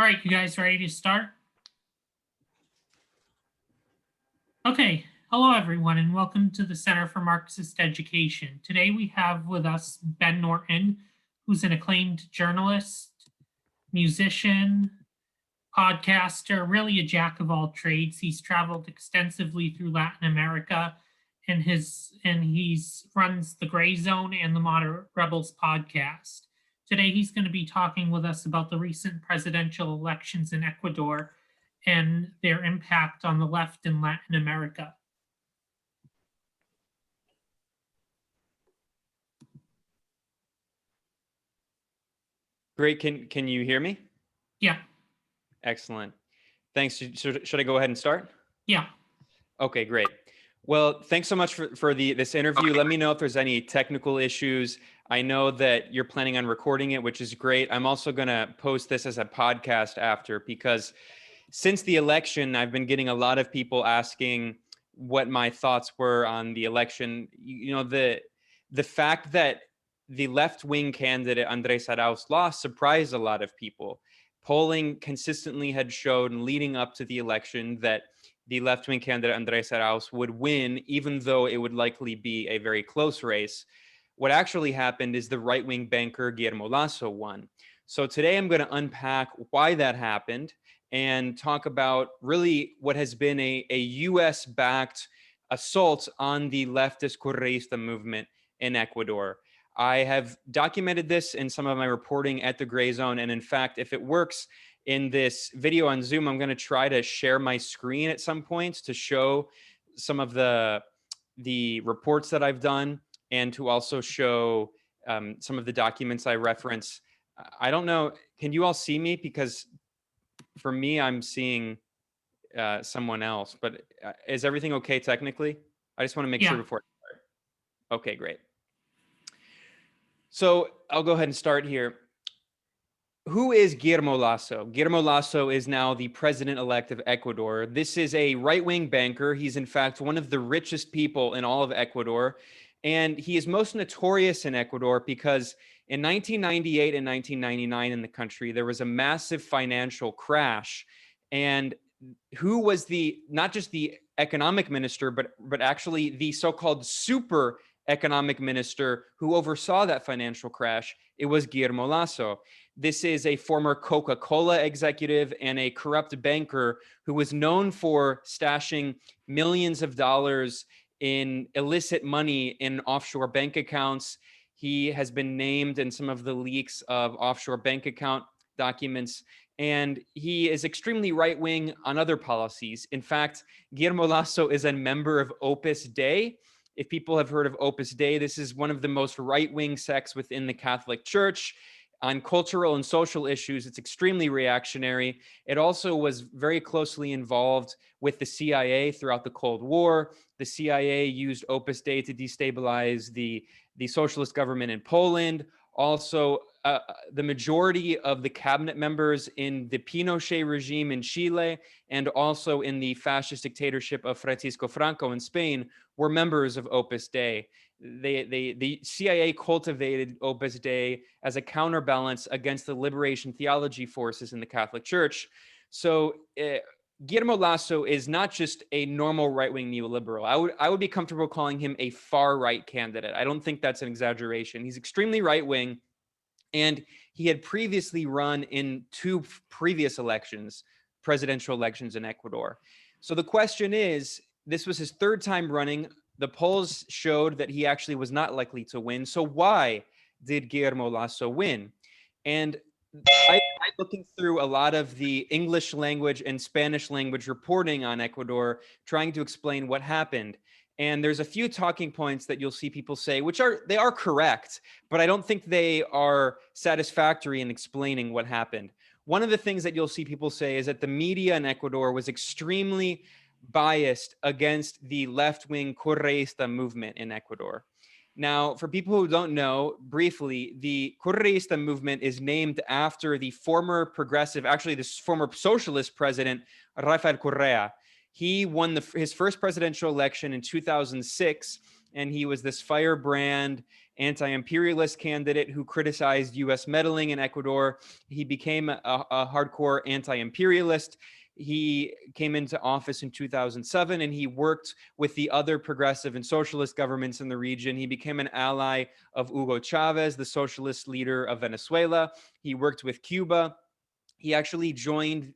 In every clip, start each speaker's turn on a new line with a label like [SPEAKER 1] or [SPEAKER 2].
[SPEAKER 1] All right, you guys ready to start? Okay, hello everyone and welcome to the Center for Marxist Education. Today we have with us Ben Norton, who's an acclaimed journalist, musician, podcaster, really a jack of all trades. He's traveled extensively through Latin America and he's runs the Grayzone and the Moderate Rebels podcast. Today he's going to be talking with us about the recent presidential elections in Ecuador and their impact on the left in Latin America.
[SPEAKER 2] Great. Can you hear me?
[SPEAKER 1] Yeah.
[SPEAKER 2] Excellent. Thanks. Should I go ahead and start?
[SPEAKER 1] Yeah.
[SPEAKER 2] Okay, great. Well, thanks so much for this interview. Let me know if there's any technical issues. I know that you're planning on recording it, which is great. I'm also going to post this as a podcast after, because since the election, I've been getting a lot of people asking what my thoughts were on the election. You know, the fact that the left-wing candidate Andrés Arauz lost surprised a lot of people. Polling consistently had shown leading up to the election that the left-wing candidate Andrés Arauz would win, even though it would likely be a very close race. What actually happened is the right-wing banker Guillermo Lasso won. So today I'm going to unpack why that happened and talk about really what has been a US-backed assault on the leftist Correísta movement in Ecuador. I have documented this in some of my reporting at the Grayzone, and in fact, if it works in this video on Zoom, I'm going to try to share my screen at some points to show some of the reports that I've done and to also show some of the documents I reference. I don't know, can you all see me? Because for me, I'm seeing someone else, but is everything okay technically? I just want to make sure before I start. Okay, great. So I'll go ahead and start here. Who is Guillermo Lasso? Guillermo Lasso is now the president-elect of Ecuador. This is a right-wing banker. He's in fact one of the richest people in all of Ecuador. And he is most notorious in Ecuador because in 1998 and 1999 in the country, there was a massive financial crash. And who was not just the economic minister, but actually the so-called super economic minister who oversaw that financial crash? It was Guillermo Lasso. This is a former Coca-Cola executive and a corrupt banker who was known for stashing millions of dollars in illicit money in offshore bank accounts. He has been named in some of the leaks of offshore bank account documents, and he is extremely right-wing on other policies. In fact, Guillermo Lasso is a member of Opus Dei. If people have heard of Opus Dei, this is one of the most right-wing sects within the Catholic Church. On cultural and social issues, it's extremely reactionary. It also was very closely involved with the CIA throughout the Cold War. The CIA used Opus Dei to destabilize the socialist government in Poland. Also, the majority of the cabinet members in the Pinochet regime in Chile and also in the fascist dictatorship of Francisco Franco in Spain were members of Opus Dei. The CIA cultivated Opus Dei as a counterbalance against the liberation theology forces in the Catholic Church. So Guillermo Lasso is not just a normal right-wing neoliberal. I would be comfortable calling him a far-right candidate. I don't think that's an exaggeration. He's extremely right-wing, and he had previously run in 2 previous elections, presidential elections in Ecuador. So the question is, this was his 3rd time running. The polls showed that he actually was not likely to win. So why did Guillermo Lasso win? And I'm looking through a lot of the English language and Spanish language reporting on Ecuador, trying to explain what happened. And there's a few talking points that you'll see people say, they are correct, but I don't think they are satisfactory in explaining what happened. One of the things that you'll see people say is that the media in Ecuador was extremely biased against the left-wing Correísta movement in Ecuador. Now, for people who don't know, briefly, the Correísta movement is named after the former progressive, actually this former socialist president, Rafael Correa. He won his first presidential election in 2006, and he was this firebrand anti-imperialist candidate who criticized U.S. meddling in Ecuador. He became a hardcore anti-imperialist. He came into office in 2007, and he worked with the other progressive and socialist governments in the region. He became an ally of Hugo Chavez, the socialist leader of Venezuela. He worked with Cuba. He actually joined,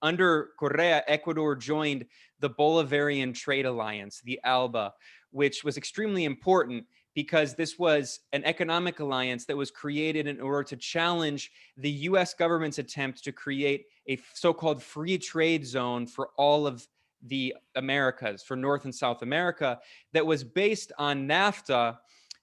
[SPEAKER 2] under Correa, Ecuador joined the Bolivarian Trade Alliance, the ALBA, which was extremely important because this was an economic alliance that was created in order to challenge the US government's attempt to create a so-called free trade zone for all of the Americas, for North and South America, that was based on NAFTA,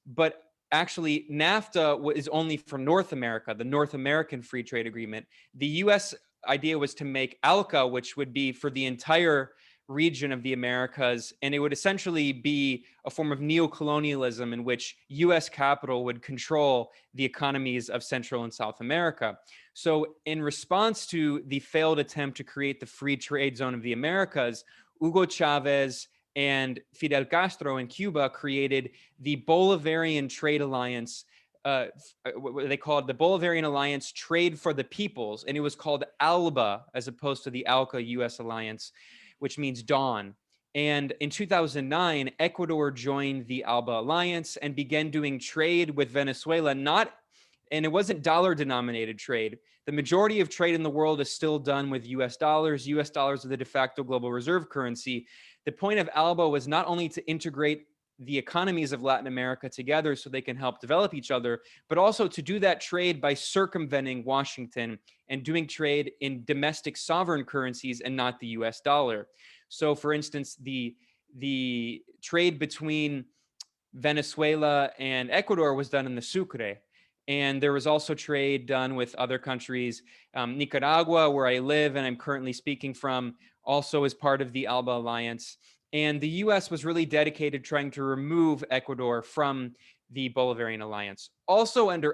[SPEAKER 2] but actually NAFTA is only for North America, the North American Free Trade Agreement. The US idea was to make ALCA, which would be for the entire region of the Americas, and it would essentially be a form of neocolonialism in which US capital would control the economies of Central and South America. So in response to the failed attempt to create the free trade zone of the Americas, Hugo Chavez and Fidel Castro in Cuba created the Bolivarian Trade Alliance. What they called the Bolivarian Alliance Trade for the Peoples, and it was called ALBA as opposed to the ALCA US Alliance, which means dawn. And in 2009, Ecuador joined the ALBA Alliance and began doing trade with Venezuela, and it wasn't dollar denominated trade. The majority of trade in the world is still done with US dollars. US dollars are the de facto global reserve currency. The point of ALBA was not only to integrate the economies of Latin America together so they can help develop each other, but also to do that trade by circumventing Washington and doing trade in domestic sovereign currencies and not the US dollar. So for instance, the trade between Venezuela and Ecuador was done in the Sucre. And there was also trade done with other countries. Nicaragua, where I live and I'm currently speaking from, also is part of the ALBA Alliance. And the US was really dedicated trying to remove Ecuador from the Bolivarian Alliance. Also under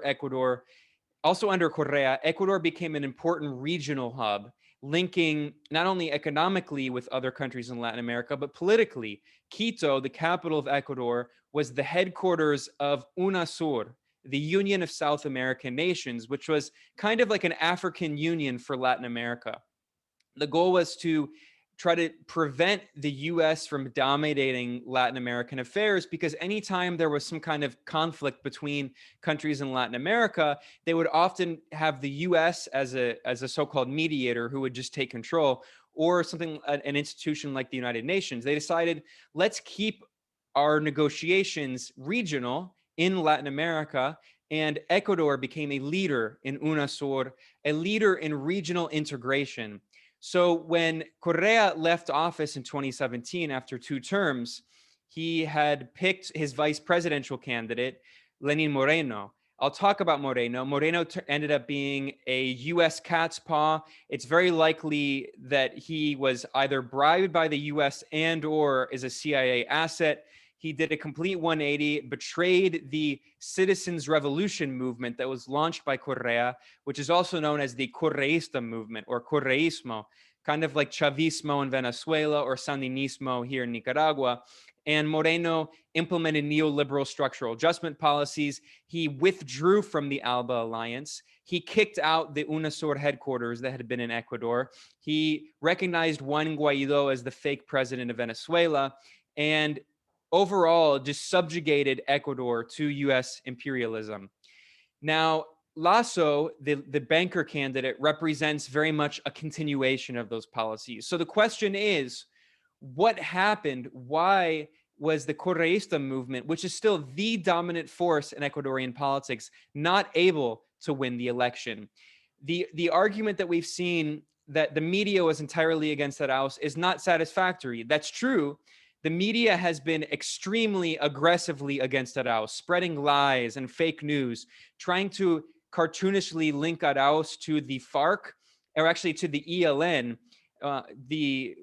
[SPEAKER 2] Correa, Ecuador became an important regional hub, linking not only economically with other countries in Latin America, but politically. Quito, the capital of Ecuador, was the headquarters of UNASUR, the Union of South American Nations, which was kind of like an African union for Latin America. The goal was to try to prevent the US from dominating Latin American affairs, because anytime there was some kind of conflict between countries in Latin America, they would often have the US as a so-called mediator who would just take control, or something, an institution like the United Nations. They decided, let's keep our negotiations regional in Latin America, and Ecuador became a leader in UNASUR, a leader in regional integration. So when Correa left office in 2017 after 2 terms, he had picked his vice presidential candidate, Lenín Moreno. I'll talk about Moreno. Moreno ended up being a US cat's paw. It's very likely that he was either bribed by the US and or is a CIA asset. He did a complete 180, betrayed the citizens' revolution movement that was launched by Correa, which is also known as the Correísta movement or Correísmo, kind of like Chavismo in Venezuela or Sandinismo here in Nicaragua. And Moreno implemented neoliberal structural adjustment policies. He withdrew from the ALBA Alliance. He kicked out the UNASUR headquarters that had been in Ecuador. He recognized Juan Guaido as the fake president of Venezuela, and overall just subjugated Ecuador to US imperialism. Now, Lasso, the banker candidate, represents very much a continuation of those policies. So the question is, what happened? Why was the Correísta movement, which is still the dominant force in Ecuadorian politics, not able to win the election? The argument that we've seen that the media was entirely against Arauz is not satisfactory. That's true. The media has been extremely aggressively against Arauz, spreading lies and fake news, trying to cartoonishly link Arauz to the FARC, or actually to the ELN, the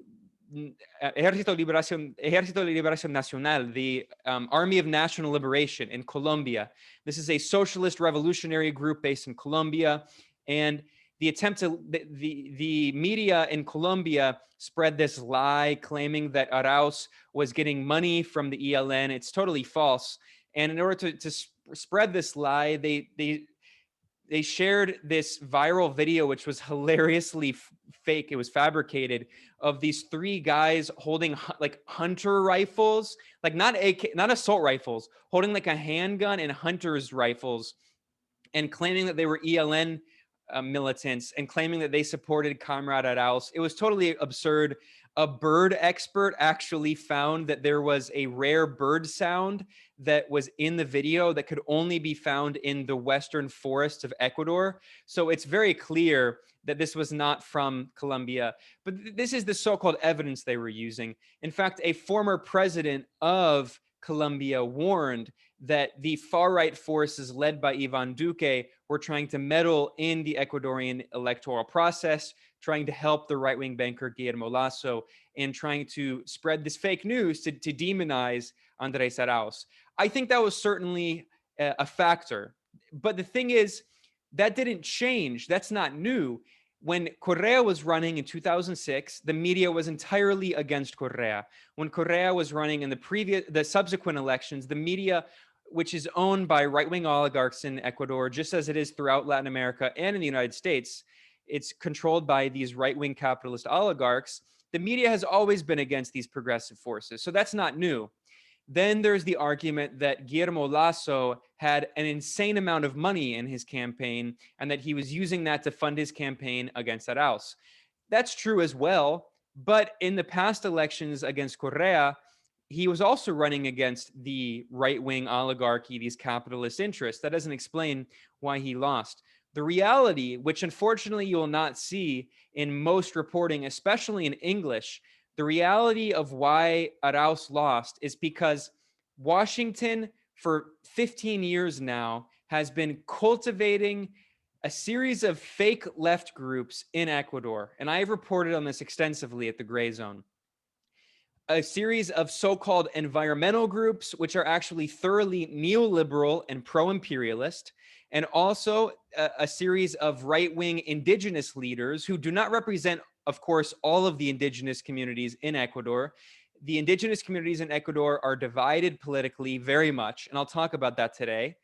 [SPEAKER 2] Ejército de Liberación Nacional, the Army of National Liberation in Colombia. This is a socialist revolutionary group based in Colombia, and the attempt to the media in Colombia spread this lie claiming that Arauz was getting money from the ELN. It's totally false. And in order to spread this lie, they shared this viral video, which was hilariously fake. It was fabricated, of these three guys holding like hunter rifles, like not assault rifles, holding like a handgun and hunter's rifles, and claiming that they were ELN militants and claiming that they supported Comrade Arauz. It was totally absurd. A bird expert actually found that there was a rare bird sound that was in the video that could only be found in the western forests of Ecuador. So it's very clear that this was not from Colombia. But this is the so-called evidence they were using. In fact, a former president of Colombia warned that the far-right forces led by Ivan Duque were trying to meddle in the Ecuadorian electoral process, trying to help the right-wing banker Guillermo Lasso, and trying to spread this fake news to demonize Andrés Arauz. I think that was certainly a factor. But the thing is, that didn't change. That's not new. When Correa was running in 2006, the media was entirely against Correa. When Correa was running in the subsequent elections, the media, which is owned by right-wing oligarchs in Ecuador, just as it is throughout Latin America and in the United States, it's controlled by these right-wing capitalist oligarchs. The media has always been against these progressive forces, so that's not new. Then there's the argument that Guillermo Lasso had an insane amount of money in his campaign and that he was using that to fund his campaign against Arauz. That's true as well, but in the past elections against Correa, he was also running against the right-wing oligarchy, these capitalist interests. That doesn't explain why he lost. The reality, which unfortunately you will not see in most reporting, especially in English, the reality of why Arauz lost is because Washington, for 15 years now, has been cultivating a series of fake left groups in Ecuador. And I have reported on this extensively at the Grayzone. A series of so-called environmental groups, which are actually thoroughly neoliberal and pro-imperialist, and also a series of right-wing indigenous leaders who do not represent, of course, all of the indigenous communities in Ecuador. The indigenous communities in Ecuador are divided politically very much, and I'll talk about that today.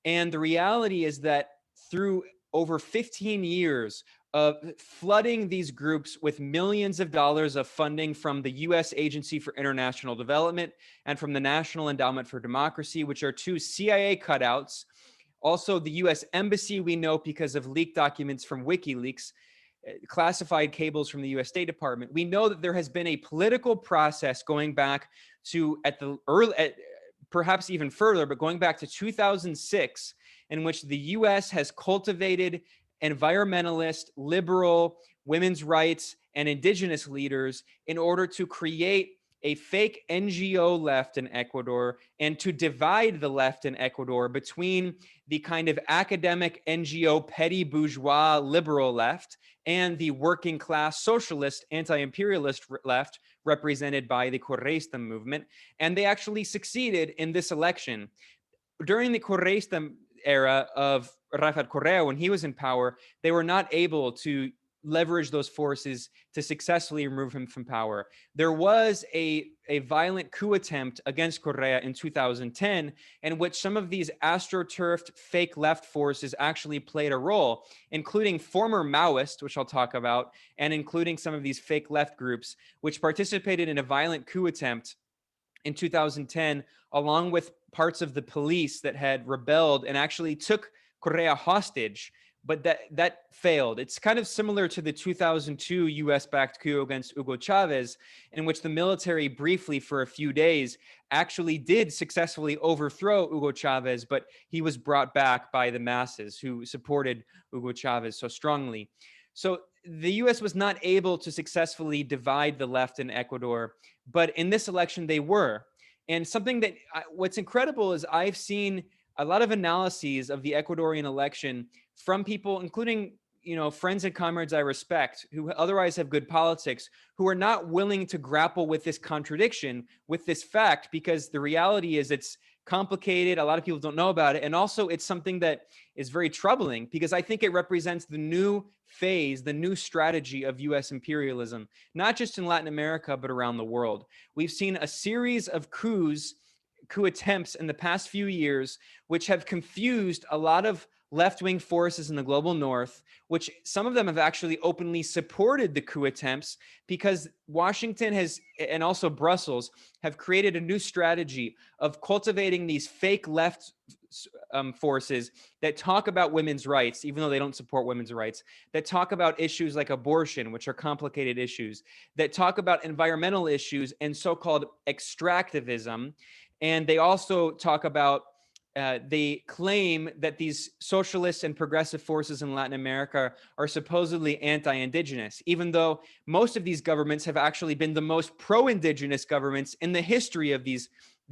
[SPEAKER 2] And the reality is that through over 15 years of flooding these groups with millions of dollars of funding from the U.S. Agency for International Development and from the National Endowment for Democracy, which are two CIA cutouts. Also, the U.S. Embassy, we know because of leaked documents from WikiLeaks, classified cables from the U.S. State Department. We know that there has been a political process going back to perhaps even further, but going back to 2006, in which the U.S. has cultivated environmentalist, liberal, women's rights, and indigenous leaders in order to create a fake NGO left in Ecuador and to divide the left in Ecuador between the kind of academic NGO petty bourgeois liberal left and the working class socialist anti-imperialist left represented by the Correísta movement. And they actually succeeded in this election. During the Correísta era of Rafael Correa, when he was in power, they were not able to leverage those forces to successfully remove him from power. There was a violent coup attempt against Correa in 2010, in which some of these astroturfed fake left forces actually played a role, including former Maoists, which I'll talk about, and including some of these fake left groups, which participated in a violent coup attempt in 2010, along with parts of the police that had rebelled and actually took Correa hostage. But that failed. It's kind of similar to the 2002 US-backed coup against Hugo Chavez, in which the military briefly for a few days actually did successfully overthrow Hugo Chavez, but he was brought back by the masses who supported Hugo Chavez so strongly. So the US was not able to successfully divide the left in Ecuador, but in this election they were. And something that what's incredible is I've seen a lot of analyses of the Ecuadorian election from people, including, friends and comrades I respect, who otherwise have good politics, who are not willing to grapple with this contradiction, with this fact, because the reality is it's complicated. A lot of people don't know about it. And also it's something that is very troubling because I think it represents the new phase, the new strategy of US imperialism, not just in Latin America, but around the world. We've seen a series of coups coup attempts in the past few years, which have confused a lot of left-wing forces in the global north, which some of them have actually openly supported the coup attempts because Washington has, and also Brussels, have created a new strategy of cultivating these fake left forces that talk about women's rights, even though they don't support women's rights, that talk about issues like abortion, which are complicated issues, that talk about environmental issues and so-called extractivism. And they also talk about they claim that these socialist and progressive forces in Latin America are supposedly anti-indigenous, even though most of these governments have actually been the most pro-indigenous governments in the history of these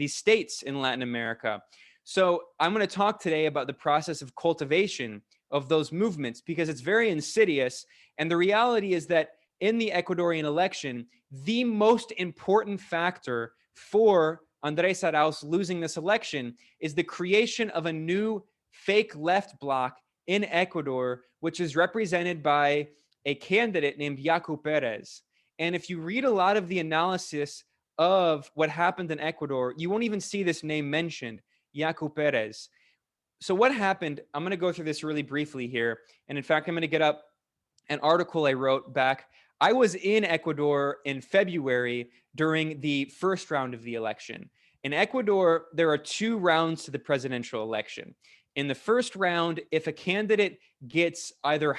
[SPEAKER 2] states in Latin America. So I'm going to talk today about the process of cultivation of those movements because it's very insidious. And the reality is that in the Ecuadorian election, the most important factor for Andrés Arauz losing this election is the creation of a new fake left bloc in Ecuador, which is represented by a candidate named Yaku Pérez. And if you read a lot of the analysis of what happened in Ecuador, you won't even see this name mentioned, Yaku Pérez. So what happened, I'm going to go through this really briefly here. And in fact, I'm going to get up an article I wrote back. I was in Ecuador in February during the first round of the election. In Ecuador, there are 2 rounds to the presidential election. In the first round, if a candidate gets either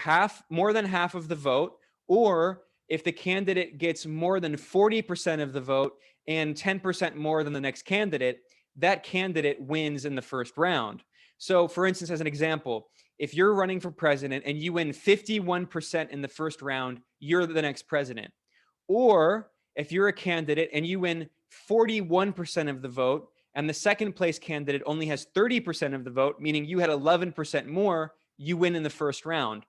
[SPEAKER 2] more than half of the vote, or if the candidate gets more than 40% of the vote and 10% more than the next candidate, that candidate wins in the first round. So for instance, as an example, if you're running for president and you win 51% in the first round, you're the next president. Or if you're a candidate and you win 41% of the vote and the second place candidate only has 30% of the vote, meaning you had 11% more, you win in the first round.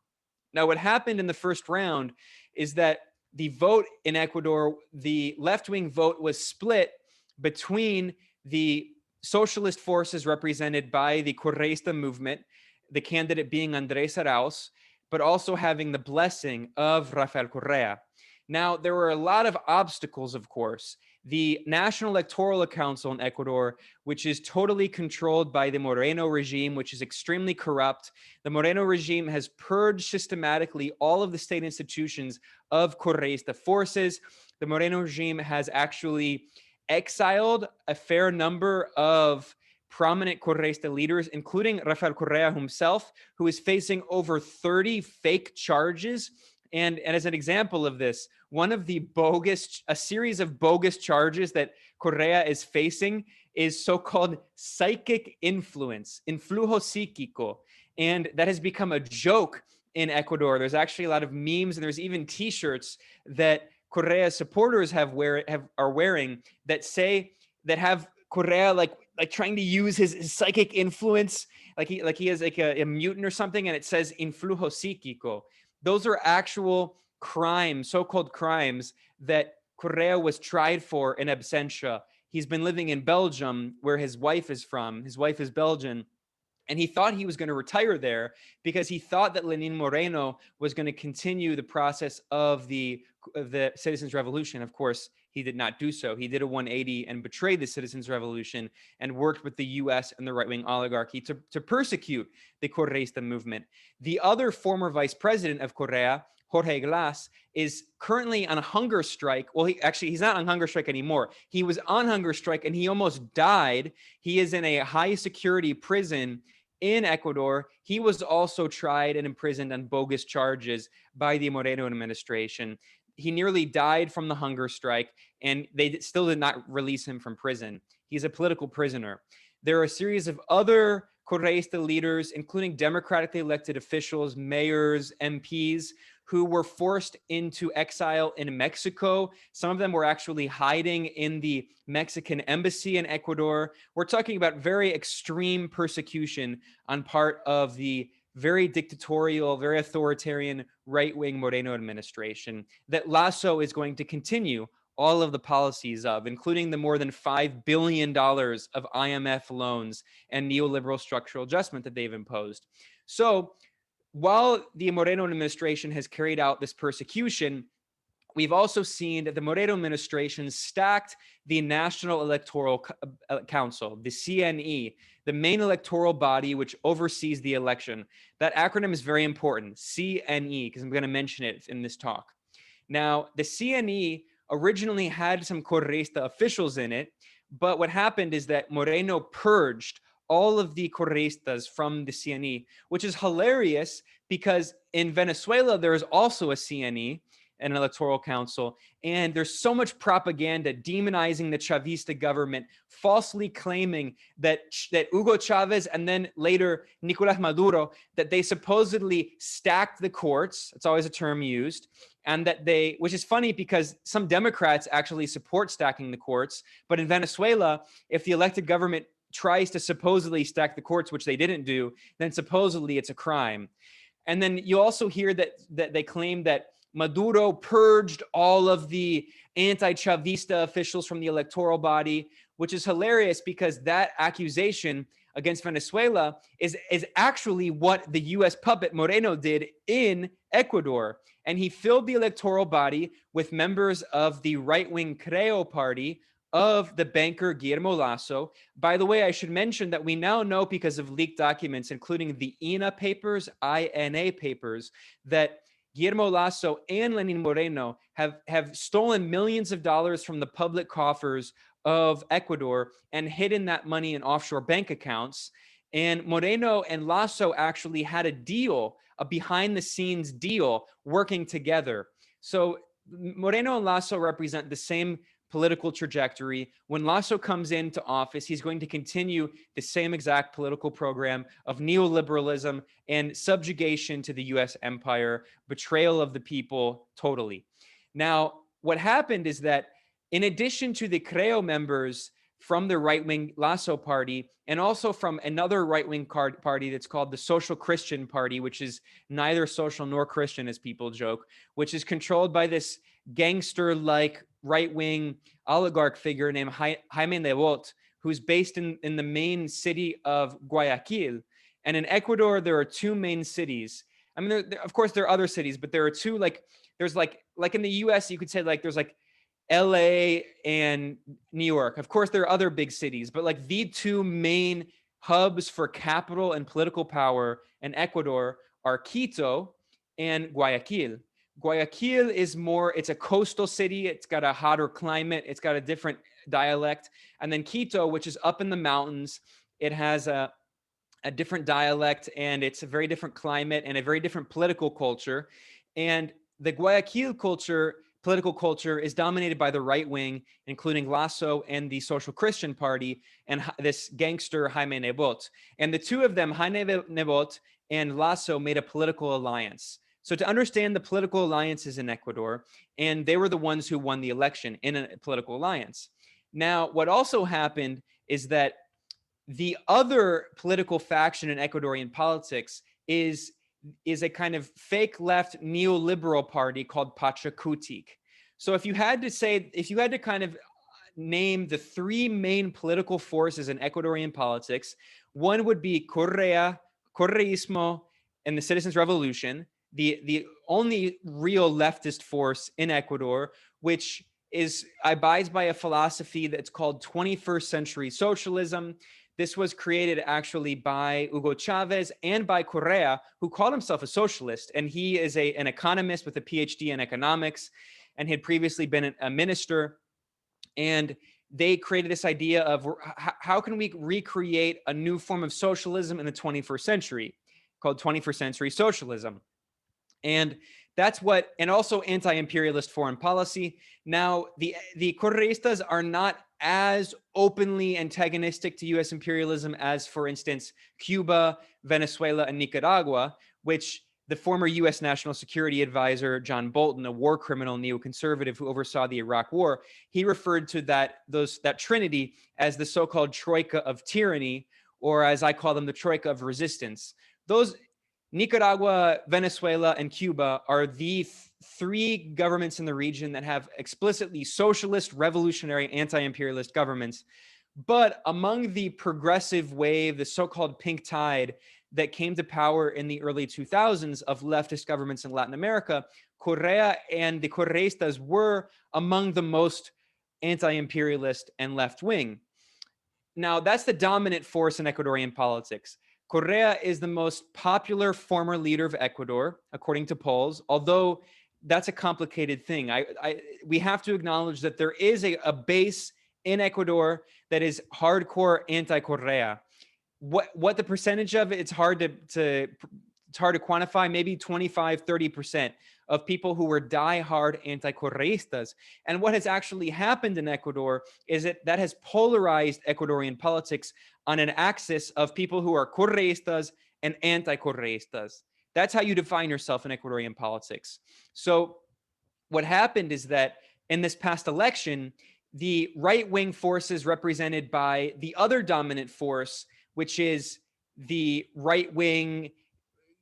[SPEAKER 2] Now, what happened in the first round is that the vote in Ecuador, the left-wing vote was split between the socialist forces represented by the Correísta movement, the candidate being Andrés Arauz, but also having the blessing of Rafael Correa. Now, there were a lot of obstacles, of course. The National Electoral Council in Ecuador, which is totally controlled by the Moreno regime, which is extremely corrupt. The Moreno regime has purged systematically all of the state institutions of Correísta forces. The Moreno regime has actually exiled a fair number of prominent Correísta leaders, including Rafael Correa himself, who is facing over 30 fake charges. And as an example of this, a series of bogus charges that Correa is facing is so-called psychic influence, influjo psíquico. And that has become a joke in Ecuador. There's actually a lot of memes and there's even t-shirts that Correa supporters are wearing that have Correa like trying to use his psychic influence, like he has like a mutant or something, and it says influjo psíquico. Those are actual crimes, so-called crimes that Correa was tried for in absentia. He's been living in Belgium, where his wife is from. His wife is Belgian. And he thought he was going to retire there because he thought that Lenín Moreno was going to continue the process of the Citizens' Revolution. Of course, he did not do so. He did a 180 and betrayed the Citizens' Revolution and worked with the US and the right-wing oligarchy to persecute the Correísta movement. The other former vice president of Correa, Jorge Glass, is currently on a hunger strike. Well, he's not on hunger strike anymore. He was on hunger strike and he almost died. He is in a high security prison in Ecuador. He was also tried and imprisoned on bogus charges by the Moreno administration. He nearly died from the hunger strike, and they still did not release him from prison. He's a political prisoner. There are a series of other Correísta leaders, including democratically elected officials, mayors, MPs, who were forced into exile in Mexico. Some of them were actually hiding in the Mexican embassy in Ecuador. We're talking about very extreme persecution on part of the very dictatorial, very authoritarian right-wing Moreno administration that Lasso is going to continue all of the policies of, including the more than $5 billion of IMF loans and neoliberal structural adjustment that they've imposed. So while the Moreno administration has carried out this persecution, we've also seen that the Moreno administration stacked the National Electoral Council, the CNE, the main electoral body which oversees the election. That acronym is very important, CNE, because I'm going to mention it in this talk. Now, the CNE originally had some Correísta officials in it, but what happened is that Moreno purged all of the Correístas from the CNE, which is hilarious because in Venezuela, there is also a CNE, an electoral council, and there's so much propaganda demonizing the Chavista government, falsely claiming that Hugo Chavez and then later Nicolás Maduro, that they supposedly stacked the courts. It's always a term used. And that they, which is funny because some Democrats actually support stacking the courts. But in Venezuela, if the elected government tries to supposedly stack the courts, which they didn't do, then supposedly it's a crime. And then you also hear that they claim that Maduro purged all of the anti-Chavista officials from the electoral body, which is hilarious because that accusation against Venezuela is actually what the US puppet Moreno did in Ecuador. And he filled the electoral body with members of the right-wing Creo party of the banker Guillermo Lasso. By the way, I should mention that we now know because of leaked documents, including the INA papers, that Guillermo Lasso and Lenín Moreno have stolen millions of dollars from the public coffers of Ecuador and hidden that money in offshore bank accounts. And Moreno and Lasso actually had a deal, a behind-the-scenes deal, working together. So Moreno and Lasso represent the same political trajectory. When Lasso comes into office, he's going to continue the same exact political program of neoliberalism and subjugation to the US empire, betrayal of the people, totally. Now, what happened is that in addition to the Creo members from the right-wing Lasso party, and also from another right-wing party that's called the Social Christian Party, which is neither social nor Christian, as people joke, which is controlled by this gangster-like right-wing oligarch figure named Jaime Nebot, who's based in the main city of Guayaquil. And in Ecuador, there are two main cities. I mean, of course, there are other cities, but there are two, there's like in the US, you could say there's LA and New York. Of course, there are other big cities, but the two main hubs for capital and political power in Ecuador are Quito and Guayaquil. Guayaquil is it's a coastal city. It's got a hotter climate. It's got a different dialect. And then Quito, which is up in the mountains, it has a different dialect, and it's a very different climate and a very different political culture. And the Guayaquil political culture is dominated by the right wing, including Lasso and the Social Christian Party and this gangster Jaime Nebot. And the two of them, Jaime Nebot and Lasso, made a political alliance. So to understand the political alliances in Ecuador, and they were the ones who won the election in a political alliance. Now, what also happened is that the other political faction in Ecuadorian politics is a kind of fake left neoliberal party called Pachakutik. So if you had to kind of name the three main political forces in Ecuadorian politics, one would be Correísmo and the Citizens' Revolution, the only real leftist force in Ecuador, which abides by a philosophy that's called 21st century socialism. This was created actually by Hugo Chavez and by Correa, who called himself a socialist. And he is an economist with a PhD in economics and had previously been a minister. And they created this idea of how can we recreate a new form of socialism in the 21st century called 21st century socialism. And that's and also anti-imperialist foreign policy. Now, the Correístas are not as openly antagonistic to U.S. imperialism as, for instance, Cuba, Venezuela, and Nicaragua, which the former U.S. National Security Advisor, John Bolton, a war criminal neoconservative who oversaw the Iraq War, he referred to that trinity as the so-called troika of tyranny, or as I call them, the troika of resistance. Those Nicaragua, Venezuela, and Cuba are the three governments in the region that have explicitly socialist, revolutionary, anti-imperialist governments. But among the progressive wave, the so-called pink tide, that came to power in the early 2000s of leftist governments in Latin America, Correa and the Correistas were among the most anti-imperialist and left-wing. Now, that's the dominant force in Ecuadorian politics. Correa is the most popular former leader of Ecuador, according to polls, although that's a complicated thing. We have to acknowledge that there is a base in Ecuador that is hardcore anti-Correa. What the percentage of it, it's hard to quantify, maybe 25, 30% of people who were diehard anti-Correistas. And what has actually happened in Ecuador is that has polarized Ecuadorian politics on an axis of people who are Correistas and anti-Correistas. That's how you define yourself in Ecuadorian politics. So what happened is that in this past election, the right-wing forces represented by the other dominant force, which is the right-wing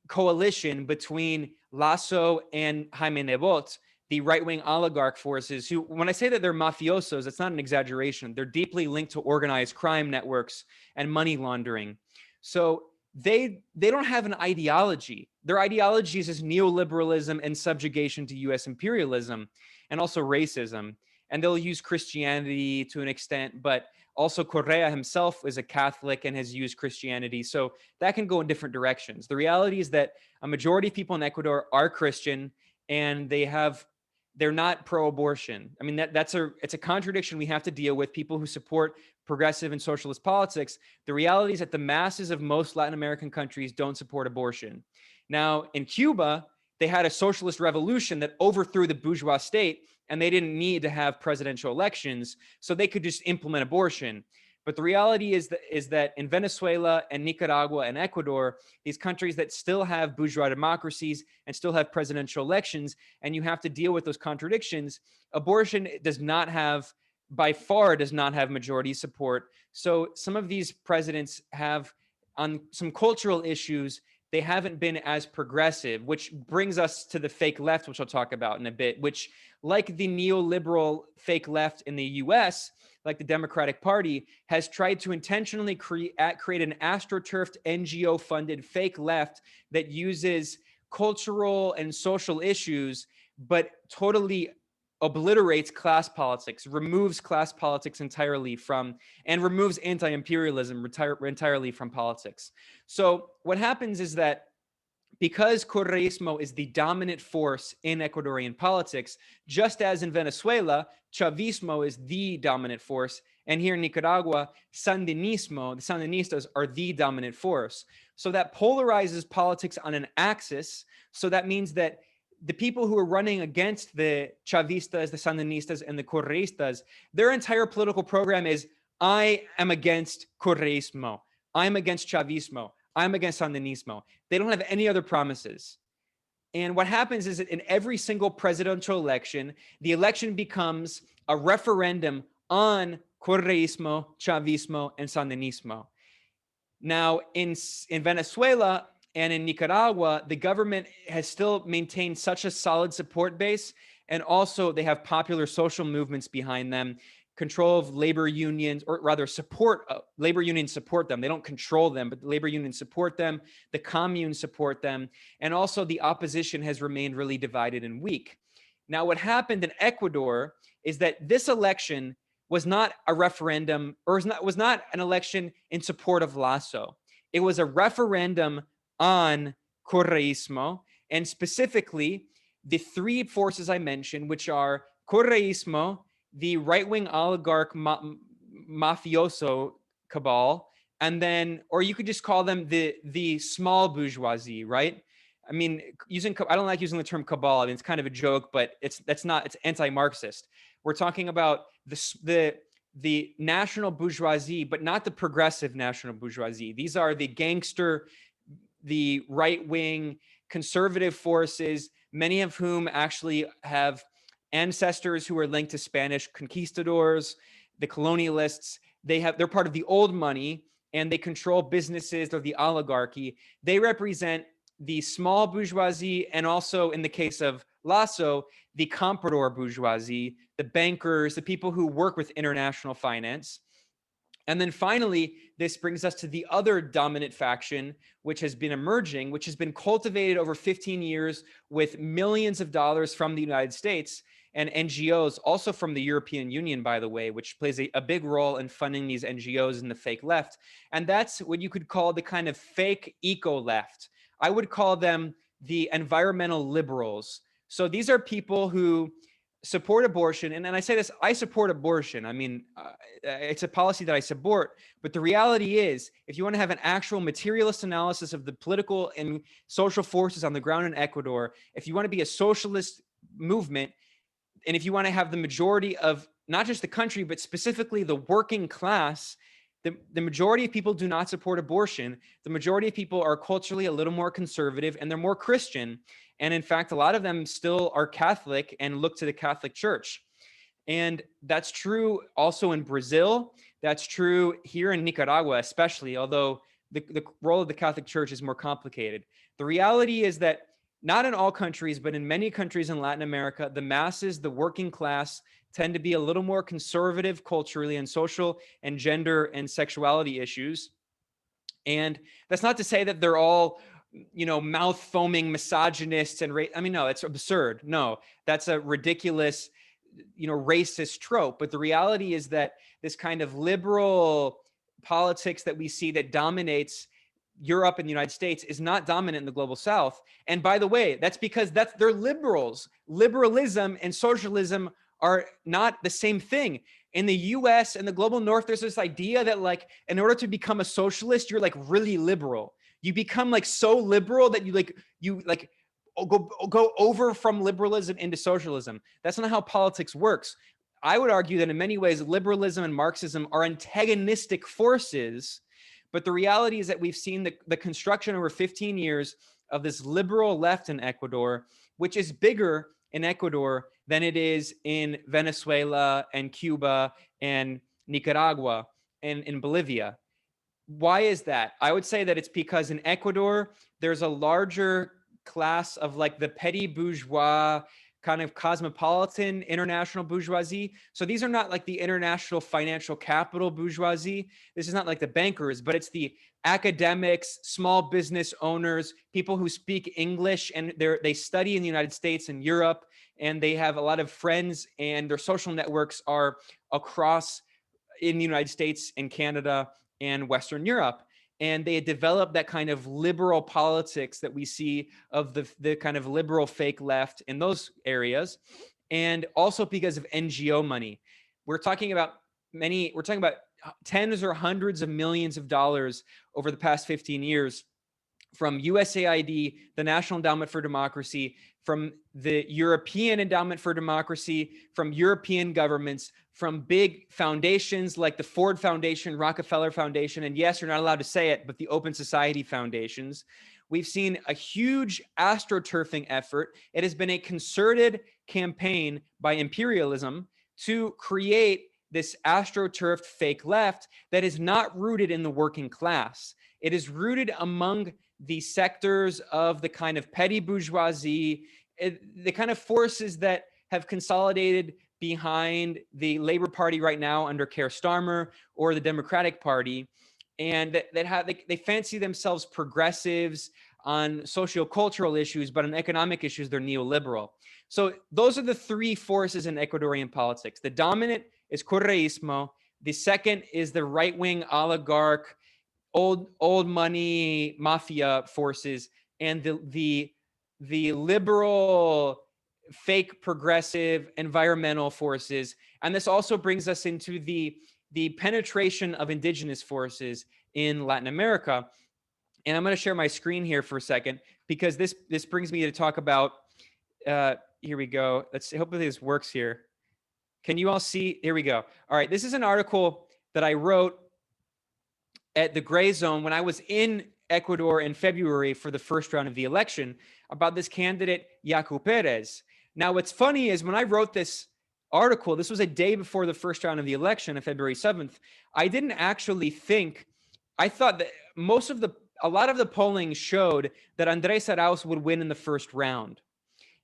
[SPEAKER 2] coalition between Lasso and Jaime Nebot, the right-wing oligarch forces, who, when I say that they're mafiosos, it's not an exaggeration. They're deeply linked to organized crime networks and money laundering. So they don't have an ideology. Their ideology is neoliberalism and subjugation to US imperialism and also racism. And they'll use Christianity to an extent, but also Correa himself is a Catholic and has used Christianity. So that can go in different directions. The reality is that a majority of people in Ecuador are Christian, and they're not pro-abortion. I mean, it's a contradiction we have to deal with. People who support progressive and socialist politics. The reality is that the masses of most Latin American countries don't support abortion. Now, in Cuba, they had a socialist revolution that overthrew the bourgeois state, and they didn't need to have presidential elections, so they could just implement abortion. But the reality is that in Venezuela and Nicaragua and Ecuador, these countries that still have bourgeois democracies and still have presidential elections, and you have to deal with those contradictions, abortion by far does not have majority support. So some of these presidents have, on some cultural issues, they haven't been as progressive, which brings us to the fake left, which I'll talk about in a bit, which, like the neoliberal fake left in the US, like the Democratic Party, has tried to intentionally create an astroturfed NGO-funded fake left that uses cultural and social issues, but totally obliterates class politics, removes class politics entirely and removes anti-imperialism entirely from politics. So what happens is that because Correísmo is the dominant force in Ecuadorian politics, just as in Venezuela, Chavismo is the dominant force, and here in Nicaragua, Sandinismo, the Sandinistas are the dominant force. So that polarizes politics on an axis. So that means that the people who are running against the Chavistas, the Sandinistas, and the Correistas, their entire political program is, I am against Correísmo, I'm against Chavismo, I'm against Sandinismo. They don't have any other promises. And what happens is that in every single presidential election, the election becomes a referendum on Correísmo, Chavismo, and Sandinismo. Now, in Venezuela and in Nicaragua, the government has still maintained such a solid support base, and also they have popular social movements behind them, control of labor unions, or rather labor unions support them. They don't control them, but the labor unions support them, the communes support them, and also the opposition has remained really divided and weak. Now, what happened in Ecuador is that this election was not a referendum, or was not an election in support of Lasso. It was a referendum on Correísmo, and specifically the three forces I mentioned, which are Correísmo, the right-wing oligarch mafioso cabal, and then, or you could just call them the small bourgeoisie, right? I mean, I don't like using the term cabal. I mean, it's kind of a joke, but it's anti-Marxist. We're talking about the national bourgeoisie, but not the progressive national bourgeoisie. These are the gangster, the right-wing conservative forces, many of whom actually have ancestors who are linked to Spanish conquistadors, the colonialists. They're part of the old money, and they control businesses. They're the oligarchy. They represent the small bourgeoisie, and also, in the case of Lasso, the comprador bourgeoisie, the bankers, the people who work with international finance. And then finally, this brings us to the other dominant faction, which has been emerging, which has been cultivated over 15 years with millions of dollars from the United States and NGOs, also from the European Union, by the way, which plays a big role in funding these NGOs in the fake left. And that's what you could call the kind of fake eco left. I would call them the environmental liberals. So these are people who support abortion. And I say this, I support abortion. I mean, it's a policy that I support. But the reality is, if you want to have an actual materialist analysis of the political and social forces on the ground in Ecuador, if you want to be a socialist movement, and if you want to have the majority of not just the country, but specifically the working class, the majority of people do not support abortion. The majority of people are culturally a little more conservative, and they're more Christian. And in fact, a lot of them still are Catholic and look to the Catholic Church. And that's true also in Brazil. That's true here in Nicaragua, especially, although the role of the Catholic Church is more complicated. The reality is that not in all countries, but in many countries in Latin America, the masses, the working class, tend to be a little more conservative culturally and social and gender and sexuality issues. And that's not to say that they're all, mouth foaming misogynists and I mean, no, it's absurd. No, that's a ridiculous, racist trope. But the reality is that this kind of liberal politics that we see that dominates Europe and the United States is not dominant in the global South. And by the way, that's because they're liberals. Liberalism and socialism are not the same thing. In the US and the global North, there's this idea that like, in order to become a socialist, you're like really liberal. You become like so liberal that you go over from liberalism into socialism. That's not how politics works. I would argue that in many ways, liberalism and Marxism are antagonistic forces. But the reality is that we've seen the construction over 15 years of this liberal left in Ecuador, which is bigger in Ecuador than it is in Venezuela and Cuba and Nicaragua and in Bolivia. Why is that? I would say that it's because in Ecuador, there's a larger class of like the petty bourgeois, kind of cosmopolitan international bourgeoisie. So these are not like the international financial capital bourgeoisie. This is not like the bankers, but it's the academics, small business owners, people who speak English and they study in the United States and Europe, and they have a lot of friends, and their social networks are across in the United States and Canada and Western Europe. And they had developed that kind of liberal politics that we see of the kind of liberal fake left in those areas. And also because of NGO money. We're talking about tens or hundreds of millions of dollars over the past 15 years from USAID, the National Endowment for Democracy, from the European Endowment for Democracy, from European governments, from big foundations like the Ford Foundation, Rockefeller Foundation, and yes, you're not allowed to say it, but the Open Society Foundations. We've seen a huge astroturfing effort. It has been a concerted campaign by imperialism to create this astroturfed fake left that is not rooted in the working class. It is rooted among the sectors of the kind of petty bourgeoisie, the kind of forces that have consolidated behind the Labor Party right now under Keir Starmer, or the Democratic Party, and they fancy themselves progressives on sociocultural issues, but on economic issues, they're neoliberal. So those are the three forces in Ecuadorian politics. The dominant is Correísmo. The second is the right-wing oligarch, old money mafia forces, and the liberal fake progressive environmental forces. And this also brings us into the penetration of indigenous forces in Latin America. And I'm going to share my screen here for a second, because this brings me to talk about, here we go. Let's see, hopefully this works here. Can you all see? Here we go. All right. This is an article that I wrote at the Grayzone when I was in Ecuador in February for the first round of the election about this candidate, Yaku Pérez. Now, what's funny is when I wrote this article, this was a day before the first round of the election on February 7th. I didn't actually think, I thought that a lot of the polling showed that Andrés Arauz would win in the first round.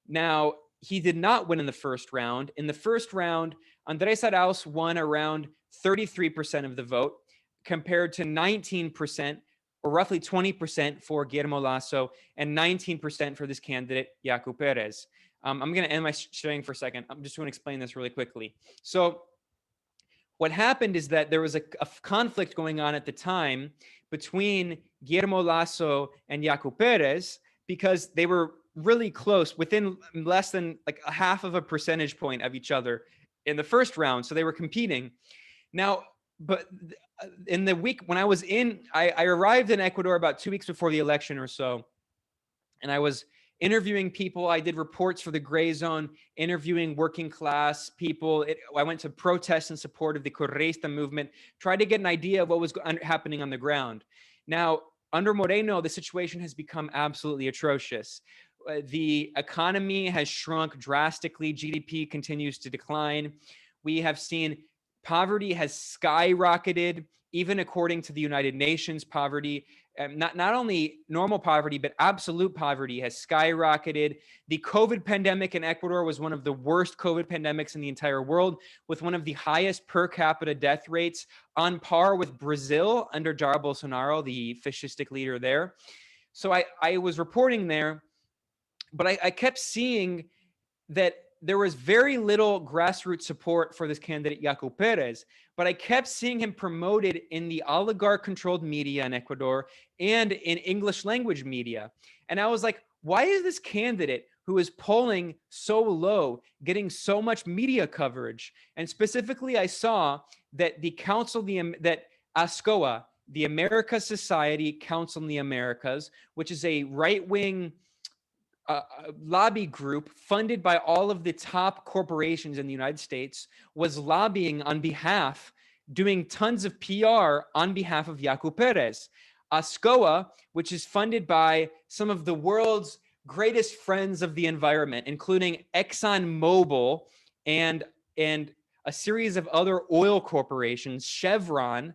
[SPEAKER 2] Now, he did not win in the first round. In the first round, Andrés Arauz won around 33% of the vote. compared to 19%, or roughly 20% for Guillermo Lasso and 19% for this candidate, Yaku Pérez. I'm going to end my sharing for a second. I'm just going to explain this really quickly. So what happened is that there was a conflict going on at the time between Guillermo Lasso and Yaku Pérez because they were really close, within less than like a half of a percentage point of each other in the first round. So they were competing. Now, but in the week when I was I arrived in Ecuador about 2 weeks before the election or so, and I was interviewing people. I did reports for the Grayzone, interviewing working class people. I went to protests in support of the Correísta movement, tried to get an idea of what was happening on the ground. Now, under Moreno, the situation has become absolutely atrocious. The economy has shrunk drastically. GDP continues to decline. We have seen poverty has skyrocketed, even according to the United Nations. Poverty, not only normal poverty, but absolute poverty has skyrocketed. The COVID pandemic in Ecuador was one of the worst COVID pandemics in the entire world, with one of the highest per capita death rates, on par with Brazil under Jair Bolsonaro, the fascistic leader there. So I was reporting there, but I kept seeing that there was very little grassroots support for this candidate, Yaku Pérez, but I kept seeing him promoted in the oligarch-controlled media in Ecuador and in English language media. And I was like, why is this candidate who is polling so low getting so much media coverage? And specifically, I saw that that ASCOA, the America Society Council in the Americas, which is a right-wing lobby group funded by all of the top corporations in the United States, was lobbying on behalf, doing tons of PR on behalf of Yaku Pérez. ASCOA, which is funded by some of the world's greatest friends of the environment, including ExxonMobil and a series of other oil corporations, Chevron.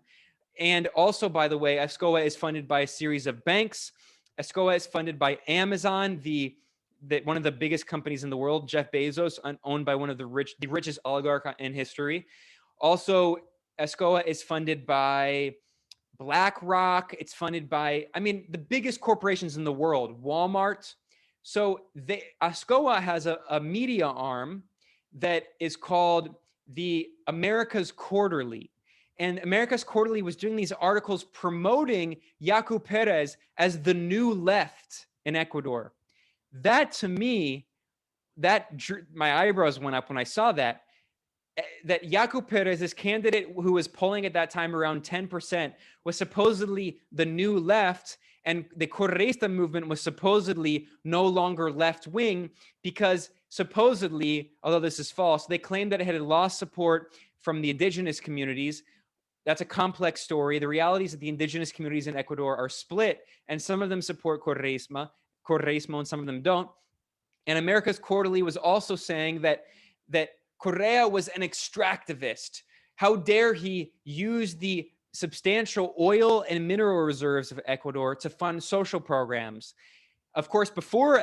[SPEAKER 2] And also, by the way, ASCOA is funded by a series of banks. ASCOA is funded by Amazon, one of the biggest companies in the world, Jeff Bezos, owned by one of the richest oligarch in history. Also, ASCOA is funded by BlackRock. It's funded by, the biggest corporations in the world, Walmart. So ASCOA has a media arm that is called the America's Quarterly. And America's Quarterly was doing these articles promoting Yaku Pérez as the new left in Ecuador. That, to me, my eyebrows went up when I saw that Yaku Pérez, this candidate who was polling at that time around 10%, was supposedly the new left, and the Correísta movement was supposedly no longer left-wing because supposedly, although this is false, they claimed that it had lost support from the indigenous communities. That's a complex story. The reality is that the indigenous communities in Ecuador are split, and some of them support Correísmo, and some of them don't. And America's Quarterly was also saying that Correa was an extractivist. How dare he use the substantial oil and mineral reserves of Ecuador to fund social programs? Of course, before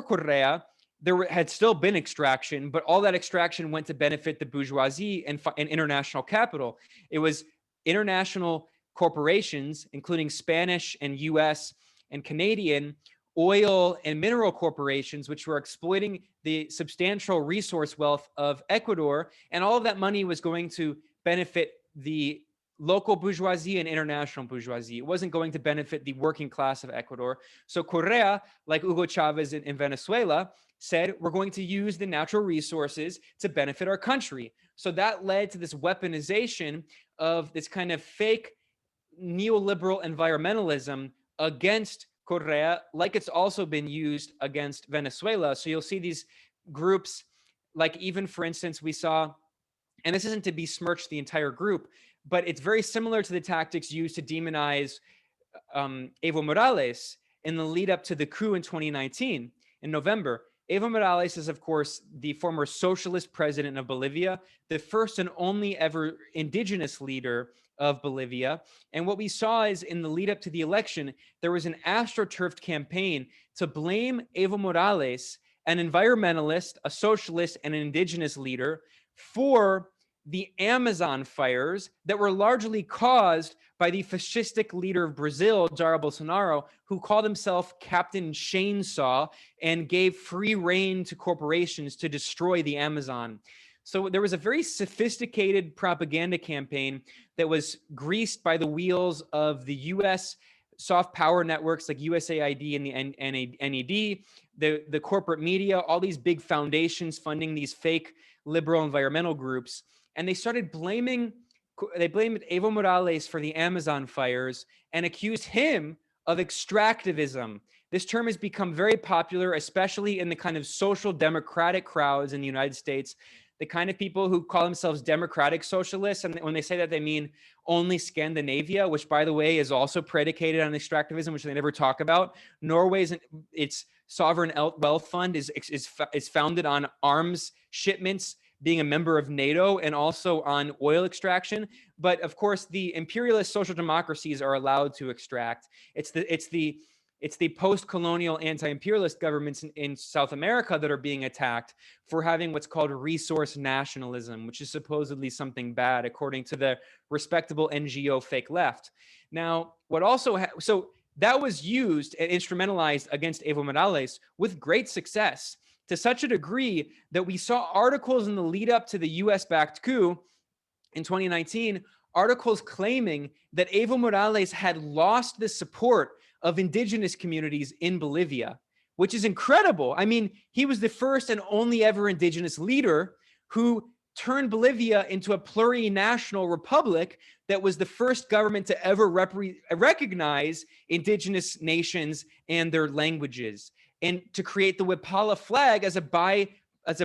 [SPEAKER 2] Correa, there had still been extraction, but all that extraction went to benefit the bourgeoisie and international capital. It was international corporations, including Spanish and US and Canadian oil and mineral corporations, which were exploiting the substantial resource wealth of Ecuador. And all of that money was going to benefit the local bourgeoisie and international bourgeoisie. It wasn't going to benefit the working class of Ecuador. So Correa, like Hugo Chavez in Venezuela, said, we're going to use the natural resources to benefit our country. So that led to this weaponization of this kind of fake neoliberal environmentalism against Correa, like it's also been used against Venezuela. So you'll see these groups, like even, for instance, we saw, and this isn't to besmirch the entire group, but it's very similar to the tactics used to demonize Evo Morales in the lead up to the coup in 2019 in November. Evo Morales is, of course, the former socialist president of Bolivia, the first and only ever indigenous leader of Bolivia. And what we saw is in the lead up to the election, there was an astroturfed campaign to blame Evo Morales, an environmentalist, a socialist, and an indigenous leader, for the Amazon fires that were largely caused by the fascistic leader of Brazil, Jair Bolsonaro, who called himself Captain Chainsaw and gave free rein to corporations to destroy the Amazon. So there was a very sophisticated propaganda campaign that was greased by the wheels of the US soft power networks like USAID and the NED, the corporate media, all these big foundations funding these fake liberal environmental groups. And they blamed Evo Morales for the Amazon fires and accused him of extractivism. This term has become very popular, especially in the kind of social democratic crowds in the United States, the kind of people who call themselves democratic socialists. And when they say that, they mean only Scandinavia, which, by the way, is also predicated on extractivism, which they never talk about. Norway's its sovereign wealth fund is founded on arms shipments, being a member of NATO, and also on oil extraction. But of course, the imperialist social democracies are allowed to extract. It's the post-colonial anti-imperialist governments in South America that are being attacked for having what's called resource nationalism, which is supposedly something bad, according to the respectable NGO fake left. Now, so that was used and instrumentalized against Evo Morales with great success, to such a degree that we saw articles in the lead up to the US-backed coup in 2019, articles claiming that Evo Morales had lost the support of indigenous communities in Bolivia, which is incredible. I mean, he was the first and only ever indigenous leader who turned Bolivia into a plurinational republic that was the first government to ever recognize indigenous nations and their languages, and to create the Wipala flag as a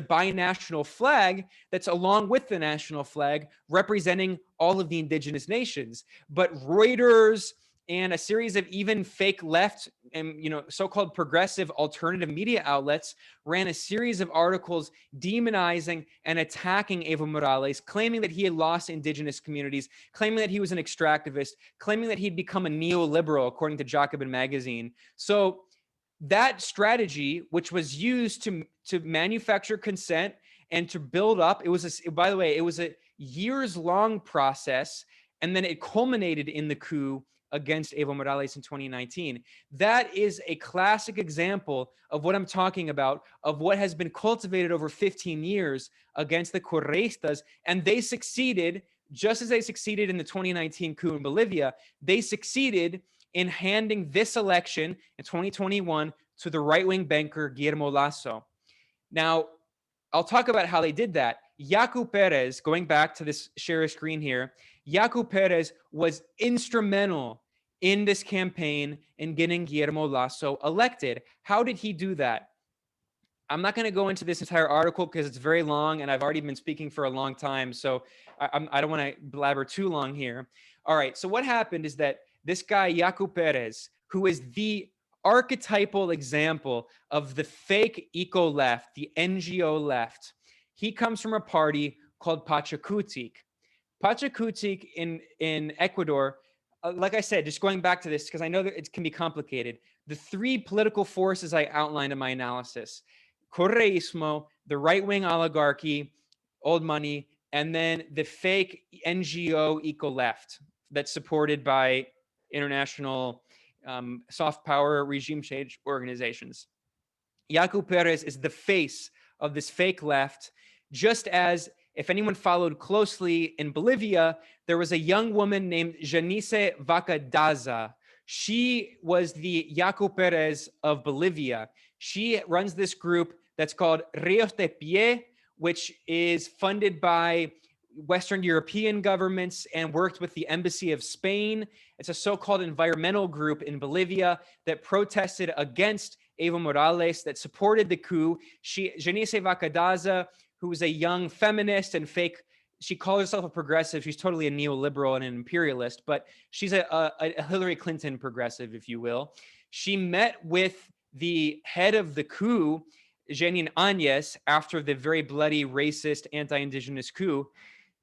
[SPEAKER 2] binational flag that's along with the national flag representing all of the indigenous nations. But Reuters and a series of even fake left and so-called progressive alternative media outlets ran a series of articles demonizing and attacking Evo Morales, claiming that he had lost indigenous communities, claiming that he was an extractivist, claiming that he'd become a neoliberal, according to Jacobin magazine. So that strategy, which was used to manufacture consent and to build up, by the way, it was a years-long process, and then it culminated in the coup against Evo Morales in 2019. That is a classic example of what I'm talking about, of what has been cultivated over 15 years against the Correistas, and they succeeded, just as they succeeded in the 2019 coup in Bolivia, they succeeded in handing this election in 2021 to the right-wing banker Guillermo Lasso. Now, I'll talk about how they did that. Yaku Pérez, going back to this share screen here, Yaku Pérez was instrumental in this campaign in getting Guillermo Lasso elected. How did he do that? I'm not going to go into this entire article because it's very long and I've already been speaking for a long time. So I don't want to blabber too long here. All right. So what happened is that this guy, Yaku Pérez, who is the archetypal example of the fake eco left, the NGO left, he comes from a party called Pachakutik. Pachakutik in Ecuador, like I said, just going back to this, because I know that it can be complicated. The three political forces I outlined in my analysis: Correísmo, the right-wing oligarchy, old money, and then the fake NGO eco-left that's supported by international soft power regime change organizations. Yaku Pérez is the face of this fake left, just as, if anyone followed closely in Bolivia, there was a young woman named Janice Vacadaza. She was the Yaku Pérez of Bolivia. She runs this group that's called Ríos de Pie, which is funded by Western European governments and worked with the Embassy of Spain. It's a so-called environmental group in Bolivia that protested against Evo Morales, that supported the coup. Janice Vacadaza, who was a young feminist and fake, she calls herself a progressive. She's totally a neoliberal and an imperialist, but she's a Hillary Clinton progressive, if you will. She met with the head of the coup, Jeanine Áñez, after the very bloody, racist, anti-indigenous coup.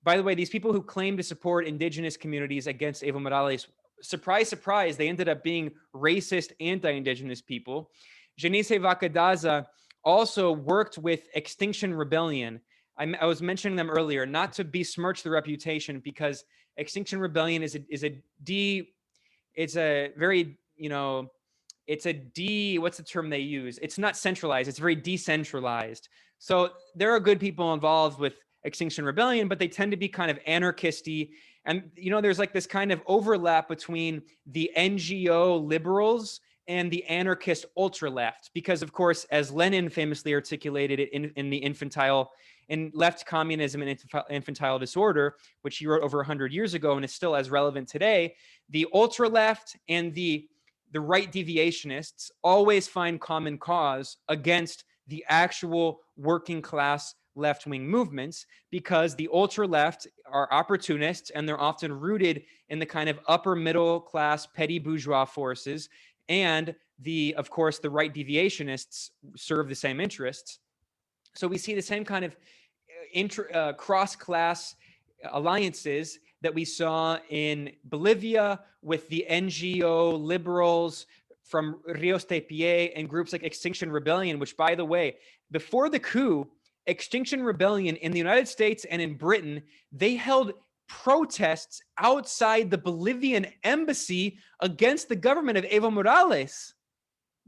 [SPEAKER 2] By the way, these people who claim to support indigenous communities against Evo Morales, surprise, surprise, they ended up being racist, anti-indigenous people. Janice Vacadaza also worked with Extinction Rebellion. I was mentioning them earlier, not to besmirch the reputation, because Extinction Rebellion is it's a very, what's the term they use? It's not centralized. It's very decentralized. So there are good people involved with Extinction Rebellion, but they tend to be kind of anarchisty. And, there's like this kind of overlap between the NGO liberals and the anarchist ultra left, because of course, as Lenin famously articulated it in the in Left Communism and Infantile Disorder, which he wrote over 100 years ago and is still as relevant today, the ultra left and the right deviationists always find common cause against the actual working class left-wing movements, because the ultra left are opportunists and they're often rooted in the kind of upper middle class petty bourgeois forces, and of course the right deviationists serve the same interests. So we see the same kind of cross-class alliances that we saw in Bolivia with the NGO liberals from Rios de Pie and groups like Extinction Rebellion, which, by the way, before the coup, Extinction Rebellion in the United States and in Britain, they held protests outside the Bolivian embassy against the government of Evo Morales.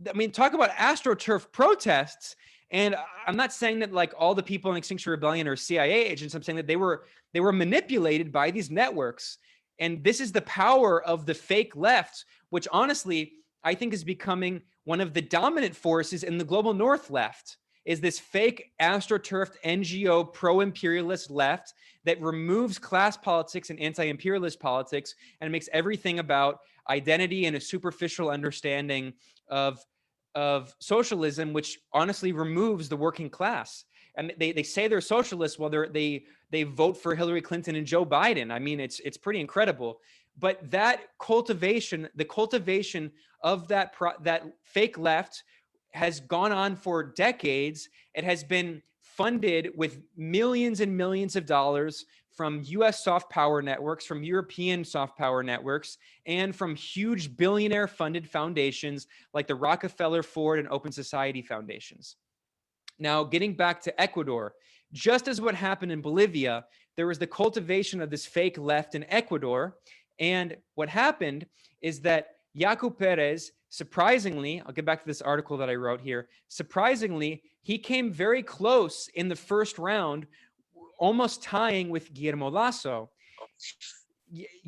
[SPEAKER 2] I mean, talk about AstroTurf protests. And I'm not saying that like all the people in Extinction Rebellion are CIA agents. I'm saying that they were manipulated by these networks. And this is the power of the fake left, which honestly, I think is becoming one of the dominant forces in the global North left, is this fake AstroTurfed NGO pro-imperialist left that removes class politics and anti-imperialist politics and makes everything about identity and a superficial understanding of socialism, which honestly removes the working class. And they say they're socialists while they vote for Hillary Clinton and Joe Biden. I mean, it's pretty incredible. But that cultivation, the cultivation of that fake left has gone on for decades. It has been funded with millions and millions of dollars from US soft power networks, from European soft power networks, and from huge billionaire funded foundations like the Rockefeller, Ford, and Open Society foundations. Now, getting back to Ecuador, just as what happened in Bolivia, there was the cultivation of this fake left in Ecuador. And what happened is that Yaku Pérez, surprisingly, I'll get back to this article that I wrote here. Surprisingly, he came very close in the first round, almost tying with Guillermo Lasso.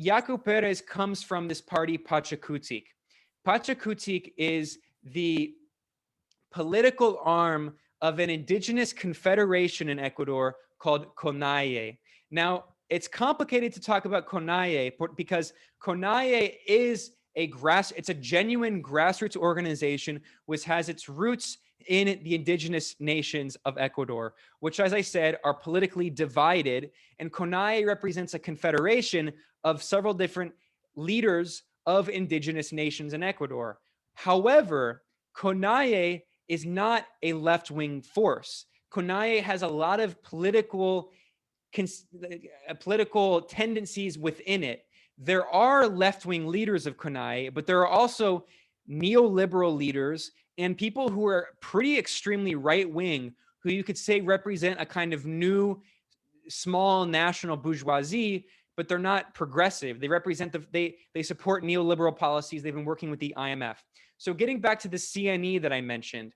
[SPEAKER 2] Yaku Pérez comes from this party, Pachakutik. Pachakutik is the political arm of an indigenous confederation in Ecuador called CONAIE. Now, it's complicated to talk about CONAIE because CONAIE is it's a genuine grassroots organization which has its roots in the indigenous nations of Ecuador, which, as I said, are politically divided. And CONAIE represents a confederation of several different leaders of indigenous nations in Ecuador. However, CONAIE is not a left-wing force. CONAIE has a lot of political tendencies within it. There are left-wing leaders of CONAIE, but there are also neoliberal leaders and people who are pretty extremely right-wing, who you could say represent a kind of new small national bourgeoisie, but they're not progressive. They represent they support neoliberal policies. They've been working with the IMF. So getting back to the CNE that I mentioned,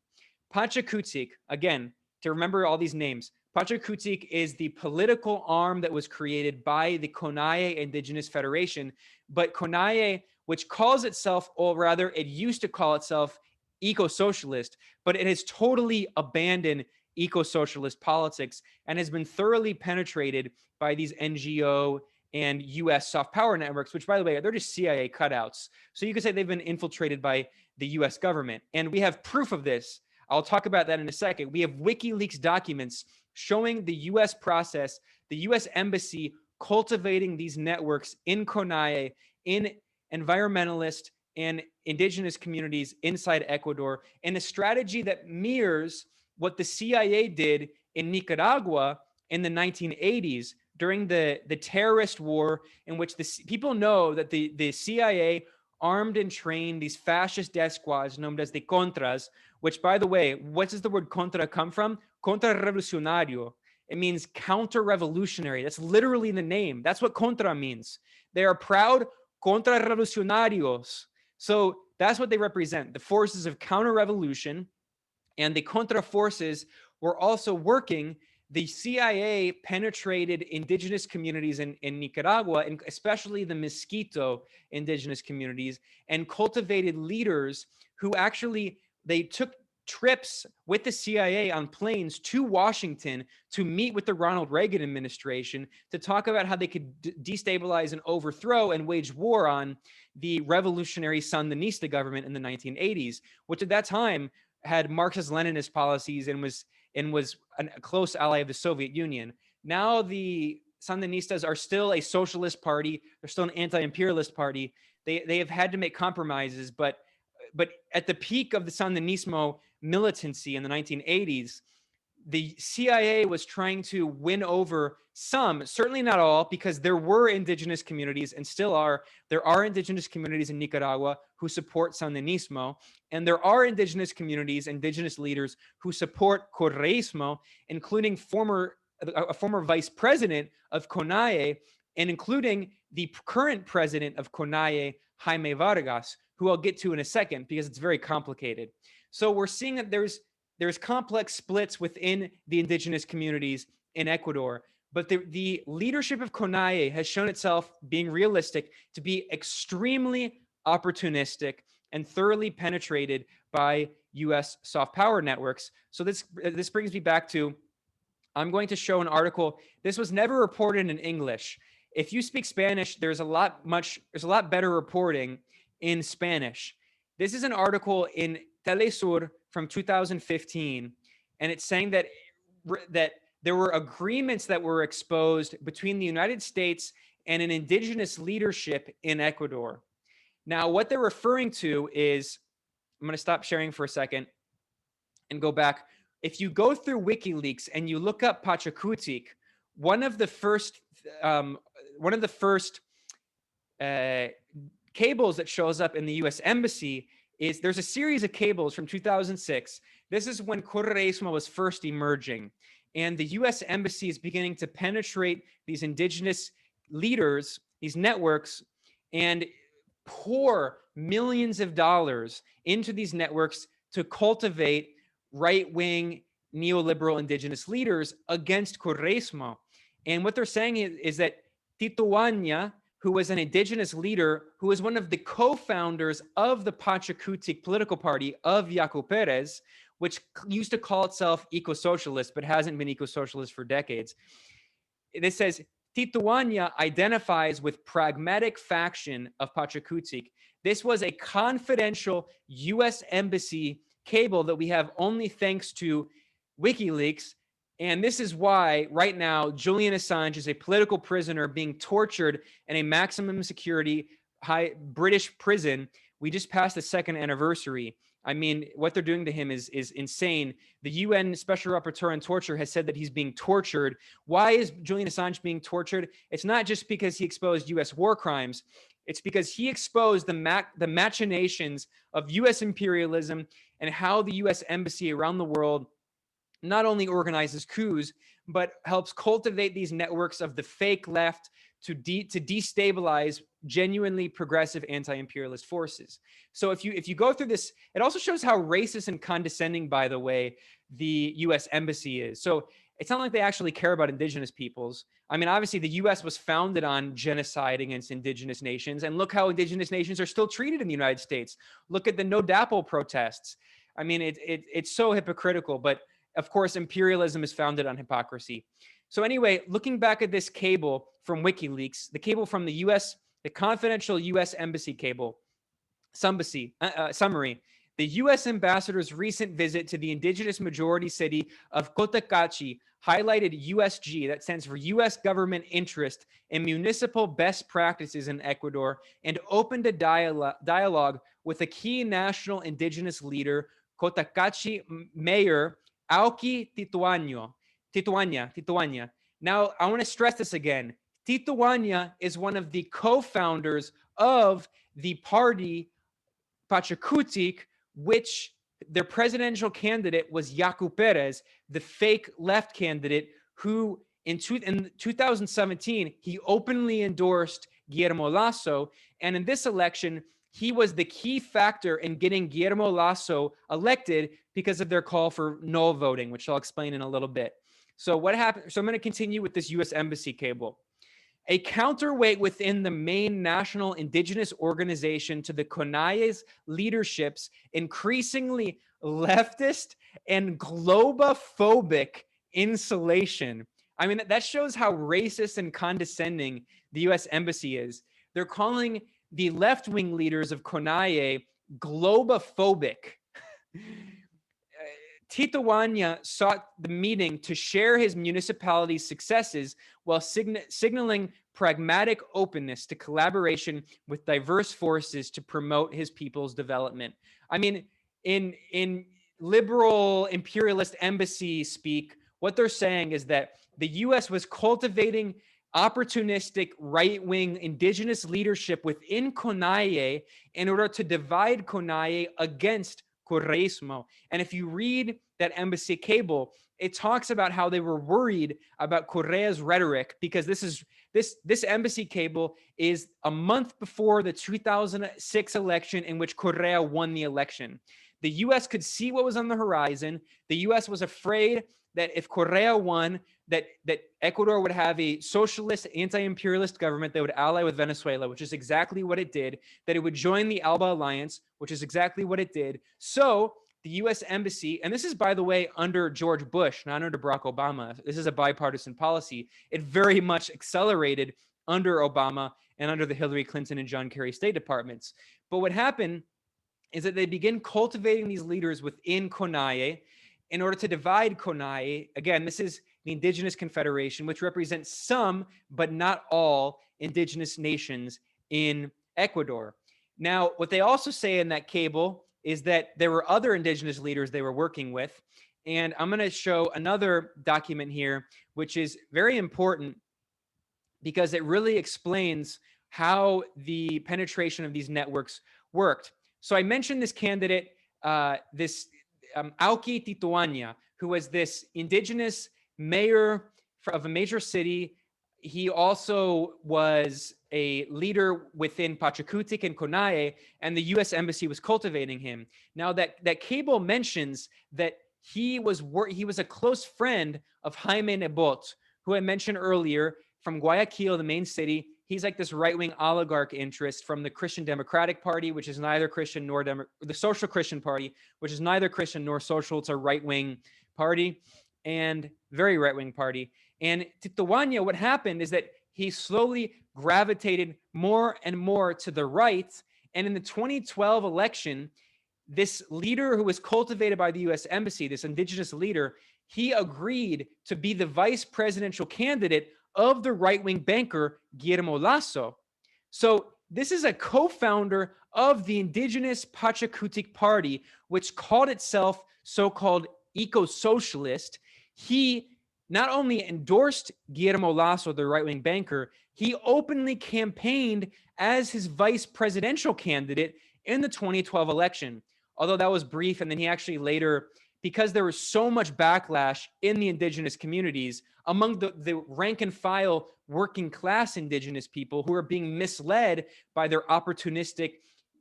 [SPEAKER 2] Pachakutik, again, to remember all these names, Pachakutik is the political arm that was created by the CONAIE Indigenous Federation, but CONAIE, which calls itself, or rather it used to call itself eco-socialist, but it has totally abandoned eco-socialist politics and has been thoroughly penetrated by these NGO and US soft power networks, which, by the way, they're just CIA cutouts. So you could say they've been infiltrated by the US government. And we have proof of this. I'll talk about that in a second. We have WikiLeaks documents showing the US process, the US embassy cultivating these networks in CONAIE, in environmentalist and indigenous communities inside Ecuador, in a strategy that mirrors what the CIA did in Nicaragua in the 1980s during the terrorist war, in which people know that the CIA armed and trained these fascist death squads known as the Contras, which, by the way, what does the word contra come from? Contra revolucionario. It means counter-revolutionary. That's literally the name. That's what contra means. They are proud contra-revolucionarios. So that's what they represent, the forces of counter-revolution. And the contra forces were also working. The CIA penetrated indigenous communities in Nicaragua, and especially the Mosquito indigenous communities, and cultivated leaders who actually, they took trips with the CIA on planes to Washington to meet with the Ronald Reagan administration to talk about how they could destabilize and overthrow and wage war on the revolutionary Sandinista government in the 1980s, which at that time had Marxist-Leninist policies and was a close ally of the Soviet Union. Now the Sandinistas are still a socialist party. They're still an anti-imperialist party. They have had to make compromises, but at the peak of the Sandinismo militancy in the 1980s, the CIA was trying to win over some, certainly not all, because there were indigenous communities and still are. There are indigenous communities in Nicaragua who support Sandinismo, and there are indigenous communities, indigenous leaders who support Correísmo, including a former vice president of CONAIE, and including the current president of CONAIE, Jaime Vargas, who I'll get to in a second because it's very complicated. So we're seeing that there's complex splits within the indigenous communities in Ecuador, but the leadership of CONAIE has shown itself being realistic to be extremely opportunistic and thoroughly penetrated by US soft power networks. So this brings me back to, I'm going to show an article. This was never reported in English. If you speak Spanish, there's a lot better reporting in Spanish. This is an article in Telesur from 2015, and it's saying that there were agreements that were exposed between the United States and an indigenous leadership in Ecuador. Now, what they're referring to is, I'm going to stop sharing for a second and go back. If you go through WikiLeaks and you look up Pachakutik, one of the first cables that shows up in the U.S. Embassy is, there's a series of cables from 2006. This is when Correísmo was first emerging, and the U.S. Embassy is beginning to penetrate these indigenous leaders, these networks, and pour millions of dollars into these networks to cultivate right-wing neoliberal indigenous leaders against Correísmo. And what they're saying is that Titoania, who was an indigenous leader, who was one of the co-founders of the Pachakutik political party of Yaku Pérez, which used to call itself ecosocialist, but hasn't been ecosocialist for decades. It says, Titoania identifies with pragmatic faction of Pachakutik. This was a confidential U.S. Embassy cable that we have only thanks to WikiLeaks. And this is why right now Julian Assange is a political prisoner being tortured in a maximum security high British prison. We just passed the second anniversary. I mean, what they're doing to him is insane. The UN Special Rapporteur on Torture has said that he's being tortured. Why is Julian Assange being tortured? It's not just because he exposed US war crimes. It's because he exposed the machinations of US imperialism and how the US Embassy around the world not only organizes coups, but helps cultivate these networks of the fake left to destabilize genuinely progressive anti-imperialist forces. So if you go through this, it also shows how racist and condescending, by the way, the US Embassy is. So it's not like they actually care about indigenous peoples. I mean, obviously the US was founded on genocide against indigenous nations, and look how indigenous nations are still treated in the United States. Look at the No DAPL protests. I mean, it's so hypocritical, but of course, imperialism is founded on hypocrisy. So anyway, looking back at this cable from WikiLeaks, the cable from the US, the confidential US Embassy cable, summary, the US ambassador's recent visit to the indigenous majority city of Cotacachi highlighted USG, that stands for US government interest in municipal best practices in Ecuador, and opened a dialogue with a key national indigenous leader, Cotacachi Mayor Auki Titoania. Now, I want to stress this again. Titoania is one of the co-founders of the party Pachakutik, which their presidential candidate was Yaku Pérez, the fake left candidate who in 2017, he openly endorsed Guillermo Lasso. And in this election, he was the key factor in getting Guillermo Lasso elected because of their call for no voting, which I'll explain in a little bit. So what happened? So I'm going to continue with this U.S. Embassy cable. A counterweight within the main national indigenous organization to the CONAIE's leadership's increasingly leftist and globophobic insulation. I mean, that shows how racist and condescending the U.S. Embassy is. They're calling the left-wing leaders of CONAIE globophobic. Tito Wanya sought the meeting to share his municipality's successes while signaling pragmatic openness to collaboration with diverse forces to promote his people's development. I mean, in liberal imperialist embassy speak, what they're saying is that the U.S. was cultivating opportunistic right-wing indigenous leadership within CONAIE in order to divide CONAIE against Correísmo. And if you read that embassy cable, it talks about how they were worried about Correa's rhetoric, because this embassy cable is a month before the 2006 election in which Correa won the election. The U.S. could see what was on the horizon. The U.S. was afraid that if Correa won, that Ecuador would have a socialist, anti-imperialist government that would ally with Venezuela, which is exactly what it did, that it would join the ALBA alliance, which is exactly what it did. So the U.S. Embassy, and this is, by the way, under George Bush, not under Barack Obama. This is a bipartisan policy. It very much accelerated under Obama and under the Hillary Clinton and John Kerry State Departments. But what happened is that they begin cultivating these leaders within CONAIE in order to divide CONAIE. Again, this is the Indigenous Confederation, which represents some, but not all, indigenous nations in Ecuador. Now, what they also say in that cable is that there were other indigenous leaders they were working with. And I'm going to show another document here, which is very important because it really explains how the penetration of these networks worked. So I mentioned this candidate, Auki Titoania, who was this indigenous mayor of a major city. He also was a leader within Pachakutik and CONAIE, and the U.S. Embassy was cultivating him. Now, that cable mentions that he was a close friend of Jaime Nebot, who I mentioned earlier, from Guayaquil, the main city. He's like this right-wing oligarch interest from the Christian Democratic Party, which is neither Christian nor the Social Christian Party, which is neither Christian nor social. It's a right-wing party, and very right-wing party. And Titoania, what happened is that he slowly gravitated more and more to the right. And in the 2012 election, this leader who was cultivated by the U.S. Embassy, this indigenous leader, he agreed to be the vice presidential candidate of the right-wing banker Guillermo Lasso. So this is a co-founder of the indigenous Pachakutik Party, which called itself so-called ecosocialist. He not only endorsed Guillermo Lasso, the right-wing banker, he openly campaigned as his vice presidential candidate in the 2012 election. Although that was brief, and then he actually later, because there was so much backlash in the indigenous communities among the rank and file working class indigenous people who are being misled by their opportunistic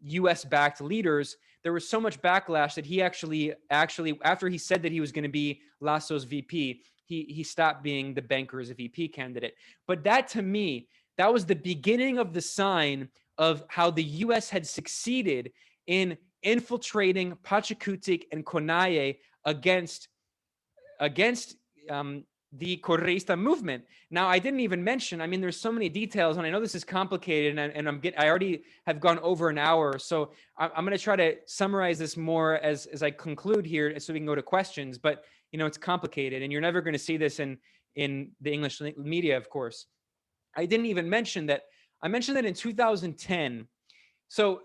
[SPEAKER 2] US-backed leaders, there was so much backlash that he actually, after he said that he was going to be Lasso's VP, he stopped being the banker's VP candidate. But that, to me, that was the beginning of the sign of how the US had succeeded in infiltrating Pachakutik and CONAIE against the Correísta movement. Now, I didn't even mention, I mean, there's so many details, and I know this is complicated, and I already have gone over an hour, so I'm going to try to summarize this more as I conclude here so we can go to questions, but, you know, it's complicated, and you're never going to see this in the English media, of course. I didn't even mention that, I mentioned that in 2010, so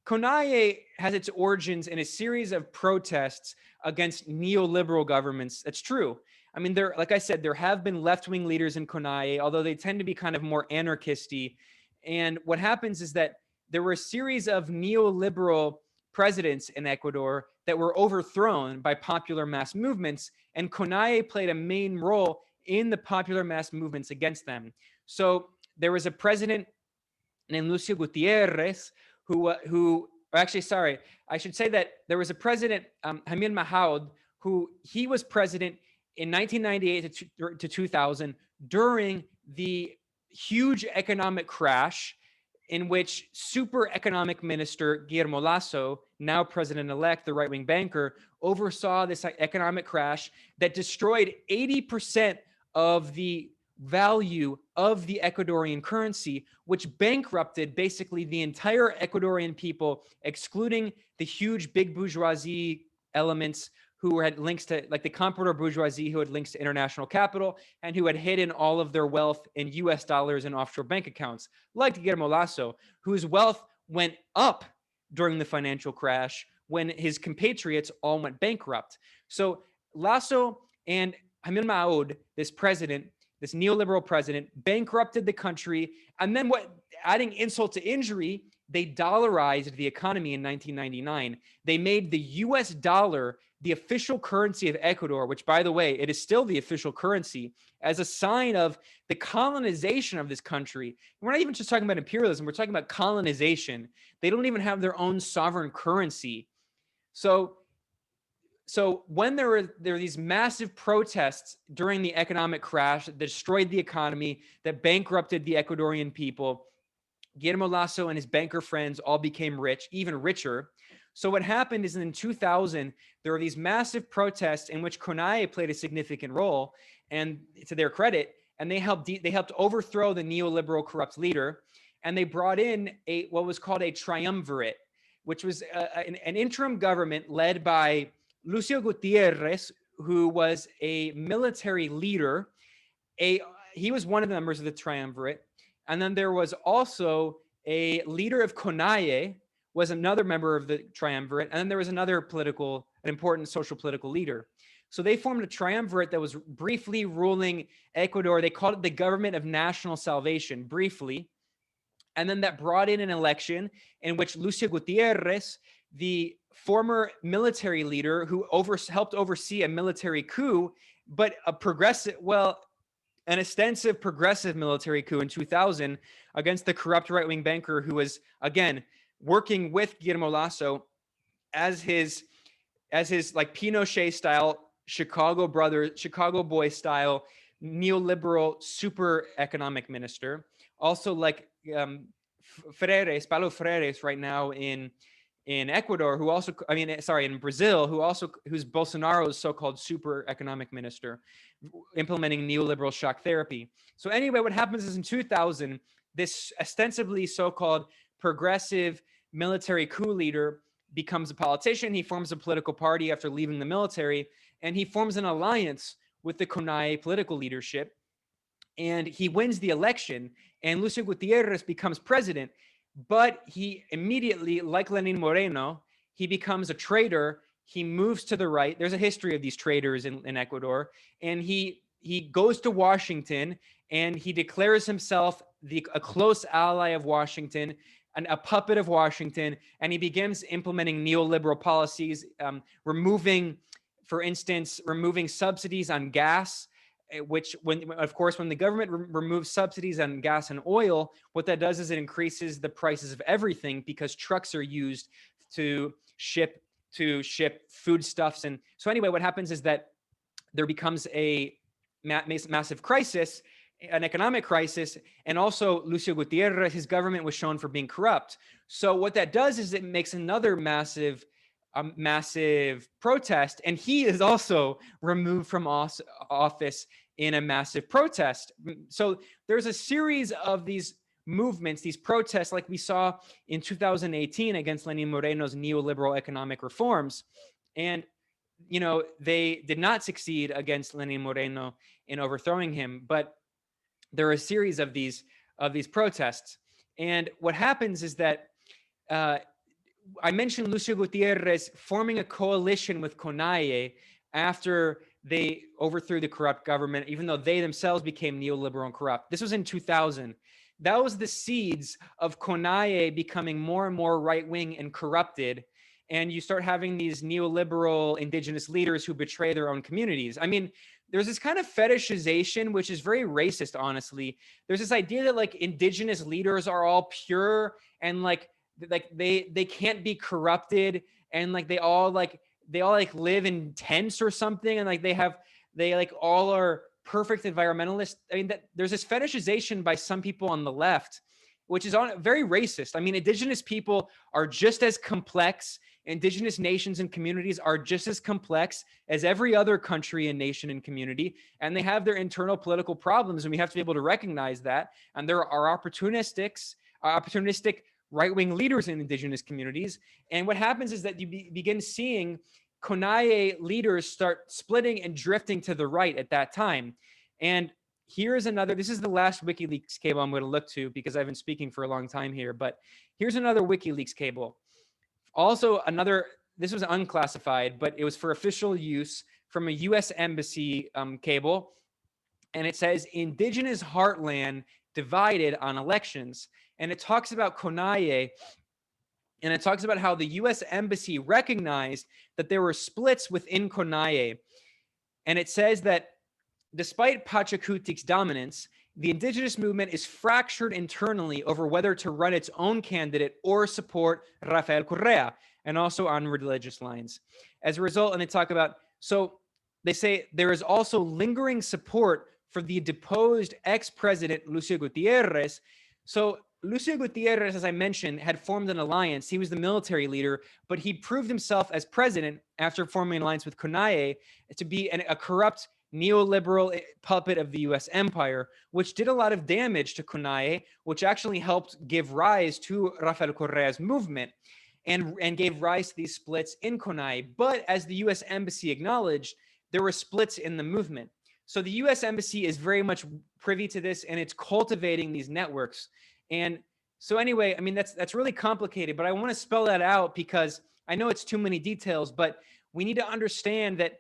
[SPEAKER 2] CONAIE has its origins in a series of protests against neoliberal governments. That's true. I mean, like I said, there have been left-wing leaders in CONAIE, although they tend to be kind of more anarchisty. And what happens is that there were a series of neoliberal presidents in Ecuador that were overthrown by popular mass movements, and CONAIE played a main role in the popular mass movements against them. So there was a president named Lucio Gutierrez who actually, sorry, I should say that there was a president, Jamil Mahaud, who he was president in 1998 to 2000 during the huge economic crash in which super economic minister Guillermo Lasso, now president-elect, the right-wing banker, oversaw this economic crash that destroyed 80% of the value of the Ecuadorian currency, which bankrupted basically the entire Ecuadorian people, excluding the huge big bourgeoisie elements who had links to, like the comprador bourgeoisie, who had links to international capital and who had hidden all of their wealth in US dollars and offshore bank accounts, like Guillermo Lasso, whose wealth went up during the financial crash when his compatriots all went bankrupt. So Lasso and Jamil Maud, this president, this neoliberal president, bankrupted the country. And then adding insult to injury, they dollarized the economy in 1999. They made the US dollar the official currency of Ecuador, which, by the way, it is still the official currency, as a sign of the colonization of this country. We're not even just talking about imperialism, we're talking about colonization. They don't even have their own sovereign currency. So when there were these massive protests during the economic crash that destroyed the economy, that bankrupted the Ecuadorian people, Guillermo Lasso and his banker friends all became rich, even richer. So what happened is in 2000, there were these massive protests in which CONAIE played a significant role, and to their credit, and they helped overthrow the neoliberal corrupt leader, and they brought in what was called a triumvirate, which was an interim government led by Lucio Gutierrez, who was a military leader. He was one of the members of the triumvirate. And then there was also a leader of CONAIE, was another member of the triumvirate. And then there was another an important social political leader. So they formed a triumvirate that was briefly ruling Ecuador. They called it the Government of National Salvation, briefly. And then that brought in an election in which Lucio Gutierrez, the former military leader who helped oversee a military coup, but an extensive progressive military coup in 2000 against the corrupt right-wing banker who was, again, working with Guillermo Lasso as his like Pinochet style, Chicago boy style, neoliberal super economic minister. Also like Paulo Freires right now in Ecuador, in Brazil, who's Bolsonaro's so-called super economic minister, implementing neoliberal shock therapy. So anyway, what happens is in 2000, this ostensibly so-called progressive military coup leader becomes a politician. He forms a political party after leaving the military, and he forms an alliance with the CONAIE political leadership, and he wins the election, and Lucio Gutierrez becomes president. But he immediately, like Lenín Moreno, he becomes a traitor. He moves to the right. There's a history of these traitors in Ecuador. And he goes to Washington, and he declares himself a close ally of Washington and a puppet of Washington. And he begins implementing neoliberal policies, removing subsidies on gas, which when the government removes subsidies on gas and oil, what that does is it increases the prices of everything, because trucks are used to ship foodstuffs. And so anyway, what happens is that there becomes a massive crisis, an economic crisis, and also Lucio Gutierrez, his government was shown for being corrupt. So what that does is it makes another massive protest, and he is also removed from office in a massive protest. So there's a series of these movements, these protests, like we saw in 2018 against Lenín Moreno's neoliberal economic reforms. And, they did not succeed against Lenín Moreno in overthrowing him, but there are a series of these protests. And what happens is that I mentioned Lucio Gutierrez forming a coalition with CONAIE after they overthrew the corrupt government, even though they themselves became neoliberal and corrupt. This was in 2000. That was the seeds of CONAIE becoming more and more right-wing and corrupted. And you start having these neoliberal indigenous leaders who betray their own communities. I mean, there's this kind of fetishization, which is very racist, honestly. There's this idea that like indigenous leaders are all pure and like they can't be corrupted, and like they all like live in tents or something, and like they like all are perfect environmentalists. I mean, that there's this fetishization by some people on the left, which is very racist. I mean, indigenous people are just as complex. Indigenous nations and communities are just as complex as every other country and nation and community, and they have their internal political problems, and we have to be able to recognize that. And there are opportunistic right-wing leaders in indigenous communities. And what happens is that you begin seeing Konaye leaders start splitting and drifting to the right at that time. And here's another, this is the last WikiLeaks cable I'm going to look to because I've been speaking for a long time here, but here's another WikiLeaks cable. Also another, this was unclassified, but it was for official use from a US embassy cable. And it says, indigenous heartland divided on elections. And it talks about Konaye, and it talks about how the US embassy recognized that there were splits within Konaye. And it says that despite Pachacutic's dominance, the indigenous movement is fractured internally over whether to run its own candidate or support Rafael Correa, and also on religious lines. As a result, and they talk about, so they say there is also lingering support for the deposed ex-president Lucio Gutierrez. So Lucio Gutierrez, as I mentioned, had formed an alliance. He was the military leader, but he proved himself as president after forming an alliance with Konaye to be a corrupt neoliberal puppet of the US empire, which did a lot of damage to Konaye, which actually helped give rise to Rafael Correa's movement and gave rise to these splits in Konaye. But as the US embassy acknowledged, there were splits in the movement. So the US embassy is very much privy to this, and it's cultivating these networks. And so anyway, I mean, that's really complicated, but I want to spell that out because I know it's too many details, but we need to understand that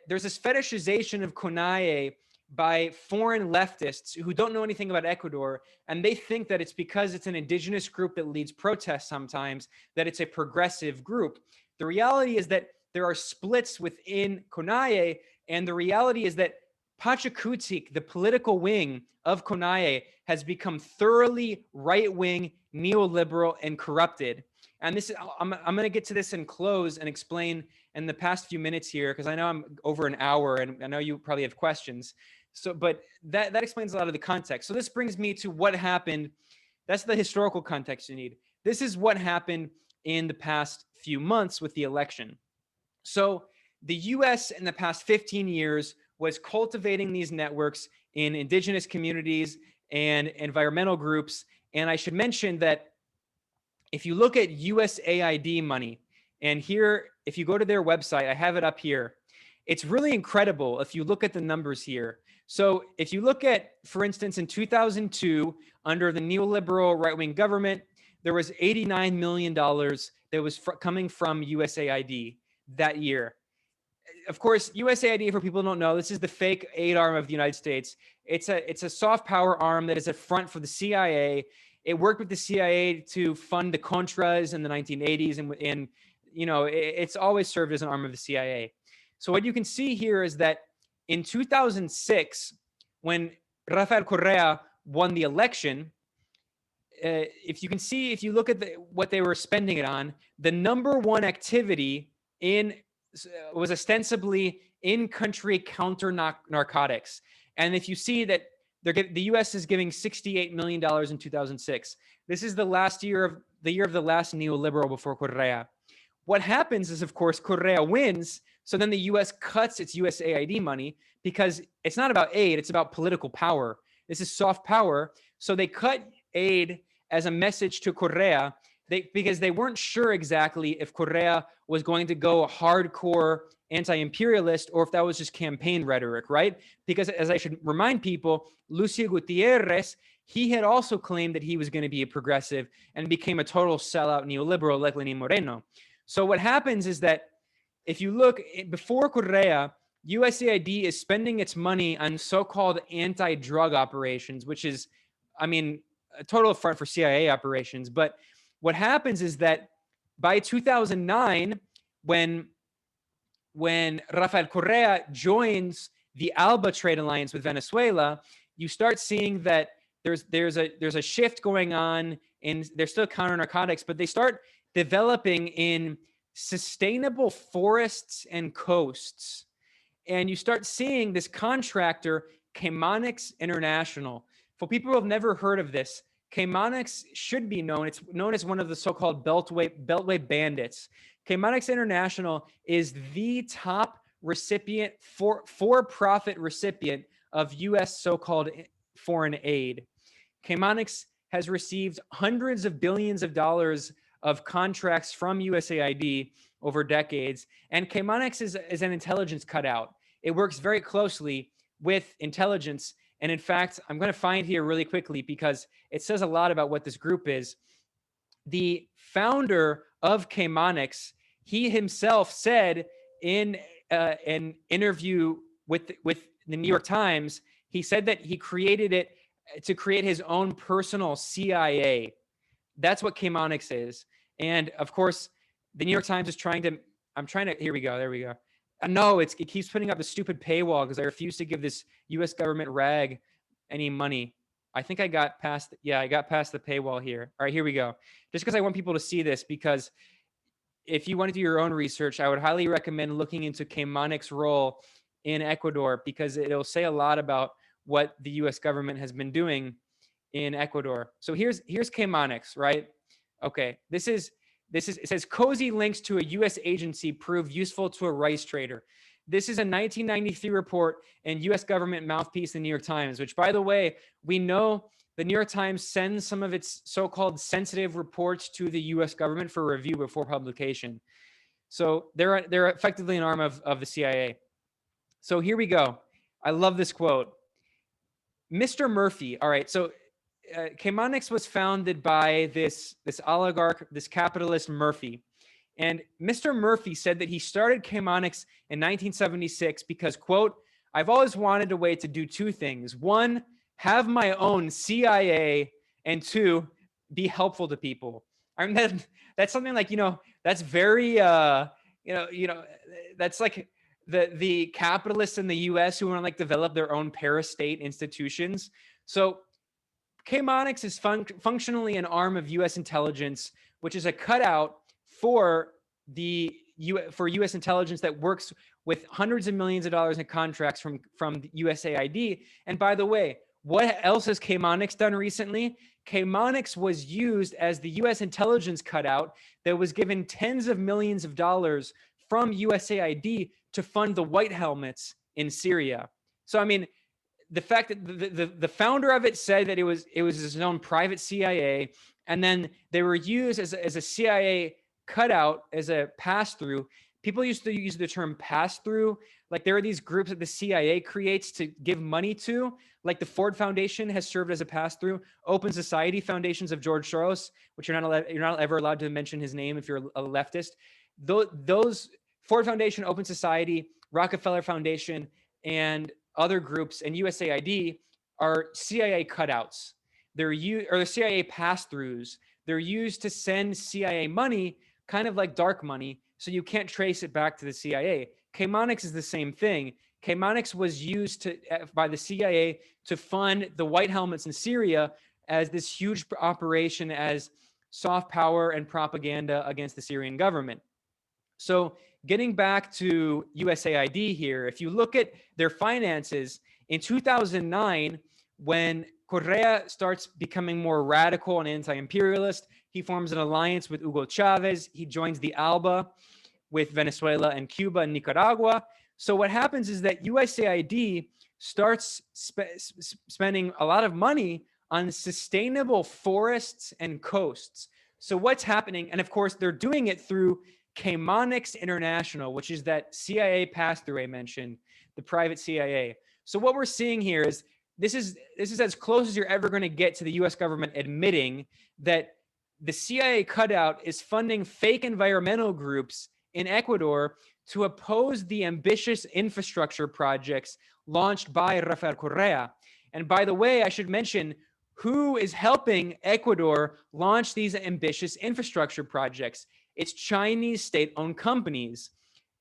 [SPEAKER 2] there's this fetishization of Konaye by foreign leftists who don't know anything about Ecuador, and they think that it's because it's an indigenous group that leads protests sometimes, that it's a progressive group. The reality is that there are splits within Konaye, and the reality is that Pachacutic, the political wing of Konaye, has become thoroughly right-wing, neoliberal, and corrupted. And this is, I'm going to get to this and close and explain in the past few minutes here, because I know I'm over an hour and I know you probably have questions. So, but that explains a lot of the context. So this brings me to what happened. That's the historical context you need. This is what happened in the past few months with the election. So the US in the past 15 years was cultivating these networks in indigenous communities and environmental groups. And I should mention that if you look at USAID money, and here, if you go to their website, I have it up here. It's really incredible if you look at the numbers here. So if you look at, for instance, in 2002, under the neoliberal right-wing government, there was $89 million that was coming from USAID that year. Of course, USAID, for people who don't know, this is the fake aid arm of the United States. It's a soft power arm that is a front for the CIA. It worked with the CIA to fund the Contras in the 1980s, and you know, it's always served as an arm of the CIA. So what you can see here is that in 2006, when Rafael Correa won the election, if you look at what they were spending it on, the number one activity was ostensibly in-country counter narcotics. And if you see that the U.S. is giving $68 million in 2006. This is the year of the last neoliberal before Correa. What happens is, of course, Correa wins. So then the U.S. cuts its USAID money because it's not about aid. It's about political power. This is soft power. So they cut aid as a message to Correa because they weren't sure exactly if Correa was going to go hardcore anti-imperialist or if that was just campaign rhetoric, right? Because as I should remind people, Lucio Gutierrez, he had also claimed that he was going to be a progressive and became a total sellout neoliberal like Lenín Moreno. So what happens is that if you look before Correa, USAID is spending its money on so-called anti-drug operations, which is, I mean, a total affront for CIA operations. But what happens is that by 2009, when Rafael Correa joins the ALBA trade alliance with Venezuela, you start seeing that there's a shift going on, and they're still counter narcotics, but they start developing in sustainable forests and coasts. And you start seeing this contractor, Chemonics International. For people who have never heard of this, Chemonics should be known. It's known as one of the so-called Beltway bandits. Chemonics International is the top recipient, for-profit recipient of U.S. so-called foreign aid. Chemonics has received hundreds of billions of dollars of contracts from USAID over decades, and Chemonics is an intelligence cutout. It works very closely with intelligence, and in fact, I'm going to find here really quickly because it says a lot about what this group is. The founder of Chemonics, he himself said in an interview with the New York Times, he said that he created it to create his own personal CIA. That's what Chemonics is. And of course, the New York Times is trying to, here we go, there we go. No, it keeps putting up a stupid paywall because I refuse to give this US government rag any money. I think I got past, I got past the paywall here. All right, here we go. Just because I want people to see this, because if you want to do your own research, I would highly recommend looking into Chemonics' role in Ecuador, because it'll say a lot about what the US government has been doing in Ecuador. So here's Chemonics, right? Okay, it says cozy links to a US agency prove useful to a rice trader. This is a 1993 report and US government mouthpiece, the New York Times, which, by the way, we know the New York Times sends some of its so-called sensitive reports to the US government for review before publication. So they're effectively an arm of the CIA. So here we go. I love this quote. Mr. Murphy, all right, so Chemonics was founded by this oligarch, this capitalist Murphy. And Mr. Murphy said that he started Chemonics in 1976 because, quote, I've always wanted a way to do two things. One, have my own CIA, and two, be helpful to people. I mean, that's something like, that's very, that's like the capitalists in the US who want to like develop their own parastate institutions. So Chemonics is functionally an arm of US intelligence, which is a cutout for US intelligence that works with hundreds of millions of dollars in contracts from USAID. And by the way, what else has Chemonics done recently? Chemonics was used as the US intelligence cutout that was given tens of millions of dollars from USAID to fund the white helmets in Syria. So, I mean, the fact that the founder of it said that it was his own private CIA, and then they were used as a CIA cutout, as a pass-through. People used to use the term pass-through. Like, there are these groups that the CIA creates to give money to, like the Ford Foundation has served as a pass-through. Open Society Foundations of George Soros, which you're not ever allowed to mention his name if you're a leftist. Those Ford Foundation, Open Society, Rockefeller Foundation, and other groups, and USAID are CIA cutouts. They're CIA pass-throughs. They're used to send CIA money, kind of like dark money, so you can't trace it back to the CIA. Chemonics is the same thing. Chemonics was used by the CIA to fund the white helmets in Syria as this huge operation as soft power and propaganda against the Syrian government. So getting back to USAID here, if you look at their finances, in 2009, when Correa starts becoming more radical and anti-imperialist, he forms an alliance with Hugo Chavez. He joins the ALBA with Venezuela and Cuba and Nicaragua. So what happens is that USAID starts spending a lot of money on sustainable forests and coasts. So what's happening? And of course, they're doing it through Chemonics International, which is that CIA pass-through I mentioned, the private CIA. So what we're seeing here is this is as close as you're ever going to get to the US government admitting that the CIA cutout is funding fake environmental groups in Ecuador to oppose the ambitious infrastructure projects launched by Rafael Correa. And by the way, I should mention who is helping Ecuador launch these ambitious infrastructure projects. It's Chinese state-owned companies.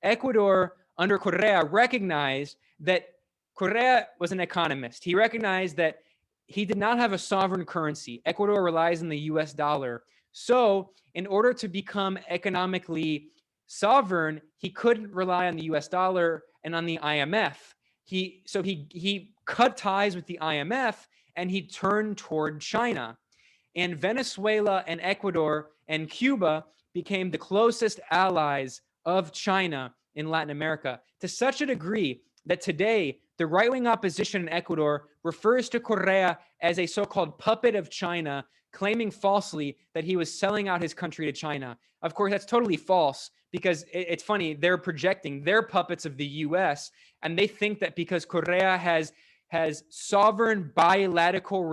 [SPEAKER 2] Ecuador, under Correa, recognized that Correa was an economist. He recognized that he did not have a sovereign currency. Ecuador relies on the US dollar. So, in order to become economically sovereign, he couldn't rely on the US dollar and on the IMF. He cut ties with the IMF and he turned toward China. And Venezuela and Ecuador and Cuba became the closest allies of China in Latin America, to such a degree that today the right-wing opposition in Ecuador refers to Correa as a so-called puppet of China, claiming falsely that he was selling out his country to China. Of course, that's totally false, because it's funny, they're projecting, they're puppets of the US, and they think that because Correa has sovereign, bilateral,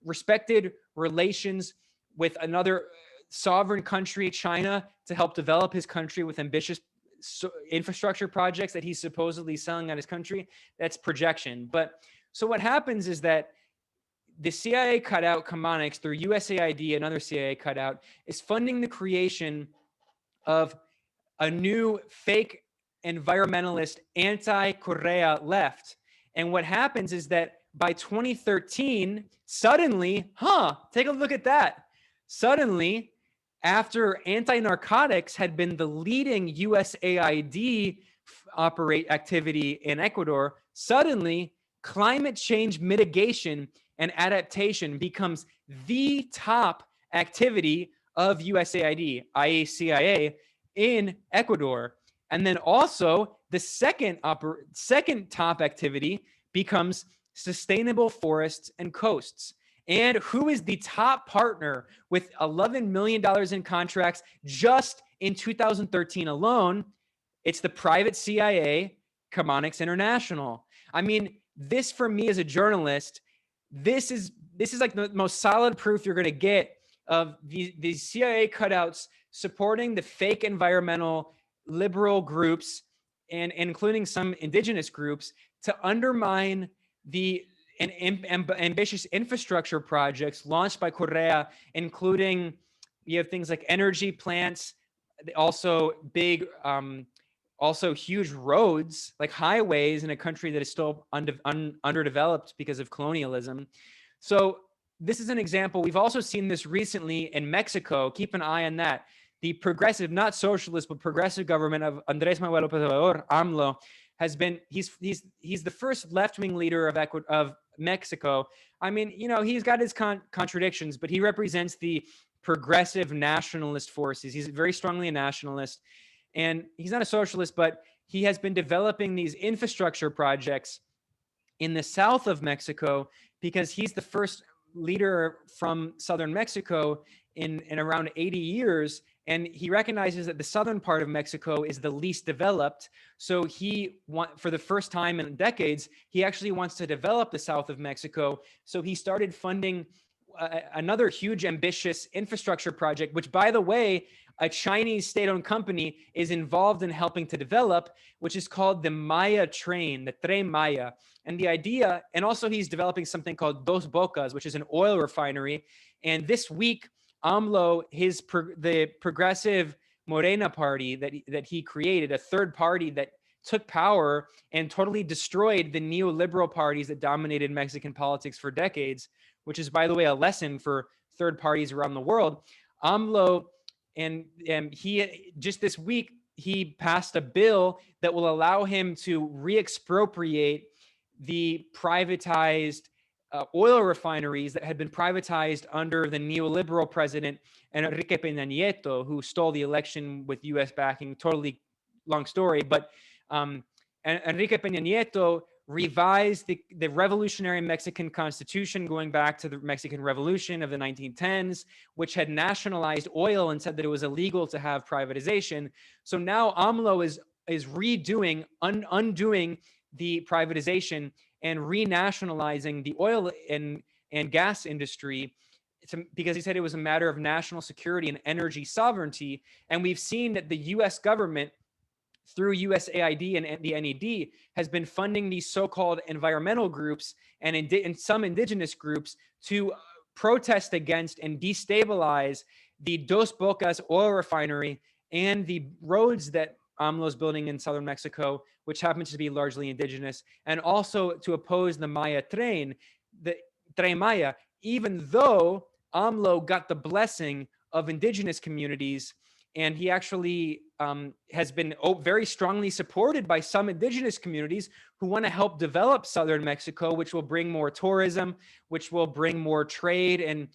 [SPEAKER 2] respected relations with another sovereign country, China, to help develop his country with ambitious infrastructure projects that he's supposedly selling out his country, that's projection. But so what happens is that the CIA cutout Chemonics through USAID, another CIA cutout, is funding the creation of a new fake environmentalist anti-Correa left. And what happens is that by 2013, suddenly, take a look at that. Suddenly, after anti-narcotics had been the leading USAID operate activity in Ecuador, suddenly climate change mitigation and adaptation becomes the top activity of USAID, i.e. CIA, in Ecuador. And then also the second top activity becomes sustainable forests and coasts. And who is the top partner with $11 million in contracts just in 2013 alone? It's the private CIA, Chemonics International. I mean, this for me as a journalist, this is like the most solid proof you're going to get of these CIA cutouts supporting the fake environmental liberal groups and including some indigenous groups to undermine the ambitious infrastructure projects launched by Correa, including you have things like energy plants, also big, also huge roads like highways in a country that is still underdeveloped because of colonialism. So this is an example. We've also seen this recently in Mexico. Keep an eye on that. The progressive, not socialist, but progressive government of Andrés Manuel López Obrador, AMLO, has been, he's the first left-wing leader of Mexico. I mean, you know, he's got his contradictions, but he represents the progressive nationalist forces. He's very strongly a nationalist, and he's not a socialist, but he has been developing these infrastructure projects in the south of Mexico because he's the first leader from southern Mexico in around 80 years. And he recognizes that the southern part of Mexico is the least developed. So for the first time in decades, he actually wants to develop the south of Mexico. So he started funding another huge, ambitious infrastructure project, which, by the way, a Chinese state-owned company is involved in helping to develop, which is called the Maya train, the Tren Maya. And the idea, and also he's developing something called Dos Bocas, which is an oil refinery. And this week, AMLO, the progressive Morena party that he created, a third party that took power and totally destroyed the neoliberal parties that dominated Mexican politics for decades, which is, by the way, a lesson for third parties around the world. AMLO, and he just this week, he passed a bill that will allow him to re-expropriate the privatized oil refineries that had been privatized under the neoliberal president Enrique Peña Nieto, who stole the election with U.S. backing. Totally long story, but Enrique Peña Nieto revised the revolutionary Mexican constitution going back to the Mexican Revolution of the 1910s, which had nationalized oil and said that it was illegal to have privatization. So now AMLO is undoing the privatization and renationalizing the oil and gas industry, because he said it was a matter of national security and energy sovereignty. And we've seen that the U.S. government, through USAID and the NED, has been funding these so-called environmental groups and some indigenous groups to protest against and destabilize the Dos Bocas oil refinery and the roads that AMLO's building in southern Mexico, which happens to be largely indigenous, and also to oppose the Maya train, the Tren Maya, even though AMLO got the blessing of indigenous communities, and he actually has been very strongly supported by some indigenous communities who want to help develop southern Mexico, which will bring more tourism, which will bring more trade and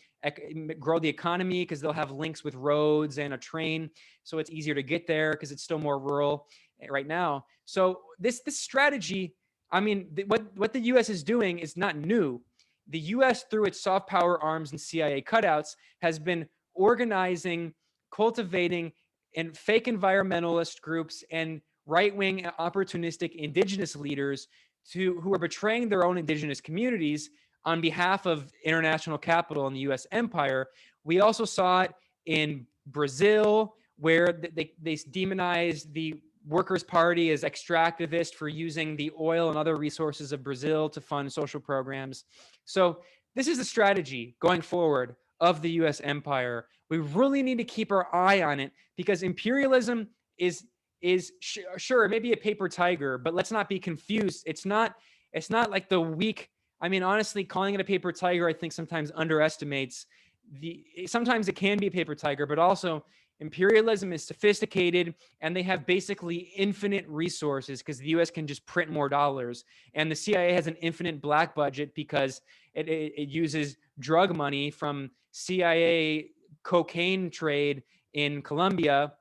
[SPEAKER 2] grow the economy because they'll have links with roads and a train, so it's easier to get there because it's still more rural right now. So this strategy, I mean, what the U.S. is doing is not new. The U.S., through its soft power arms and CIA cutouts, has been organizing, cultivating, and fake environmentalist groups and right-wing opportunistic indigenous leaders who are betraying their own indigenous communities on behalf of international capital and the U.S. empire. We also saw it in Brazil, where they demonized the Workers' Party as extractivist for using the oil and other resources of Brazil to fund social programs. So this is the strategy going forward of the U.S. empire. We really need to keep our eye on it because imperialism is sure, it may be a paper tiger, but let's not be confused. It's not like the weak. I mean, honestly, calling it a paper tiger, I think sometimes underestimates sometimes it can be a paper tiger, but also imperialism is sophisticated and they have basically infinite resources because the US can just print more dollars. And the CIA has an infinite black budget because it uses drug money from CIA cocaine trade in Colombia,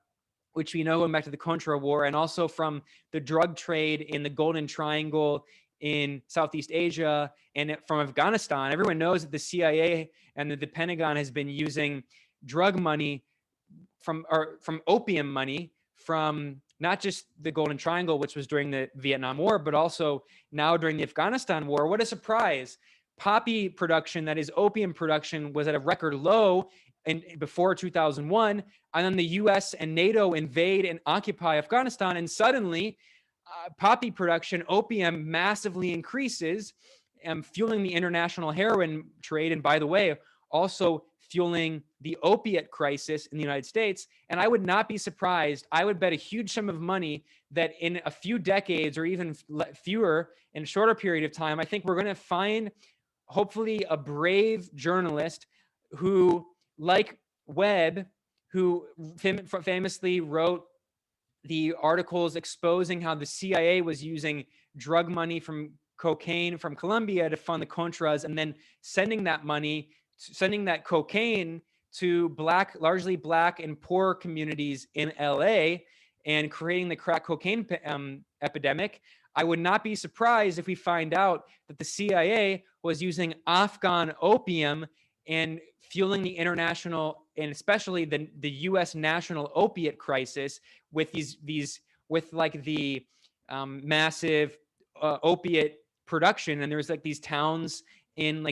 [SPEAKER 2] which we know going back to the Contra War, and also from the drug trade in the Golden Triangle in Southeast Asia and from Afghanistan. Everyone knows that the CIA and the Pentagon has been using drug money from opium money from not just the Golden Triangle, which was during the Vietnam War, but also now during the Afghanistan War. What a surprise. Poppy production, that is opium production, was at a record low before 2001. And then the US and NATO invade and occupy Afghanistan. And suddenly poppy production, opium massively increases, fueling the international heroin trade. And by the way, also fueling the opiate crisis in the United States. And I would not be surprised. I would bet a huge sum of money that in a few decades or even fewer, in a shorter period of time, I think we're going to find hopefully a brave journalist who, like Webb, who famously wrote the articles exposing how the CIA was using drug money from cocaine from Colombia to fund the Contras, and then sending that cocaine to largely black and poor communities in LA and creating the crack cocaine epidemic. I would not be surprised if we find out that the CIA was using Afghan opium and fueling the international and especially the U.S. national opiate crisis with the massive opiate production. And there's like these towns in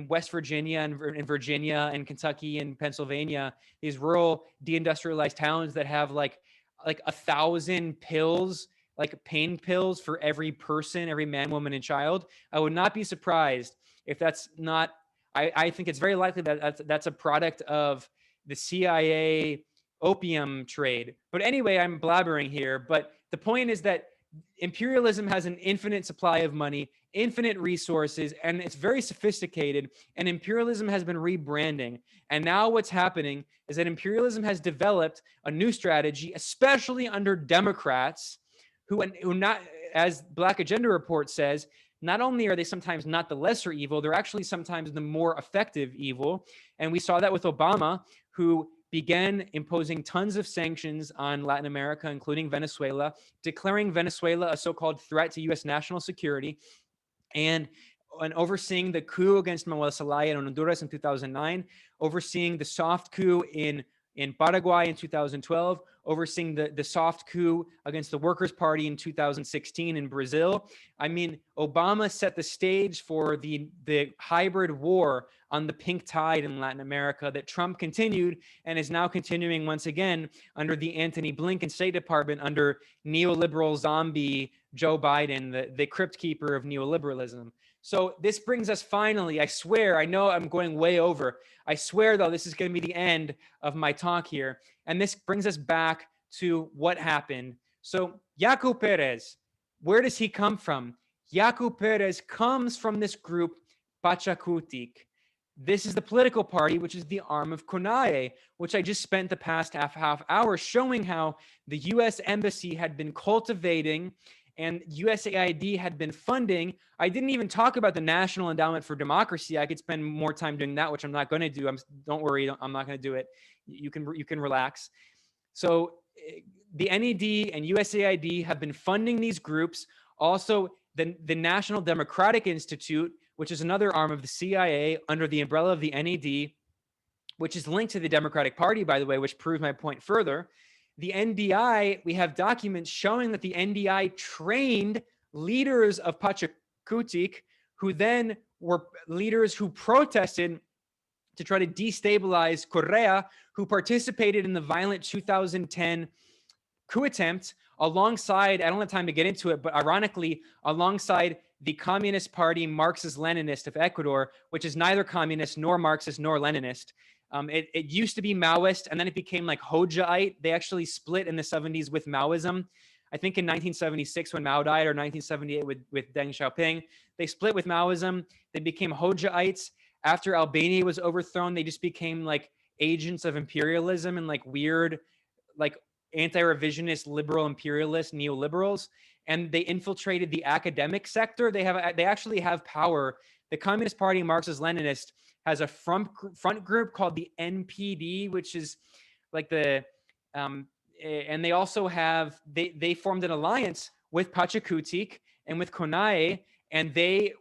[SPEAKER 2] West Virginia and in Virginia and Kentucky and Pennsylvania, these rural deindustrialized towns that have like 1,000 pills, like pain pills for every person, every man, woman, and child. I would not be surprised if that's not. I think it's very likely that that's a product of the CIA opium trade. But anyway, I'm blabbering here. But the point is that imperialism has an infinite supply of money, infinite resources, and it's very sophisticated. And imperialism has been rebranding. And now what's happening is that imperialism has developed a new strategy, especially under Democrats, who not, as Black Agenda Report says, not only are they sometimes not the lesser evil, they're actually sometimes the more effective evil. And we saw that with Obama, who began imposing tons of sanctions on Latin America, including Venezuela, declaring Venezuela a so-called threat to U.S. national security, and overseeing the coup against Manuel Zelaya in Honduras in 2009, overseeing the soft coup in Paraguay in 2012, overseeing the soft coup against the Workers' Party in 2016 in Brazil. I mean, Obama set the stage for the hybrid war on the pink tide in Latin America that Trump continued and is now continuing once again under the Antony Blinken State Department under neoliberal zombie Joe Biden, the crypt keeper of neoliberalism. So this brings us finally, I swear, I know I'm going way over. I swear, though, this is going to be the end of my talk here. And this brings us back to what happened. So Yaku Pérez, where does he come from? Yaku Pérez comes from this group, Pachakutik. This is the political party, which is the arm of CONAIE, which I just spent the past half hour showing how the U.S. Embassy had been cultivating and USAID had been funding. I didn't even talk about the National Endowment for Democracy. I could spend more time doing that, which I'm not going to do. Don't worry, I'm not going to do it. You can relax. So the NED and USAID have been funding these groups. Also, the National Democratic Institute, which is another arm of the CIA under the umbrella of the NED, which is linked to the Democratic Party, by the way, which proves my point further. The NDI, we have documents showing that the NDI trained leaders of Pachakutik, who then were leaders who protested to try to destabilize Correa, who participated in the violent 2010 coup attempt alongside, I don't have time to get into it, but ironically, alongside the Communist Party Marxist-Leninist of Ecuador, which is neither communist nor Marxist nor Leninist. It used to be Maoist, and then it became like Hojaite. They actually split in the 70s with Maoism. I think in 1976 when Mao died, or 1978 with Deng Xiaoping, they split with Maoism. They became Hojaites. After Albania was overthrown, they just became like agents of imperialism and like weird, like anti-revisionist liberal imperialist neoliberals, and they infiltrated the academic sector. They actually have power. The Communist Party Marxist-Leninist has a front group called the NPD, which is like the and they also have they formed an alliance with Pachakutik and with CONAIE, and they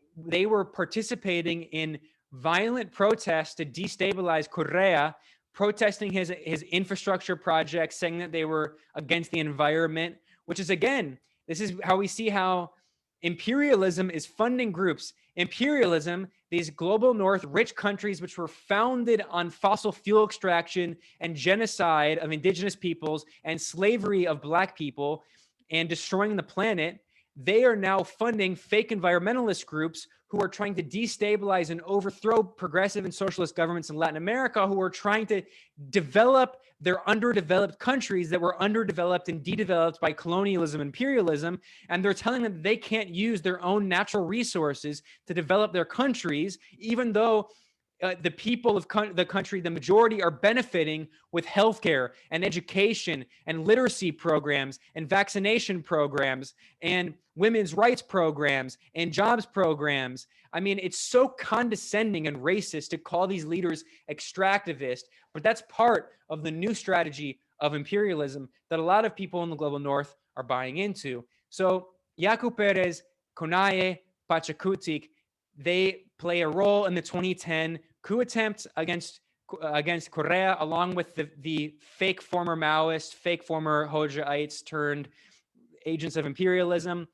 [SPEAKER 2] were participating in violent protests to destabilize Correa, protesting his infrastructure projects, saying that they were against the environment, which is, again, this is how we see how imperialism is funding groups. Imperialism, these global north rich countries which were founded on fossil fuel extraction and genocide of indigenous peoples and slavery of black people and destroying the planet, they are now funding fake environmentalist groups who are trying to destabilize and overthrow progressive and socialist governments in Latin America, who are trying to develop their underdeveloped countries that were underdeveloped and developed by colonialism and imperialism. And they're telling them they can't use their own natural resources to develop their countries, even though the people of the country, the majority, are benefiting with healthcare and education and literacy programs and vaccination programs and women's rights programs and jobs programs. I mean, it's so condescending and racist to call these leaders extractivist, but that's part of the new strategy of imperialism that a lot of people in the global north are buying into. So Yaku Pérez, CONAIE, Pachakutik, they play a role in the 2010 coup attempt against Correa, along with the fake former Maoists, fake former Hojaites turned agents of imperialism.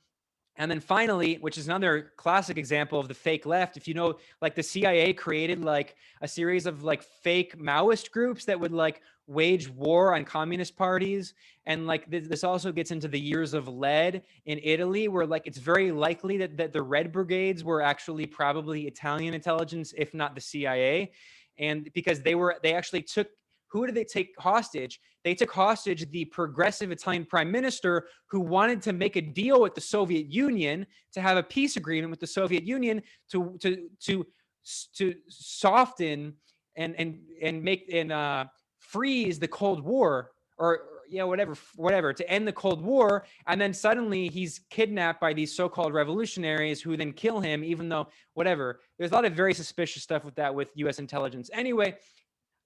[SPEAKER 2] And then finally, which is another classic example of the fake left, if you know, like the CIA created like a series of like fake Maoist groups that would like wage war on communist parties. And like this also gets into the years of lead in Italy, where like it's very likely that the Red Brigades were actually probably Italian intelligence, if not the CIA. And because they actually took, who did they take hostage? They took hostage the progressive Italian prime minister who wanted to make a deal with the Soviet Union, to have a peace agreement with the Soviet Union to soften and make and freeze the Cold War, or whatever, to end the Cold War. And then suddenly he's kidnapped by these so-called revolutionaries who then kill him, even though whatever. There's a lot of very suspicious stuff with that with U.S. intelligence. Anyway,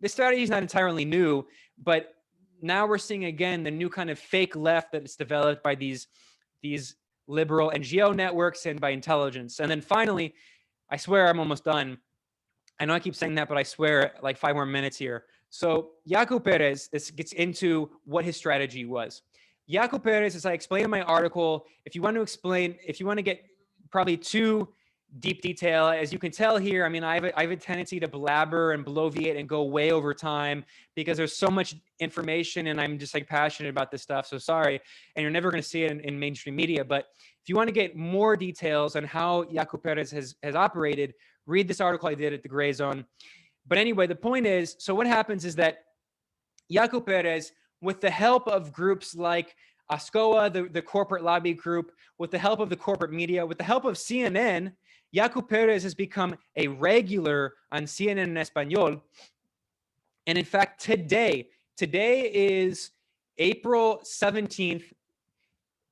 [SPEAKER 2] this strategy is not entirely new, but now we're seeing again the new kind of fake left that is developed by these liberal NGO networks and by intelligence. And then finally, I swear I'm almost done. I know I keep saying that, but I swear like 5 more minutes here. So Yaku Pérez, this gets into what his strategy was. Yaku Pérez, as I explained in my article, if you want to get probably too deep detail, as you can tell here, I mean, I have a tendency to blabber and bloviate and go way over time because there's so much information and I'm just like passionate about this stuff. So sorry. And you're never going to see it in mainstream media. But if you want to get more details on how Yaku Pérez has operated, read this article I did at the Grayzone. But anyway, the point is, so what happens is that Yaku Pérez with the help of groups like ASCOA, the corporate lobby group, with the help of the corporate media, with the help of CNN, Yaku Pérez has become a regular on CNN en Español. And in fact, today is April 17th.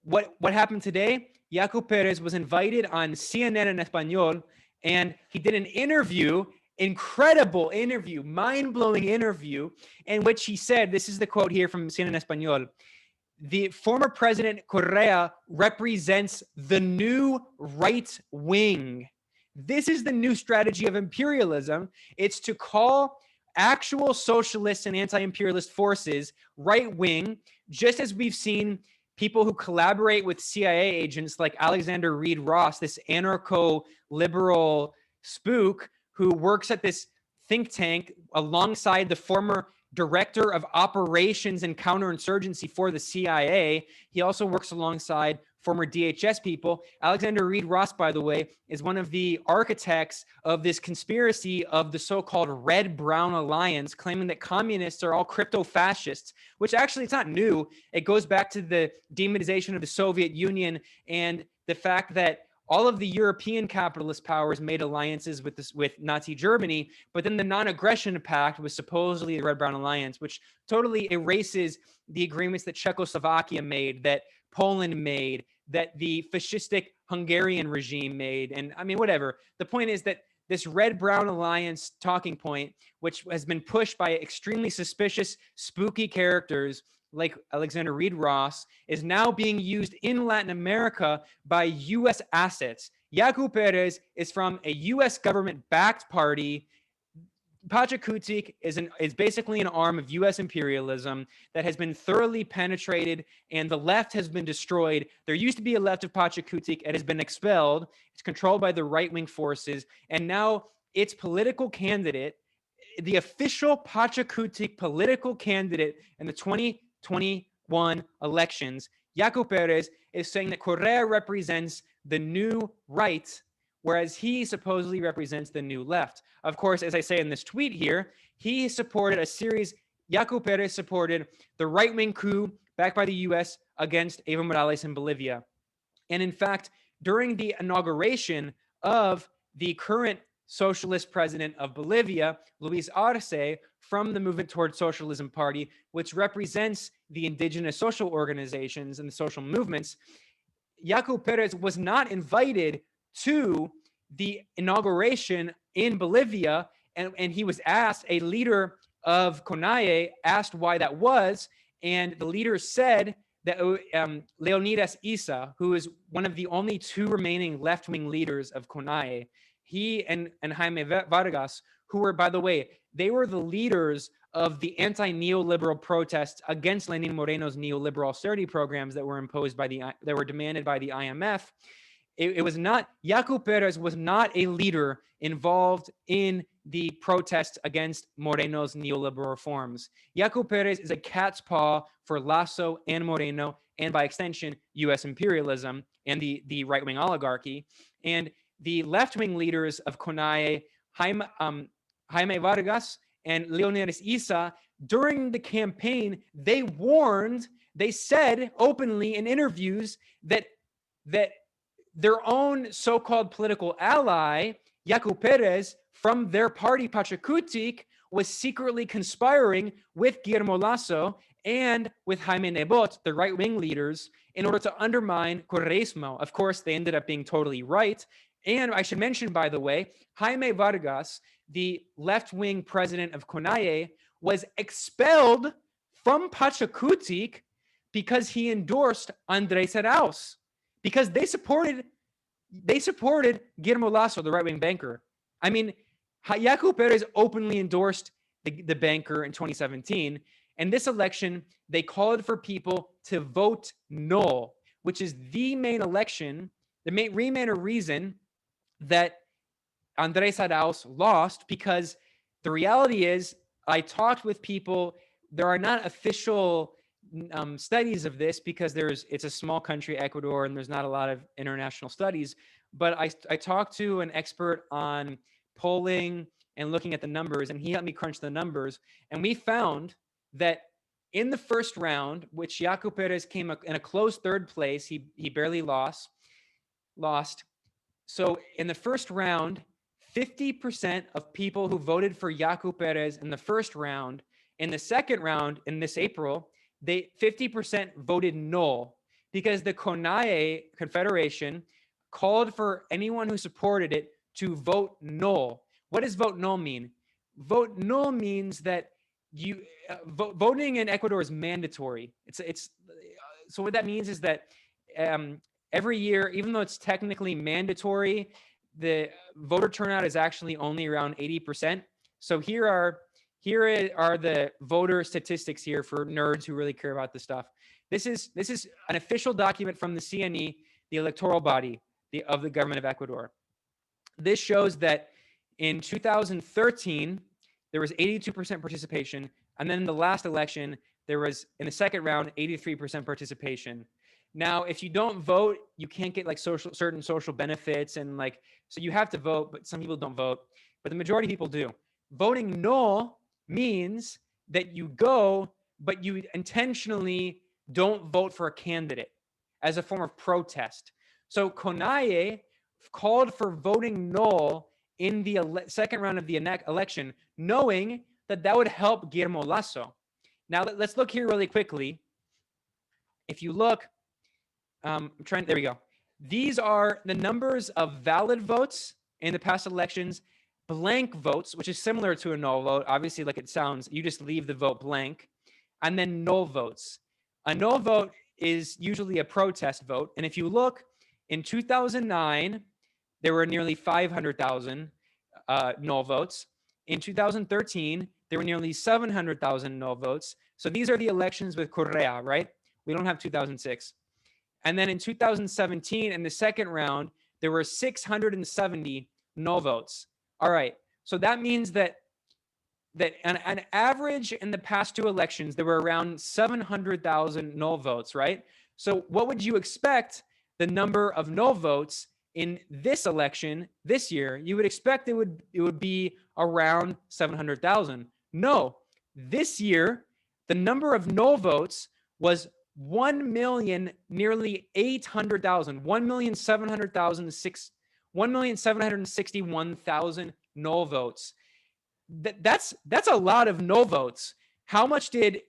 [SPEAKER 2] What happened today? Yaku Pérez was invited on CNN en Español, and he did an interview, incredible interview, mind-blowing interview, in which he said, this is the quote here from CNN en Español, the former president Correa represents the new right wing. This is the new strategy of imperialism. It's to call actual socialist and anti-imperialist forces right wing, just as we've seen people who collaborate with CIA agents like Alexander Reed Ross, this anarcho-liberal spook who works at this think tank alongside the former director of operations and counterinsurgency for the CIA. He also works alongside former DHS people. Alexander Reed Ross, by the way, is one of the architects of this conspiracy of the so-called Red-Brown Alliance, claiming that communists are all crypto-fascists, which actually it's not new. It goes back to the demonization of the Soviet Union and the fact that all of the European capitalist powers made alliances with Nazi Germany, but then the non-aggression pact was supposedly the Red-Brown Alliance, which totally erases the agreements that Czechoslovakia made, that Poland made, that the fascistic Hungarian regime made. And I mean, whatever. The point is that this Red-Brown Alliance talking point, which has been pushed by extremely suspicious, spooky characters like Alexander Reed Ross, is now being used in Latin America by U.S. assets. Yaku Pérez is from a U.S. government-backed party. Pachakutik is basically an arm of U.S. imperialism that has been thoroughly penetrated, and the left has been destroyed. There used to be a left of Pachakutik. It has been expelled. It's controlled by the right-wing forces, and now its political candidate, the official Pachakutik political candidate in the 2021 elections, Yaku Pérez, is saying that Correa represents the new right, whereas he supposedly represents the new left. Of course, as I say in this tweet here, he supported a series, Yaku Pérez supported the right-wing coup backed by the US against Evo Morales in Bolivia. And in fact, during the inauguration of the current socialist president of Bolivia, Luis Arce, from the Movement Towards Socialism Party, which represents the indigenous social organizations and the social movements, Yaku Pérez was not invited to the inauguration in Bolivia, and he was asked, a leader of CONAIE asked why that was, and the leader said that Leonidas Issa, who is one of the only two remaining left-wing leaders of CONAIE, he and Jaime Vargas, who were, by the way, they were the leaders of the anti-neoliberal protests against Lenín Moreno's neoliberal austerity programs that were imposed that were demanded by the IMF. It was not, Yaku Pérez was not a leader involved in the protests against Moreno's neoliberal reforms. Yaku Pérez is a cat's paw for Lasso and Moreno, and by extension, US imperialism and the right-wing oligarchy. And the left-wing leaders of CONAIE, Jaime Vargas and Leonidas Issa, during the campaign, they said openly in interviews that their own so-called political ally, Yaku Pérez, from their party, Pachakutik, was secretly conspiring with Guillermo Lasso and with Jaime Nebot, the right-wing leaders, in order to undermine Correísmo. Of course, they ended up being totally right. And I should mention, by the way, Jaime Vargas, the left-wing president of CONAIE, was expelled from Pachakutik because he endorsed Andrés Arauz, because they supported Guillermo Lasso, the right-wing banker. I mean, Yaku Pérez openly endorsed the banker in 2017. And this election, they called for people to vote no, which is the main election, the main reason that Andrés Arauz lost, because the reality is, I talked with people, there are not official studies of this because it's a small country, Ecuador, and there's not a lot of international studies. But I talked to an expert on polling and looking at the numbers, and he helped me crunch the numbers. And we found that In the first round, which Yaku Pérez came in a close third place, he barely lost. So in the first round, 50% of people who voted for Yaku Pérez in the first round, in the second round, in this April, 50% voted no, because the CONAIE Confederation called for anyone who supported it to vote no. What does vote no mean? Vote no means that voting in Ecuador is mandatory. So what that means is that every year, even though it's technically mandatory, the voter turnout is actually only around 80%. So here are the voter statistics here for nerds who really care about this stuff. This is an official document from the CNE, the electoral body of the government of Ecuador. This shows that in 2013, there was 82% participation. And then in the last election, there was, in the second round, 83% participation. Now, if you don't vote, you can't get like certain social benefits, and like, so you have to vote, but some people don't vote, but the majority of people do. Voting no means that you go, but you intentionally don't vote for a candidate as a form of protest. So CONAIE called for voting no in the second round of the election, knowing that that would help Guillermo Lasso. Now, let's look here really quickly. If you look, there we go. These are the numbers of valid votes in the past elections, blank votes, which is similar to a no vote. Obviously, like it sounds, you just leave the vote blank, and then null votes. A no vote is usually a protest vote. And if you look, in 2009, there were nearly 500,000 null votes. In 2013, there were nearly 700,000 null votes. So these are the elections with Correa, right? We don't have 2006. And then in 2017, in the second round, there were 670 null votes. All right. So that means that an average in the past two elections, there were around 700,000 null votes, right? So what would you expect the number of null votes in this election this year? You would expect it would be around 700,000. No, this year, the number of null votes was 1,000,000, nearly 800,000, 1,761,000 null votes. That's a lot of no votes. How much did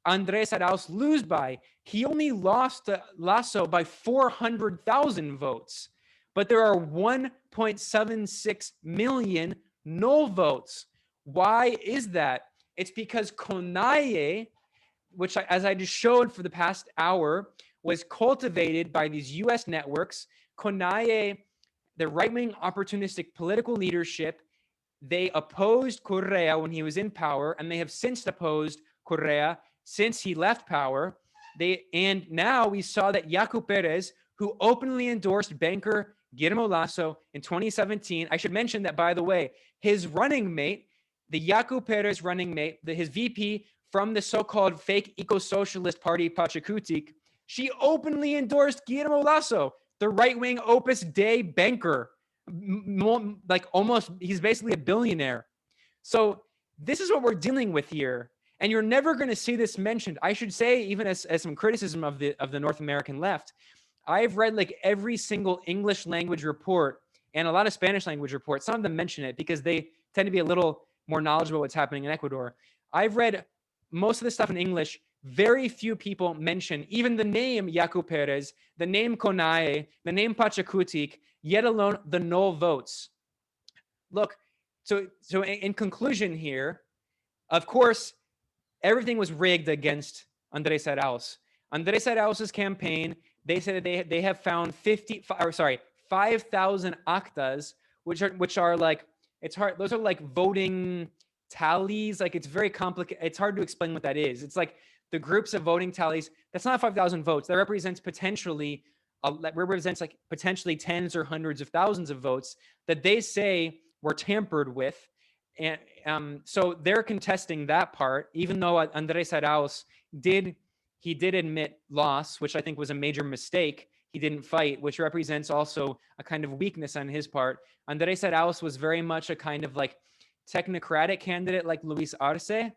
[SPEAKER 2] Andrés Arauz lose by? He only lost to Lasso by 400,000 votes, but there are 1.76 million no votes. Why is that? It's because CONAIE, which, as I just showed for the past hour, was cultivated by these US networks. CONAIE, the right-wing opportunistic political leadership, they opposed Correa when he was in power, and they have since opposed Correa since he left power. And now we saw that Yaku Pérez, who openly endorsed banker Guillermo Lasso in 2017, I should mention that, by the way, his running mate, the Yaku Pérez running mate, his VP from the so-called fake ecosocialist party Pachakutik, she openly endorsed Guillermo Lasso, the right-wing Opus Dei banker. Like almost, he's basically a billionaire. So this is what we're dealing with here. And you're never going to see this mentioned. I should say, even as some criticism of the North American left, I've read like every single English language report and a lot of Spanish language reports. Some of them mention it because they tend to be a little more knowledgeable what's happening in Ecuador. I've read most of the stuff in English. Very few people mention even the name Yaku Pérez, the name CONAIE, the name Pachakutik, yet alone the no votes. Look, so in conclusion here, of course, everything was rigged against Andrés Arauz. Andrés Arauz's campaign, they said that they have found 5,000 actas, which are like, it's hard. Those are like voting tallies. Like, it's very complicated. It's hard to explain what that is. It's like the groups of voting tallies. That's not 5,000 votes. That represents potentially tens or hundreds of thousands of votes that they say were tampered with. And so they're contesting that part, even though Andrés Arauz did admit loss, which I think was a major mistake. He didn't fight, which represents also a kind of weakness on his part. Andrés Arauz was very much a kind of like technocratic candidate like Luis Arce.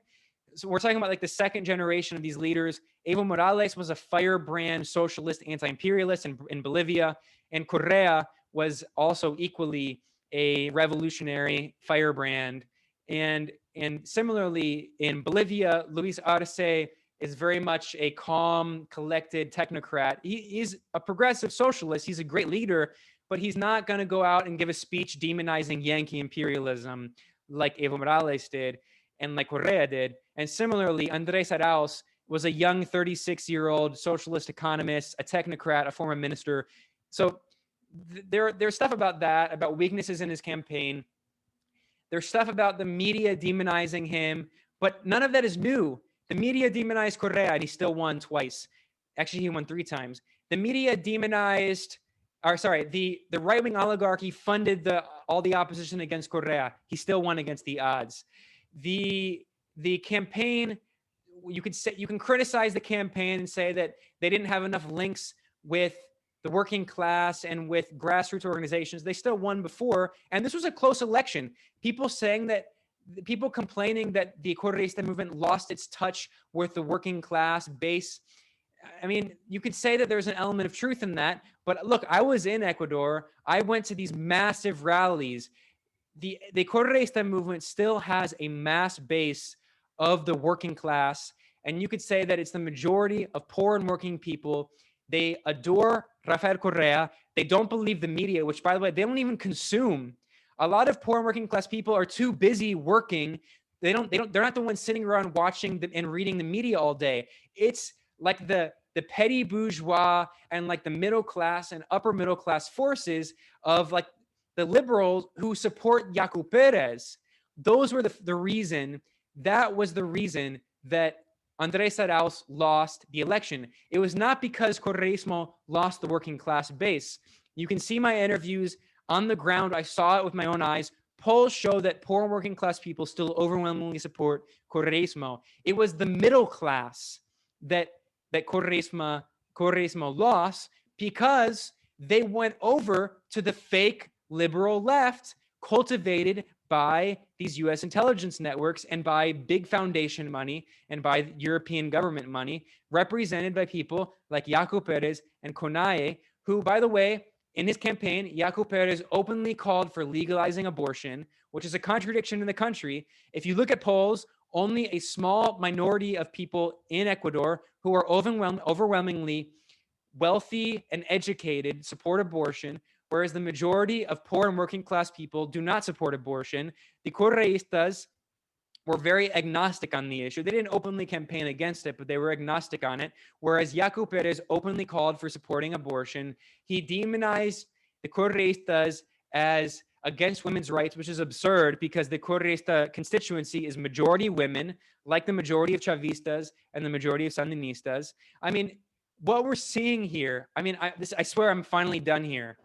[SPEAKER 2] So we're talking about like the second generation of these leaders. Evo Morales was a firebrand socialist, anti-imperialist in Bolivia, and Correa was also equally a revolutionary firebrand. And similarly in Bolivia, Luis Arce is very much a calm, collected technocrat. He's a progressive socialist. He's a great leader, but he's not going to go out and give a speech demonizing Yankee imperialism like Evo Morales did and like Correa did. And similarly, Andrés Arauz was a young 36-year-old socialist economist, a technocrat, a former minister. So there's stuff about that, about weaknesses in his campaign. There's stuff about the media demonizing him, but none of that is new. The media demonized Correa, and he still won twice. Actually, he won 3 times. The media demonized, or sorry, the right-wing oligarchy funded all the opposition against Correa. He still won against the odds. The campaign, you can criticize the campaign and say that they didn't have enough links with the working class and with grassroots organizations. They still won before, and this was a close election. People complaining that the Correista movement lost its touch with the working class base. I mean, you could say that there's an element of truth in that, but look, I was in Ecuador. I went to these massive rallies. The Correista movement still has a mass base of the working class, and you could say that it's the majority of poor and working people. They adore Rafael Correa. They don't believe the media, which, by the way, they don't even consume. A lot of poor and working class people are too busy working. They're not the ones sitting around watching and reading the media all day. It's like the petty bourgeois and like the middle class and upper middle class forces of like the liberals who support Yaku Pérez. Those were the reason. That was the reason that Andrés Arauz lost the election. It was not because Correísmo lost the working class base. You can see my interviews on the ground. I saw it with my own eyes. Polls show that poor and working class people still overwhelmingly support Correísmo. It was the middle class that Correísmo lost because they went over to the fake liberal left cultivated by these US intelligence networks and by big foundation money and by European government money, represented by people like Yaku Pérez and Konaye, who, by the way, in his campaign, Yaku Pérez openly called for legalizing abortion, which is a contradiction in the country. If you look at polls, only a small minority of people in Ecuador who are overwhelmingly wealthy and educated support abortion, whereas the majority of poor and working class people do not support abortion. The Correístas were very agnostic on the issue. They didn't openly campaign against it, but they were agnostic on it, whereas Yaku Pérez openly called for supporting abortion. He demonized the Correístas as against women's rights, which is absurd because the Correísta constituency is majority women, like the majority of Chavistas and the majority of Sandinistas. I mean, what we're seeing here, I mean, I swear I'm finally done here.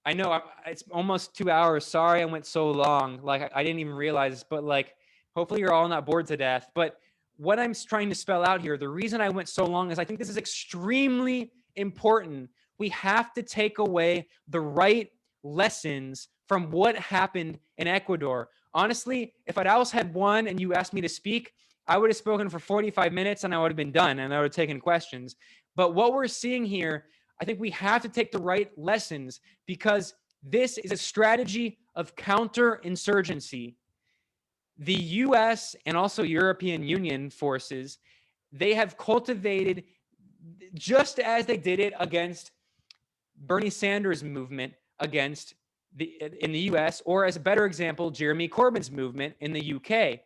[SPEAKER 2] I know it's almost 2 hours. Sorry I went so long. Like, I didn't even realize, but like, hopefully you're all not bored to death. But what I'm trying to spell out here, the reason I went so long is I think this is extremely important. We have to take away the right lessons from what happened in Ecuador. Honestly, if Arauz had won and you asked me to speak, I would have spoken for 45 minutes and I would have been done and I would have taken questions. But what we're seeing here, I think we have to take the right lessons because this is a strategy of counterinsurgency. The US and also European Union forces, they have cultivated, just as they did it against Bernie Sanders' movement in the US, or as a better example, Jeremy Corbyn's movement in the UK.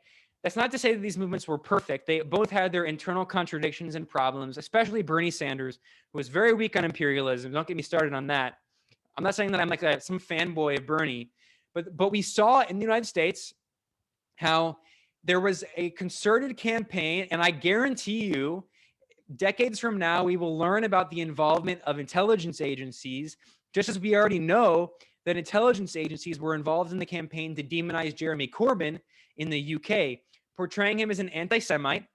[SPEAKER 2] That's not to say that these movements were perfect. They both had their internal contradictions and problems, especially Bernie Sanders, who was very weak on imperialism. Don't get me started on that. I'm not saying that I'm like some fanboy of Bernie, but we saw in the United States how there was a concerted campaign, and I guarantee you, decades from now, we will learn about the involvement of intelligence agencies, just as we already know that intelligence agencies were involved in the campaign to demonize Jeremy Corbyn in the UK, portraying him as an anti-Semite,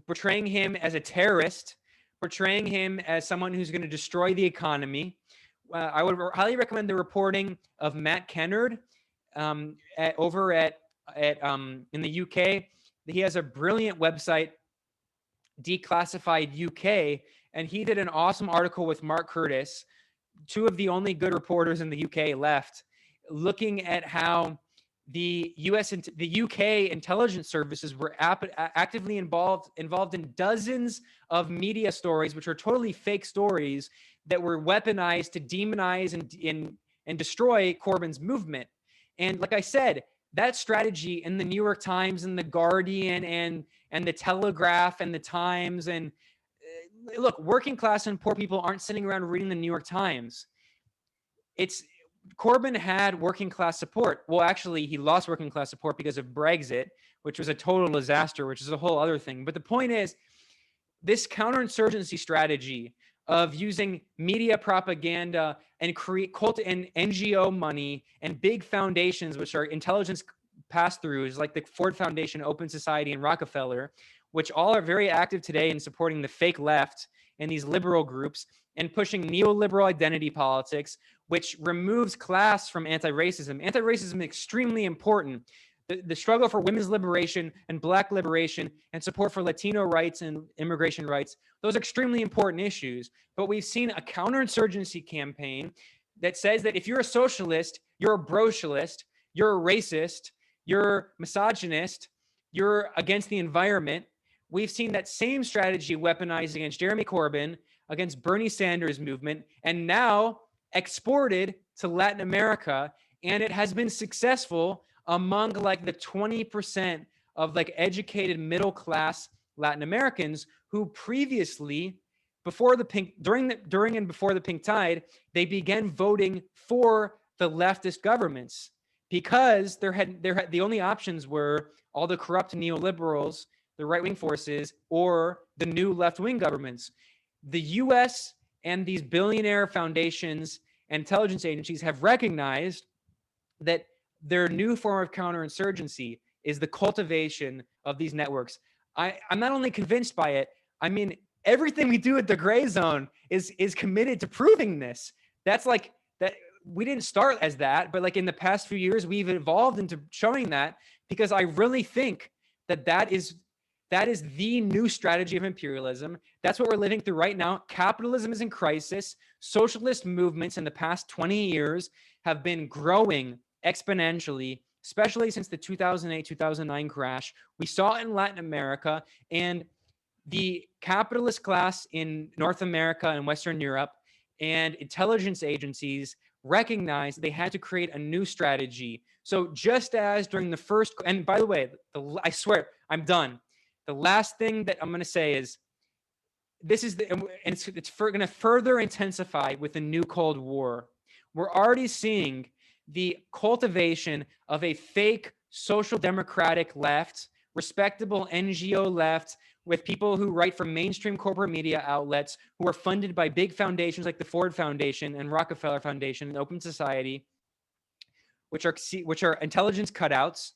[SPEAKER 2] portraying him as a terrorist, portraying him as someone who's going to destroy the economy. I would highly recommend the reporting of Matt Kennard over at in the UK. He has a brilliant website, Declassified UK, and he did an awesome article with Mark Curtis, two of the only good reporters in the UK left, looking at how the the UK intelligence services were actively involved in dozens of media stories, which are totally fake stories that were weaponized to demonize and destroy Corbyn's movement. And like I said, that strategy in the New York Times and the Guardian and the Telegraph and the Times and look, working class and poor people aren't sitting around reading the New York Times. It's Corbyn had working class support. Well, actually, he lost working class support because of Brexit, which was a total disaster, which is a whole other thing. But the point is, this counterinsurgency strategy of using media propaganda and create cult and NGO money and big foundations, which are intelligence pass-throughs like the Ford Foundation, Open Society, and Rockefeller, which all are very active today in supporting the fake left and these liberal groups and pushing neoliberal identity politics, which removes class from anti-racism. Anti-racism is extremely important. The struggle for women's liberation and Black liberation and support for Latino rights and immigration rights, those are extremely important issues. But we've seen a counterinsurgency campaign that says that if you're a socialist, you're a brocialist, you're a racist, you're misogynist, you're against the environment. We've seen that same strategy weaponized against Jeremy Corbyn, against Bernie Sanders' movement, and now exported to Latin America. And it has been successful among like the 20% of like educated middle class Latin Americans who previously, before the pink, during and before the pink tide, they began voting for the leftist governments because the only options were all the corrupt neoliberals, the right-wing forces, or the new left-wing governments. The US and these billionaire foundations and intelligence agencies have recognized that their new form of counterinsurgency is the cultivation of these networks. I'm not only convinced by it, I mean, everything we do at the Grayzone is committed to proving this. That's like that. We didn't start as that, but like in the past few years, we've evolved into showing that because I really think that is the new strategy of imperialism. That's what we're living through right now. Capitalism is in crisis. Socialist movements in the past 20 years have been growing exponentially, especially since the 2008-2009 crash. We saw it in Latin America, and the capitalist class in North America and Western Europe and intelligence agencies recognized they had to create a new strategy. So just as during the first, and by the way, I swear, I'm done. The last thing that I'm going to say is this is and it's going to further intensify with the new Cold War. We're already seeing the cultivation of a fake social democratic left, respectable NGO left, with people who write for mainstream corporate media outlets, who are funded by big foundations like the Ford Foundation and Rockefeller Foundation and Open Society, which are intelligence cutouts,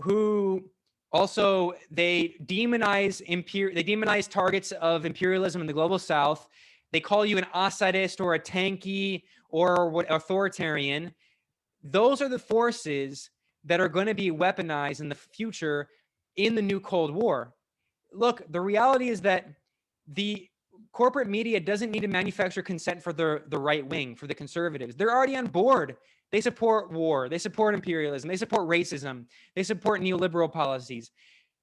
[SPEAKER 2] who also they demonize targets of imperialism in the global South. They call you an Assadist or a tanky or what authoritarian. Those are the forces that are going to be weaponized in the future in the new Cold War. Look, the reality is that the corporate media doesn't need to manufacture consent for the right wing, for the conservatives. They're already on board. They support war. They support imperialism. They support racism. They support neoliberal policies.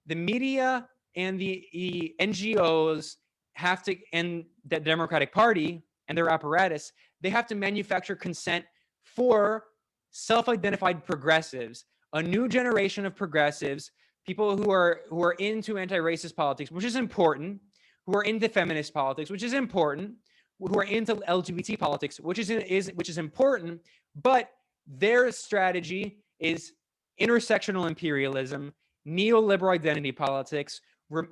[SPEAKER 2] The media and the NGOs have to, and the Democratic Party and their apparatus, they have to manufacture consent for self-identified progressives, a new generation of progressives, people who are into anti-racist politics, which is important, who are into feminist politics, which is important, who are into LGBT politics, which is important, but their strategy is intersectional imperialism, neoliberal identity politics,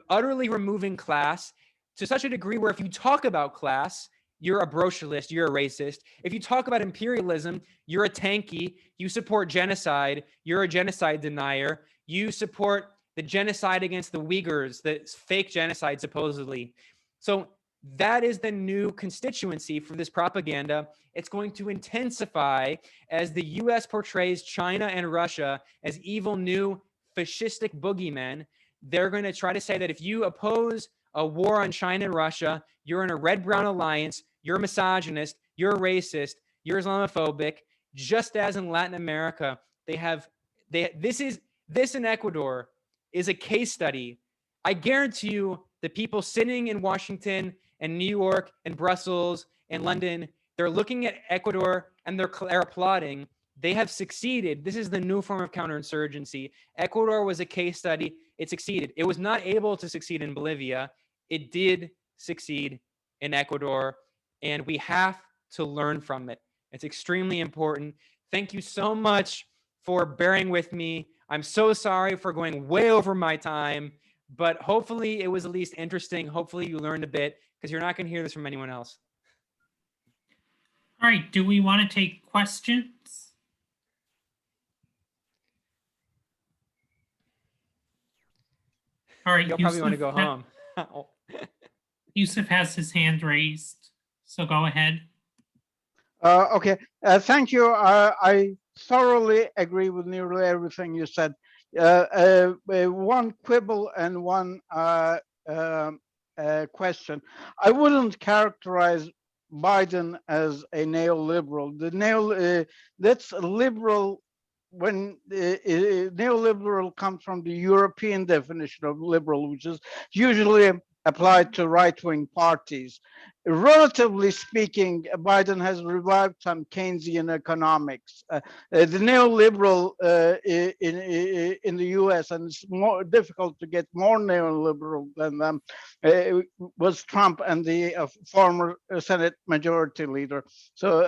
[SPEAKER 2] utterly removing class to such a degree where if you talk about class, you're a brocialist, you're a racist. If you talk about imperialism, you're a tanky, you support genocide, you're a genocide denier, you support the genocide against the Uyghurs, the fake genocide supposedly. So that is the new constituency for this propaganda. It's going to intensify as the US portrays China and Russia as evil new fascistic boogeymen. they're going to try to say that if you oppose a war on China and Russia, you're in a red-brown alliance, you're a misogynist, you're a racist, you're Islamophobic, just as in Latin America, this in Ecuador is a case study. I guarantee you the people sitting in Washington and New York and Brussels and London, they're looking at Ecuador and they're applauding. They have succeeded. This is the new form of counterinsurgency. Ecuador was a case study. It succeeded. It was not able to succeed in Bolivia. It did succeed in Ecuador, and we have to learn from it. It's extremely important. Thank you so much for bearing with me. I'm so sorry for going way over my time, but hopefully it was at least interesting. Hopefully you learned a bit, because you're not going to hear this from anyone else.
[SPEAKER 1] All right, do we want to take questions? All right,
[SPEAKER 2] You'll probably want to go home.
[SPEAKER 1] Yusuf has his hand raised, so go ahead.
[SPEAKER 3] Okay, thank you. I thoroughly agree with nearly everything you said. One quibble and one question. I wouldn't characterize Biden as a neoliberal. That's liberal when neoliberal comes from the European definition of liberal, which is usually applied to right-wing parties. Relatively speaking, Biden has revived some Keynesian economics. The neoliberal in the US, and it's more difficult to get more neoliberal than them, was Trump and the former Senate Majority Leader. So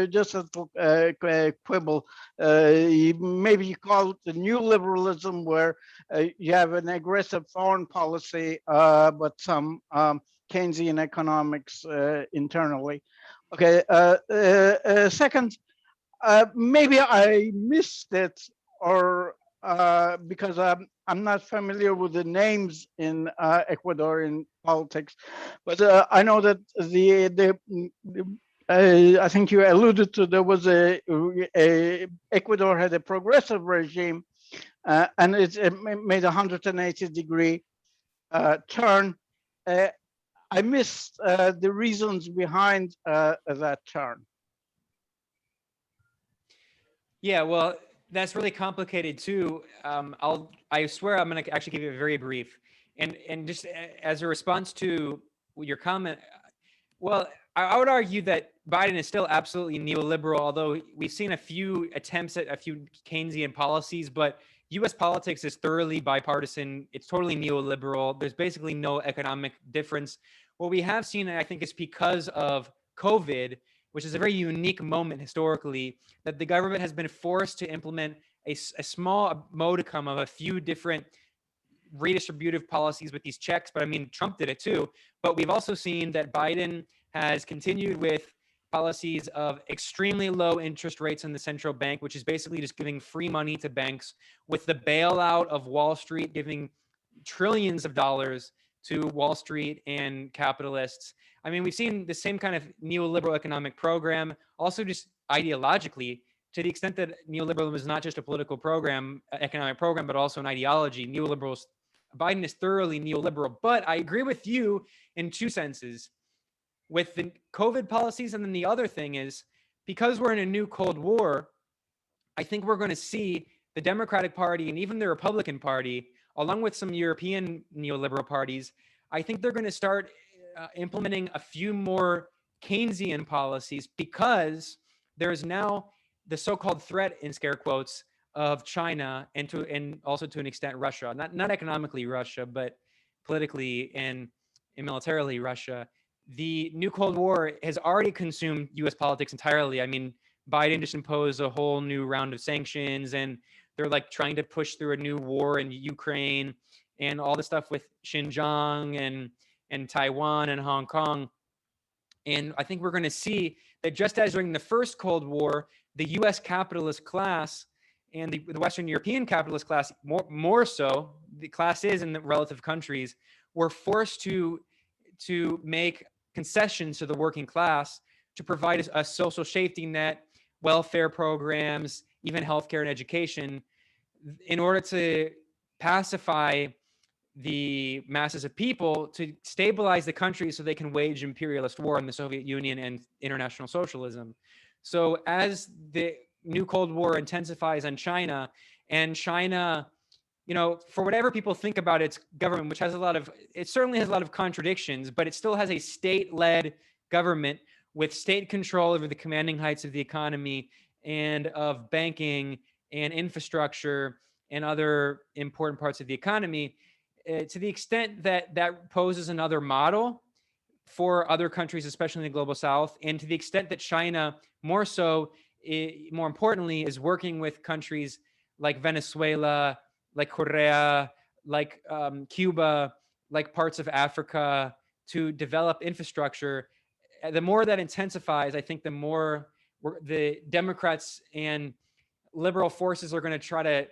[SPEAKER 3] just a quibble, maybe you call it the new liberalism, where you have an aggressive foreign policy, but some Keynesian economics internally. Okay, second, maybe I missed it, or because I'm not familiar with the names in Ecuadorian politics, but I know that I think you alluded to, there was Ecuador had a progressive regime, and it made a 180-degree turn. I missed the reasons behind that turn.
[SPEAKER 2] Yeah, well, that's really complicated too. I swear I'm going to actually give you a very brief. And just as a response to your comment, well, I would argue that Biden is still absolutely neoliberal, although we've seen a few attempts at a few Keynesian policies, but US politics is thoroughly bipartisan. It's totally neoliberal. There's basically no economic difference. What we have seen, I think, is because of COVID, which is a very unique moment historically, that the government has been forced to implement a small modicum of a few different redistributive policies with these checks. But I mean, Trump did it too. But we've also seen that Biden has continued with policies of extremely low interest rates in the central bank, which is basically just giving free money to banks, with the bailout of Wall Street, giving trillions of dollars to Wall Street and capitalists. I mean, we've seen the same kind of neoliberal economic program, also just ideologically, to the extent that neoliberalism is not just a political program, economic program, but also an ideology. Biden is thoroughly neoliberal. But I agree with you in two senses. With the COVID policies, and then the other thing is, because we're in a new Cold War, I think we're going to see the Democratic Party and even the Republican Party, along with some European neoliberal parties, I think they're going to start implementing a few more Keynesian policies, because there is now the so-called threat, in scare quotes, of China and also to an extent Russia, not economically Russia, but politically and militarily Russia. The new Cold War has already consumed US politics entirely. I mean, Biden just imposed a whole new round of sanctions, and they're like trying to push through a new war in Ukraine and all the stuff with Xinjiang and Taiwan and Hong Kong. And I think we're going to see that, just as during the first Cold War, the US capitalist class and the Western European capitalist class, more so, the classes in the relative countries, were forced to make concessions to the working class to provide a social safety net, welfare programs, even healthcare and education, in order to pacify the masses of people, to stabilize the country so they can wage imperialist war in the Soviet Union and international socialism. So as the new Cold War intensifies on China, and China, for whatever people think about its government, which it certainly has a lot of contradictions, but it still has a state-led government with state control over the commanding heights of the economy and of banking and infrastructure and other important parts of the economy. To the extent that that poses another model for other countries, especially in the global south, and to the extent that China more importantly, is working with countries like Venezuela, like Korea, like Cuba, like parts of Africa, to develop infrastructure, the more that intensifies, I think the more the Democrats and liberal forces are going to try to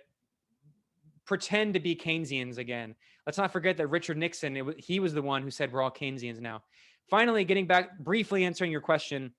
[SPEAKER 2] pretend to be Keynesians again. Let's not forget that Richard Nixon, he was the one who said we're all Keynesians now. Finally, getting back, briefly answering your question.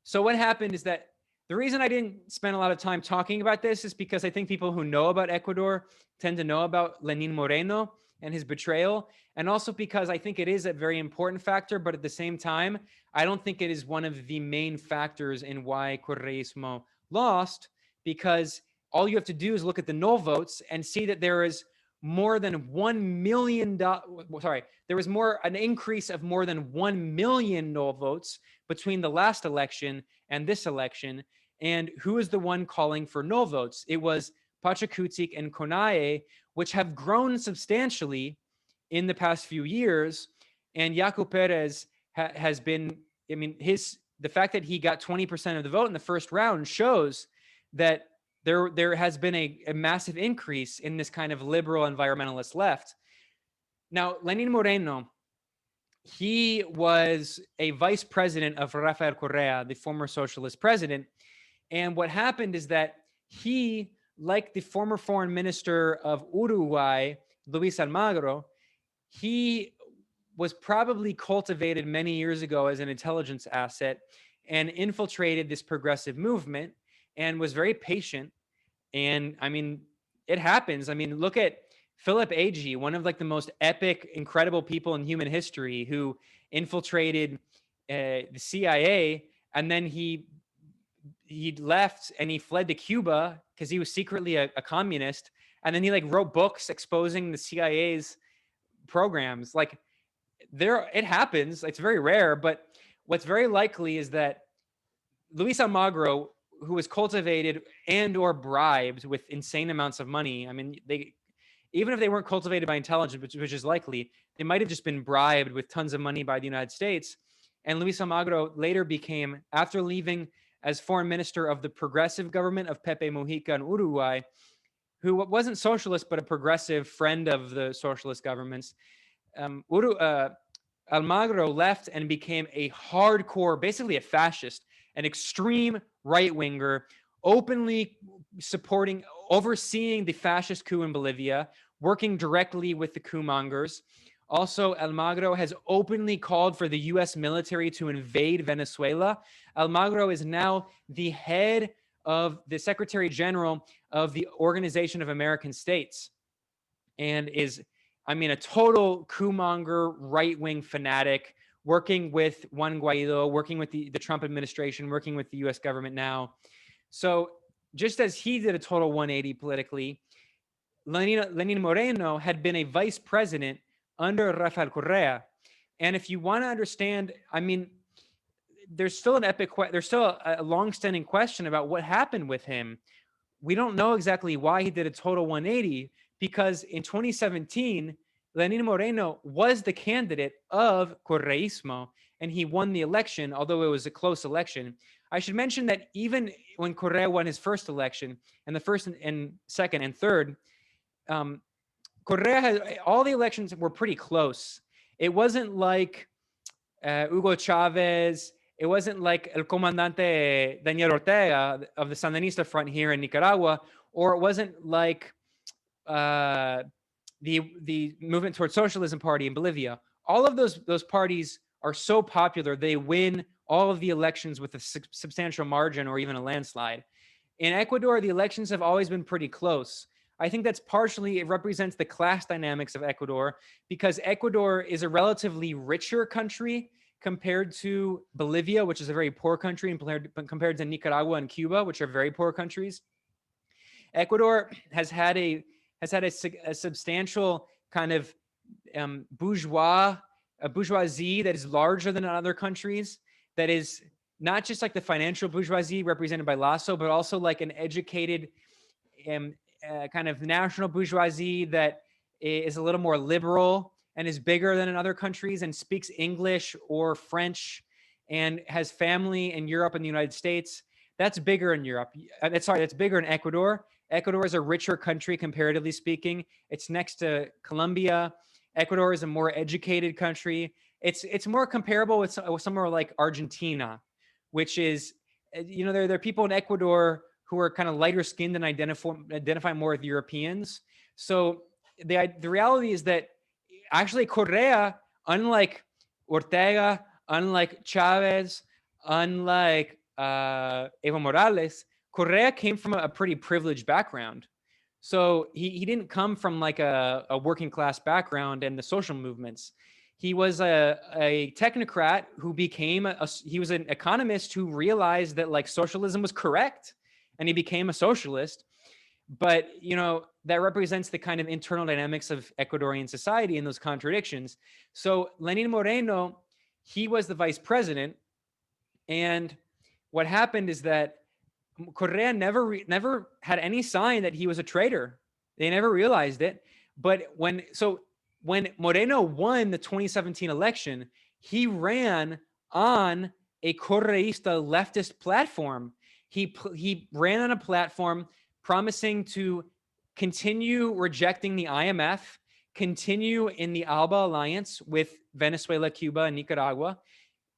[SPEAKER 2] So what happened is that the reason I didn't spend a lot of time talking about this is because I think people who know about Ecuador tend to know about Lenín Moreno and his betrayal, and also because I think it is a very important factor, but at the same time, I don't think it is one of the main factors in why Correísmo lost, because all you have to do is look at the no votes and see that there is more than $1 million. There was an increase of more than 1 million no votes between the last election and this election. And who is the one calling for no votes? It was Pachakutik and Konaye, which have grown substantially in the past few years. And Yaku Pérez has been, the fact that he got 20% of the vote in the first round shows that there has been a massive increase in this kind of liberal environmentalist left. Now, Lenín Moreno, he was a vice president of Rafael Correa, the former socialist president. And what happened is that he, like the former foreign minister of Uruguay, Luis Almagro, he was probably cultivated many years ago as an intelligence asset and infiltrated this progressive movement and was very patient. And it happens. Look at Philip Agee, one of the most epic, incredible people in human history, who infiltrated the CIA, and then he left and he fled to Cuba because he was secretly a communist, and then he wrote books exposing the CIA's programs. It happens. It's very rare, but what's very likely is that Luis Almagro, who was cultivated and or bribed with insane amounts of money. Even if they weren't cultivated by intelligence, which is likely, they might have just been bribed with tons of money by the United States. And Luis Almagro later became, after leaving as foreign minister of the progressive government of Pepe Mujica in Uruguay, who wasn't socialist, but a progressive friend of the socialist governments, Almagro left and became a hardcore, basically a fascist, an extreme right-winger, openly overseeing the fascist coup in Bolivia, working directly with the coup mongers. Also, Almagro has openly called for the US military to invade Venezuela. Almagro is now the head of the Secretary General of the Organization of American States and is, a total coup monger, right-wing fanatic, working with Juan Guaido, working with the Trump administration, working with the US government now. So just as he did a total 180 politically, Lenín Moreno had been a vice president under Rafael Correa. And if you want to understand, there's still a long-standing question about what happened with him. We don't know exactly why he did a total 180, because in 2017, Lenín Moreno was the candidate of Correísmo, and he won the election, although it was a close election. I should mention that even when Correa won his first election, and the first and second and third, all the elections were pretty close. It wasn't like Hugo Chavez. It wasn't like El Comandante Daniel Ortega of the Sandinista front here in Nicaragua, or it wasn't like the Movement Towards Socialism party in Bolivia. All of those parties are so popular, they win all of the elections with a substantial margin or even a landslide. In Ecuador, the elections have always been pretty close. I think that's partially, it represents the class dynamics of Ecuador, because Ecuador is a relatively richer country compared to Bolivia, which is a very poor country, and compared to Nicaragua and Cuba, which are very poor countries. Ecuador has had a substantial kind of bourgeoisie that is larger than in other countries, that is not just like the financial bourgeoisie represented by Lasso, but also like an educated kind of national bourgeoisie that is a little more liberal and is bigger than in other countries and speaks English or French and has family in Europe and the United States. That's bigger in Europe. That's bigger in Ecuador. Ecuador is a richer country, comparatively speaking. It's next to Colombia. Ecuador is a more educated country. It's more comparable with somewhere like Argentina, which is, you know, there are people in Ecuador who are kind of lighter skinned and identify more with Europeans. So the reality is that actually Correa, unlike Ortega, unlike Chavez, unlike Evo Morales, Correa came from a pretty privileged background. So he didn't come from like a working class background and the social movements. He was a technocrat who became he was an economist who realized that like socialism was correct, and he became a socialist. But, you know, that represents the kind of internal dynamics of Ecuadorian society and those contradictions. So Lenín Moreno, he was the vice president. And what happened is that Correa never had any sign that he was a traitor. They never realized it. But when Moreno won the 2017 election, he ran on a Correísta leftist platform. He ran on a platform promising to continue rejecting the IMF, continue in the ALBA alliance with Venezuela, Cuba, and Nicaragua,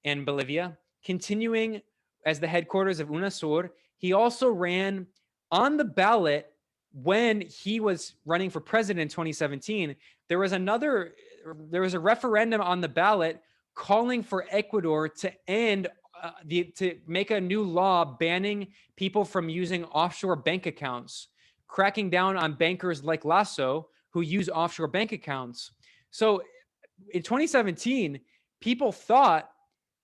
[SPEAKER 2] and Bolivia, continuing as the headquarters of UNASUR. He also ran on the ballot when he was running for president in 2017. There was a referendum on the ballot calling for Ecuador to end to make a new law banning people from using offshore bank accounts, cracking down on bankers like Lasso who use offshore bank accounts. So in 2017, people thought,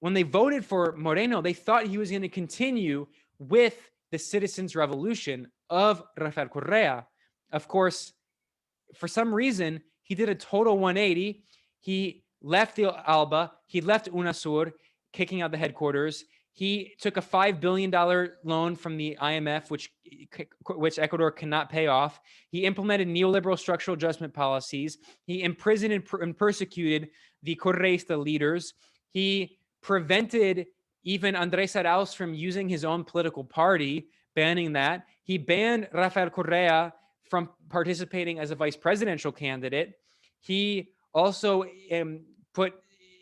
[SPEAKER 2] when they voted for Moreno, they thought he was going to continue with the citizens' revolution of Rafael Correa. Of course, for some reason, he did a total 180. He left the ALBA, he left UNASUR, kicking out the headquarters. He took a $5 billion loan from the IMF, which Ecuador cannot pay off. He implemented neoliberal structural adjustment policies. He imprisoned and persecuted the Correísta leaders. He prevented even Andrés Arauz from using his own political party, banning that. He banned Rafael Correa from participating as a vice presidential candidate. He also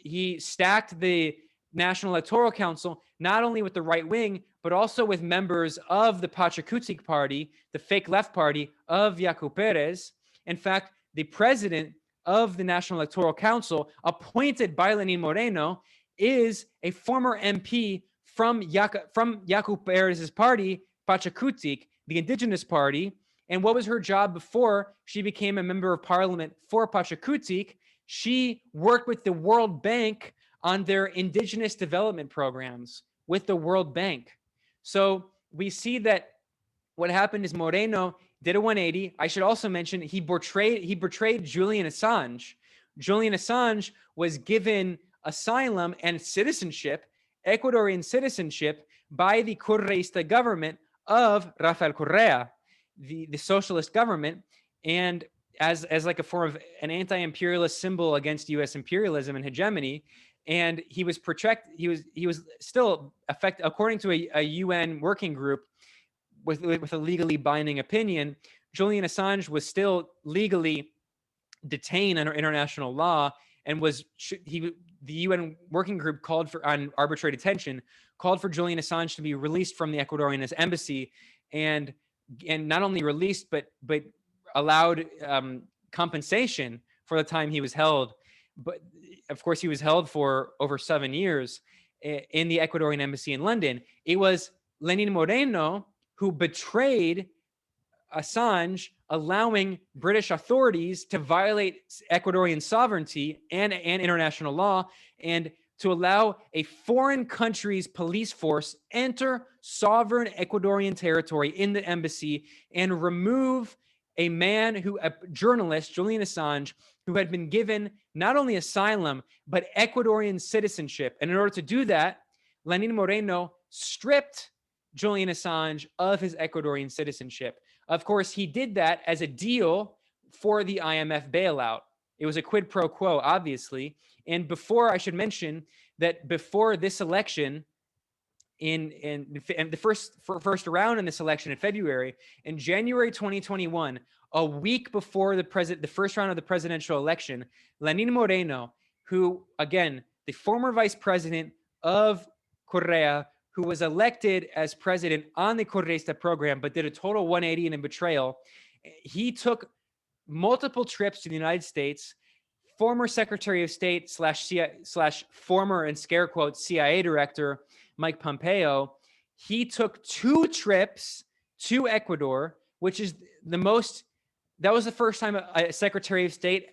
[SPEAKER 2] he stacked the National Electoral Council, not only with the right wing, but also with members of the Pachakutik party, the fake left party of Yaku Pérez. In fact, the president of the National Electoral Council, appointed by Lenín Moreno, is a former MP from Yaku Pérez's party, Pachakutik, the indigenous party. And what was her job before she became a member of parliament for Pachakutik? She worked with the World Bank on their indigenous development programs with the World Bank. So we see that what happened is Moreno did a 180. I should also mention he betrayed Julian Assange. Julian Assange was given asylum and citizenship, Ecuadorian citizenship, by the Correísta government of Rafael Correa, the socialist government, and as like a form of an anti-imperialist symbol against U.S. imperialism and hegemony. And he was still affected, according to a UN working group with a legally binding opinion. Julian Assange was still legally detained under international law, and the UN working group on arbitrary detention called for Julian Assange to be released from the Ecuadorian embassy, and not only released but allowed compensation for the time he was held. But of course, he was held for over 7 years in the Ecuadorian embassy in London. It was Lenín Moreno who betrayed Assange allowing British authorities to violate Ecuadorian sovereignty and international law, and to allow a foreign country's police force enter sovereign Ecuadorian territory in the embassy and remove a journalist, Julian Assange, who had been given not only asylum, but Ecuadorian citizenship. And in order to do that, Lenín Moreno stripped Julian Assange of his Ecuadorian citizenship. Of course, he did that as a deal for the IMF bailout. It was a quid pro quo, obviously. And before, I should mention that before this election, in the first round in this election in February, in January 2021, a week before the first round of the presidential election, Lenín Moreno, who, again, the former vice president of Correa, who was elected as president on the Correista program, but did a total 180 and a betrayal, he took multiple trips to the United States. Former Secretary of State slash former, in scare quotes, CIA director Mike Pompeo, he took 2 trips to Ecuador, which is the most. That was the first time a Secretary of State.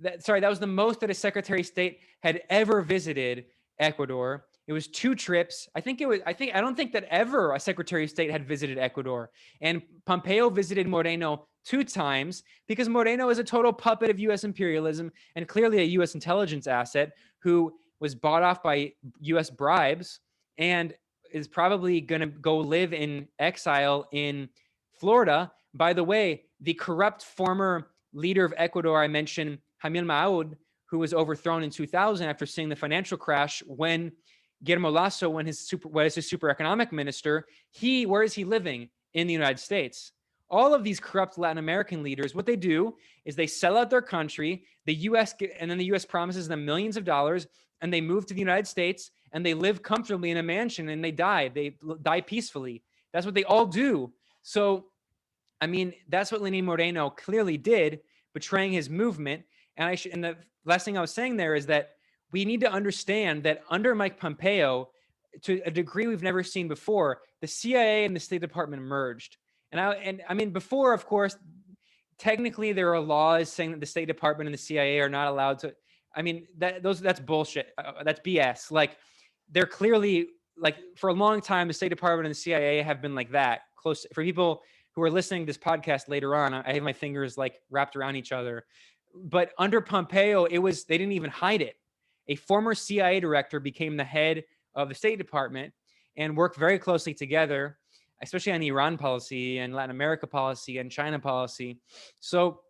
[SPEAKER 2] That was the most that a Secretary of State had ever visited Ecuador. It was 2 trips. I don't think that ever a Secretary of State had visited Ecuador. And Pompeo visited Moreno 2 times because Moreno is a total puppet of U.S. imperialism and clearly a U.S. intelligence asset who was bought off by U.S. bribes and is probably going to go live in exile in Florida. By the way, the corrupt former leader of Ecuador I mentioned, Jamil Maud, who was overthrown in 2000 after seeing the financial crash when Guillermo Lasso, when was his super economic minister, where is he living? In the United States. All of these corrupt Latin American leaders, what they do is they sell out their country, and then the U.S. promises them millions of dollars, and they move to the United States, and they live comfortably in a mansion, and they die. They die peacefully. That's what they all do. So, I mean, that's what Lenín Moreno clearly did, betraying his movement. And the last thing I was saying there is that we need to understand that under Mike Pompeo, to a degree we've never seen before, the CIA and the State Department merged. And I mean, before, of course, technically there are laws saying that the State Department and the CIA are not allowed to. I mean, that's bullshit. That's BS. Like, they're clearly, like, for a long time, the State Department and the CIA have been like that. Close. For people who are listening to this podcast later on, I have my fingers like wrapped around each other. But under Pompeo, they didn't even hide it. A former CIA director became the head of the State Department and worked very closely together, especially on Iran policy and Latin America policy and China policy. So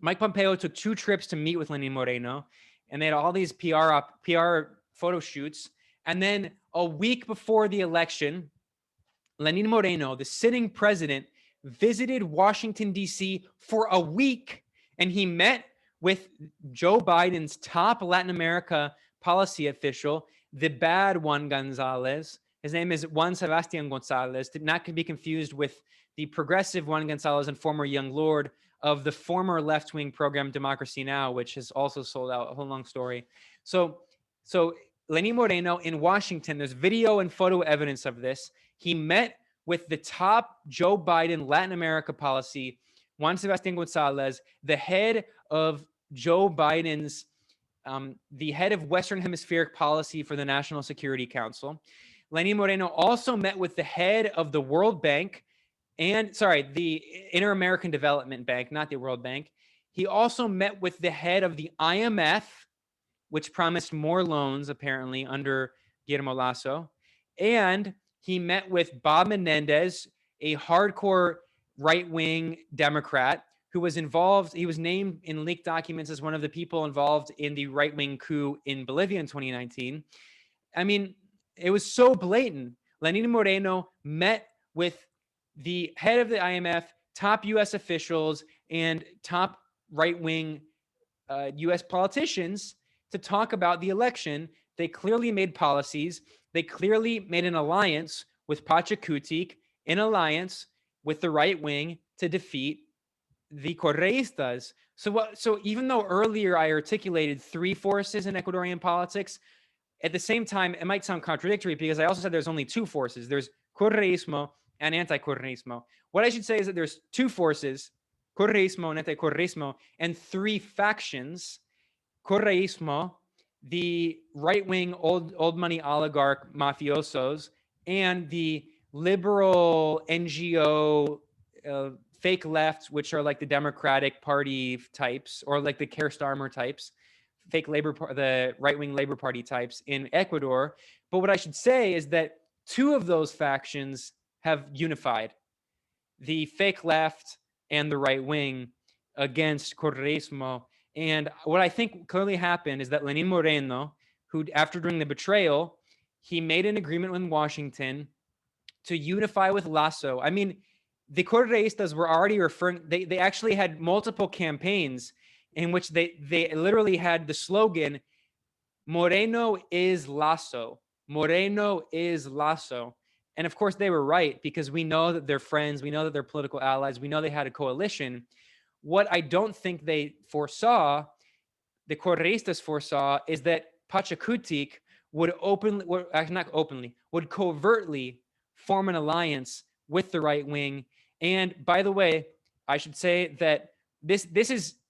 [SPEAKER 2] Mike Pompeo took 2 trips to meet with Lenín Moreno, and they had all these PR photo shoots. And then a week before the election, Lenín Moreno, the sitting president, visited Washington, D.C. for a week, and he met with Joe Biden's top Latin America policy official, the bad Juan Gonzalez. His name is Juan Sebastián González, not to be confused with the progressive Juan González and former young lord of the former left-wing program Democracy Now!, which has also sold out. A whole long story. So Lenín Moreno in Washington, there's video and photo evidence of this. He met with the top Joe Biden Latin America policy, Juan Sebastián González, the head of Joe Biden's, the head of Western Hemispheric policy for the National Security Council. Lenín Moreno also met with the head of the World Bank the Inter-American Development Bank, not the World Bank. He also met with the head of the IMF, which promised more loans, apparently, under Guillermo Lasso. And he met with Bob Menendez, a hardcore right-wing Democrat who was involved. He was named in leaked documents as one of the people involved in the right-wing coup in Bolivia in 2019. I mean, it was so blatant. Lenín Moreno met with the head of the IMF, top U.S. officials, and top right-wing U.S. politicians to talk about the election. They clearly made policies. They clearly made an alliance with Pachakutik, an alliance with the right wing to defeat the Correistas. So even though earlier I articulated 3 forces in Ecuadorian politics, at the same time, it might sound contradictory because I also said there's only 2 forces. There's Correísmo and anti-correísmo. What I should say is that there's two forces, correísmo and anti-correísmo, and three factions. Correísmo, the right-wing old money oligarch mafiosos, and the liberal NGO fake left, which are like the Democratic Party types, or like the Keir Starmer types, the right-wing Labor Party types in Ecuador. But what I should say is that two of those factions have unified, the fake left and the right wing, against correísmo. And what I think clearly happened is that Lenín Moreno, who after doing the betrayal, he made an agreement with Washington to unify with Lasso. I mean, the correístas were already referring, they actually had multiple campaigns in which they literally had the slogan, Moreno is Lasso. Moreno is Lasso. And of course, they were right, because we know that they're friends. We know that they're political allies. We know they had a coalition. What I don't think they foresaw, the Correístas foresaw, is that Pachakutik would would covertly form an alliance with the right wing. And by the way, I should say that this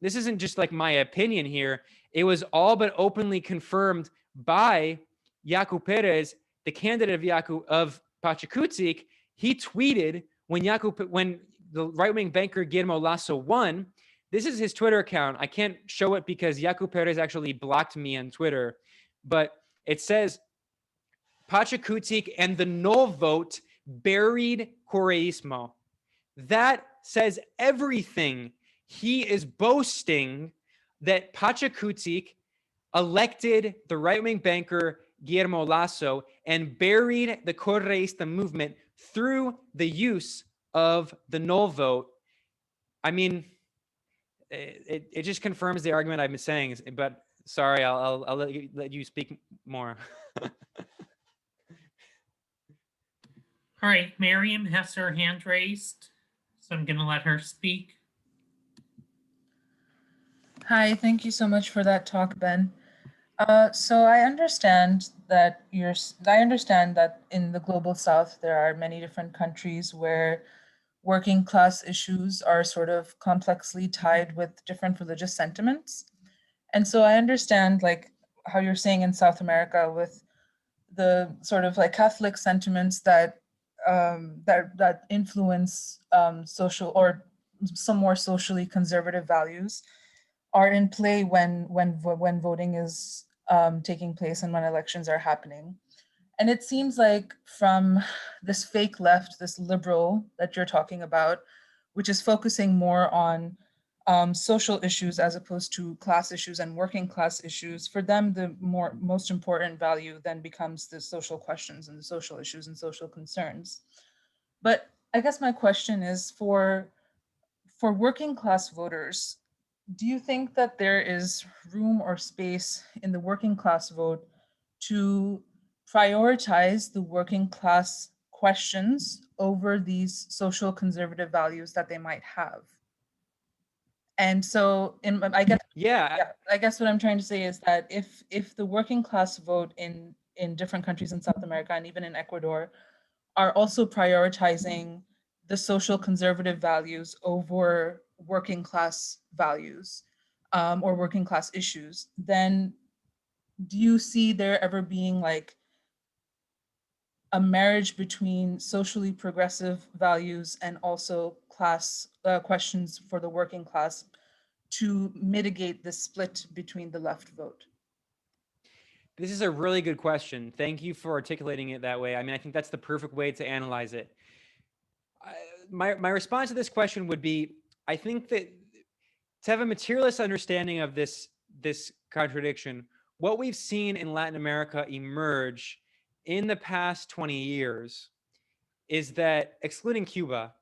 [SPEAKER 2] isn't just like my opinion here. It was all but openly confirmed by Yaku Pérez, the candidate of Pachakutik. He tweeted when the right-wing banker Guillermo Lasso won. This is his Twitter account. I can't show it because Yaku Pérez actually blocked me on Twitter, but it says Pachakutik and the no vote buried correísmo. That says everything. He is boasting that Pachakutik elected the right-wing banker Guillermo Lasso and buried the Correísta movement through the use of the no vote. I mean, it just confirms the argument I've been saying. But sorry, I'll let you speak more.
[SPEAKER 1] All right, Miriam has her hand raised, so I'm going to let her speak.
[SPEAKER 4] Hi, thank you so much for that talk, Ben. So I understand that in the global south there are many different countries where working class issues are sort of complexly tied with different religious sentiments. And so I understand like how you're saying in South America with the sort of like Catholic sentiments that that influence social or some more socially conservative values are in play when voting is taking place and when elections are happening. And it seems like from this fake left, this liberal that you're talking about, which is focusing more on social issues as opposed to class issues and working class issues, for them, the most important value then becomes the social questions and the social issues and social concerns. But I guess my question is for working class voters, do you think that there is room or space in the working class vote to prioritize the working class questions over these social conservative values that they might have? And so I guess what I'm trying to say is that if the working class vote in different countries in South America and even in Ecuador are also prioritizing the social conservative values over working class values or working class issues, then do you see there ever being like a marriage between socially progressive values and also class questions for the working class to mitigate the split between the left vote?
[SPEAKER 2] This is a really good question. Thank you for articulating it that way. I mean, I think that's the perfect way to analyze it. My response to this question would be, I think that to have a materialist understanding of this contradiction, what we've seen in Latin America emerge in the past 20 years is that, excluding Cuba,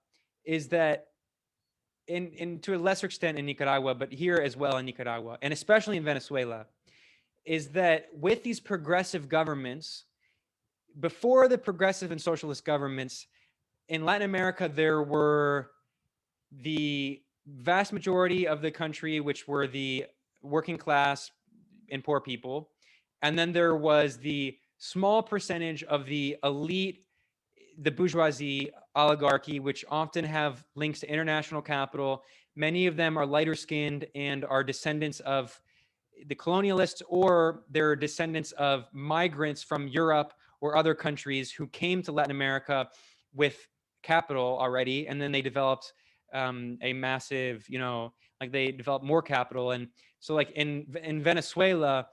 [SPEAKER 2] is that in to a lesser extent in Nicaragua, but here as well in Nicaragua, and especially in Venezuela, is that with these progressive governments, before the progressive and socialist governments, in Latin America, there were the vast majority of the country, which were the working class and poor people. And then there was the small percentage of the elite the bourgeoisie oligarchy, which often have links to international capital. Many of them are lighter skinned and are descendants of the colonialists, or they're descendants of migrants from Europe or other countries who came to Latin America with capital already, and then they developed a massive, like they developed more capital. And so like in Venezuela,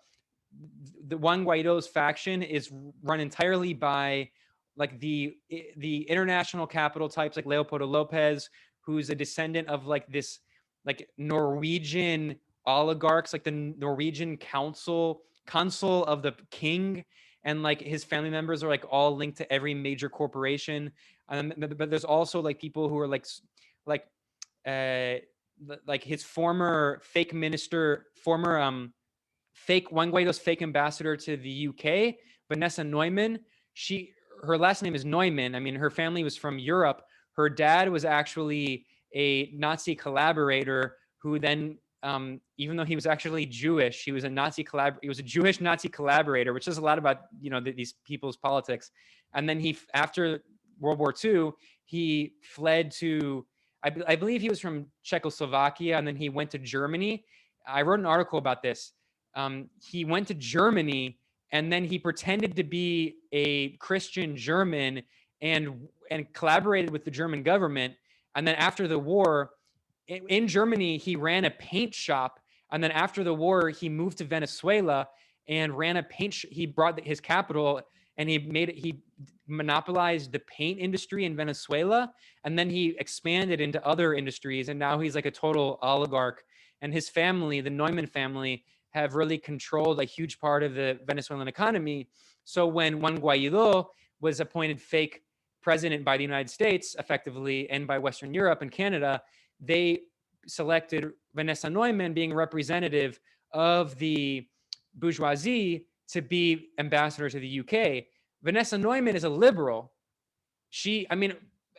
[SPEAKER 2] the Juan Guaido's faction is run entirely by like the international capital types like Leopoldo Lopez, who's a descendant of like this like Norwegian oligarchs, like the Norwegian consul of the king, and like his family members are like all linked to every major corporation. But there's also like people who are like his former fake minister, fake Juan Guaido's fake ambassador to the UK, Vanessa Neumann. Her last name is Neumann. I mean, her family was from Europe. Her dad was actually a Nazi collaborator who then, even though he was actually Jewish, he was a Jewish Nazi collaborator, which says a lot about these people's politics. And then after World War II, he fled to, I believe he was from Czechoslovakia, and then he went to Germany. I wrote an article about this. He went to Germany, and then he pretended to be a Christian German and collaborated with the German government. And then after the war, in Germany, he ran a paint shop. And then after the war, he moved to Venezuela and ran a paint. He brought his capital and he monopolized the paint industry in Venezuela. And then he expanded into other industries. And now he's like a total oligarch. And his family, the Neumann family, have really controlled a huge part of the Venezuelan economy. So when Juan Guaido was appointed fake president by the United States, effectively, and by Western Europe and Canada, they selected Vanessa Neumann, being a representative of the bourgeoisie, to be ambassador to the UK. Vanessa Neumann is a liberal.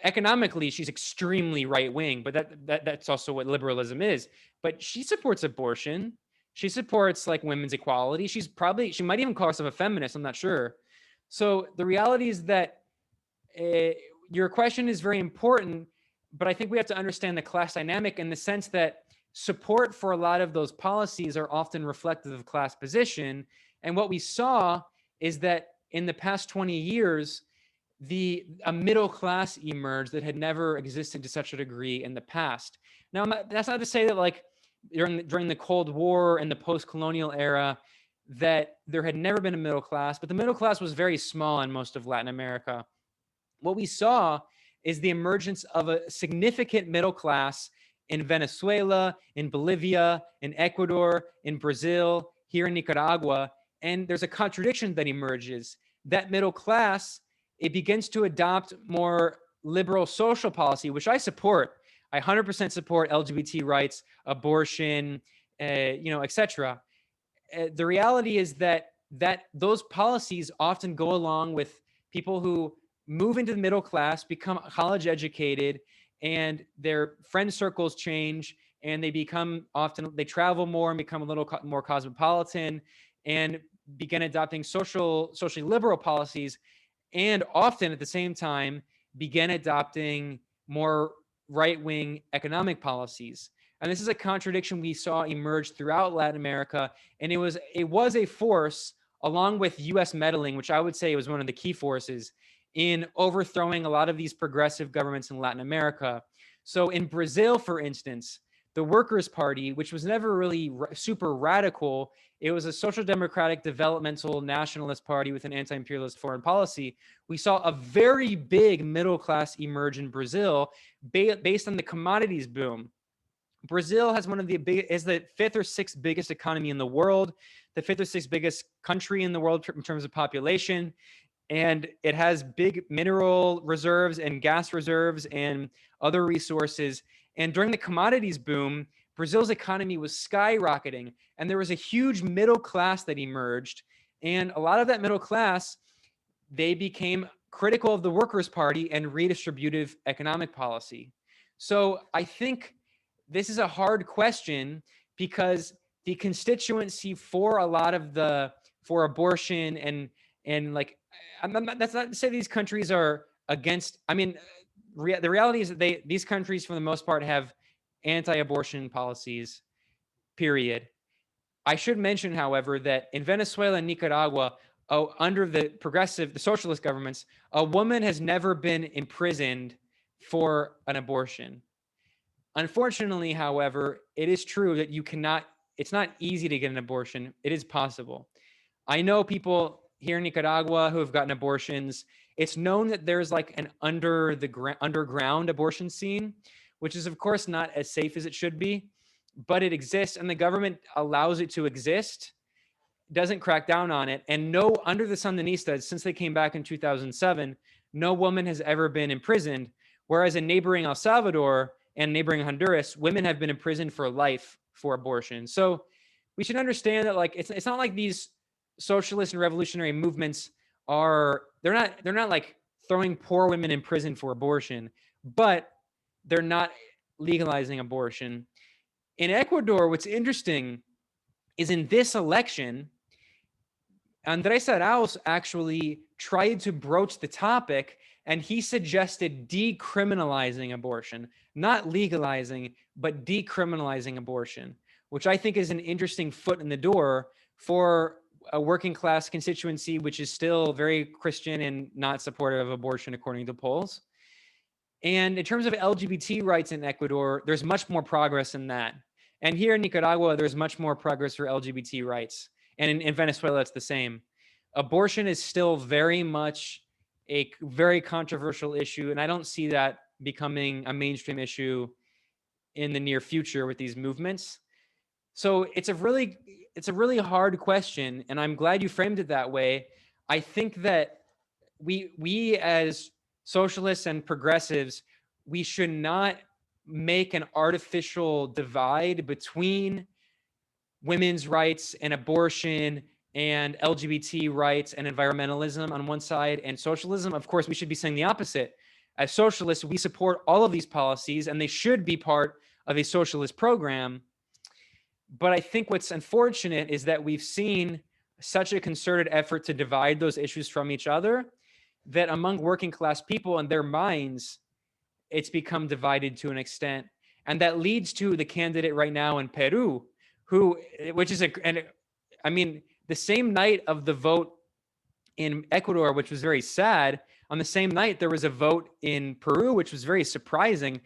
[SPEAKER 2] Economically, she's extremely right-wing, but that's also what liberalism is. But she supports abortion. She supports like women's equality. She might even call herself a feminist. I'm not sure. So the reality is that your question is very important, but I think we have to understand the class dynamic in the sense that support for a lot of those policies are often reflective of class position. And what we saw is that in the past 20 years, a middle class emerged that had never existed to such a degree in the past. Now, that's not to say that like during the Cold War and the post-colonial era that there had never been a middle class, but the middle class was very small in most of Latin America. What we saw is the emergence of a significant middle class in Venezuela, in Bolivia, in Ecuador, in Brazil, here in Nicaragua. And there's a contradiction that emerges. That middle class, it begins to adopt more liberal social policy, which I support. I 100% support LGBT rights, abortion, etc. The reality is that those policies often go along with people who move into the middle class, become college educated, and their friend circles change, and they travel more and become a little more cosmopolitan, and begin adopting socially liberal policies, and often at the same time begin adopting more right-wing economic policies. And this is a contradiction we saw emerge throughout Latin America. And it was a force, along with US meddling, which I would say was one of the key forces in overthrowing a lot of these progressive governments in Latin America. So in Brazil, for instance, the Workers' Party, which was never really super radical, it was a social democratic developmental nationalist party with an anti-imperialist foreign policy. We saw a very big middle class emerge in Brazil based on the commodities boom. Brazil has is the fifth or sixth biggest economy in the world, the fifth or sixth biggest country in the world in terms of population. And it has big mineral reserves and gas reserves and other resources. And during the commodities boom, Brazil's economy was skyrocketing, and there was a huge middle class that emerged. And a lot of that middle class, they became critical of the Workers' Party and redistributive economic policy. So I think this is a hard question, because the constituency for a lot of for abortion and like, that's not to say these countries are against, I mean, the reality is that these countries, for the most part, have anti-abortion policies, period. I should mention, however, that in Venezuela and Nicaragua, under the socialist governments, a woman has never been imprisoned for an abortion. Unfortunately, however, it is true that it's not easy to get an abortion. It is possible. I know people here in Nicaragua who have gotten abortions. It's known that there's like an underground abortion scene, which is of course not as safe as it should be, but it exists and the government allows it to exist, doesn't crack down on it. And no, under the Sandinistas, since they came back in 2007, no woman has ever been imprisoned. Whereas in neighboring El Salvador and neighboring Honduras, women have been imprisoned for life for abortion. So we should understand that like it's not like these socialist and revolutionary movements they're not like throwing poor women in prison for abortion, but they're not legalizing abortion. In Ecuador, what's interesting is in this election, Andrés Arauz actually tried to broach the topic and he suggested decriminalizing abortion, not legalizing, but decriminalizing abortion, which I think is an interesting foot in the door for a working class constituency, which is still very Christian and not supportive of abortion, according to polls. And in terms of LGBT rights in Ecuador, there's much more progress in that. And here in Nicaragua, there's much more progress for LGBT rights. And in Venezuela, it's the same. Abortion is still very much a very controversial issue. And I don't see that becoming a mainstream issue in the near future with these movements. So it's a really hard question. And I'm glad you framed it that way. I think that we as socialists and progressives, we should not make an artificial divide between women's rights and abortion and LGBT rights and environmentalism on one side and socialism. Of course, we should be saying the opposite. As socialists, we support all of these policies and they should be part of a socialist program. But I think what's unfortunate is that we've seen such a concerted effort to divide those issues from each other that among working class people in their minds, it's become divided to an extent. And that leads to the candidate right now in Peru, the same night of the vote in Ecuador, which was very sad, on the same night, there was a vote in Peru, which was very surprising,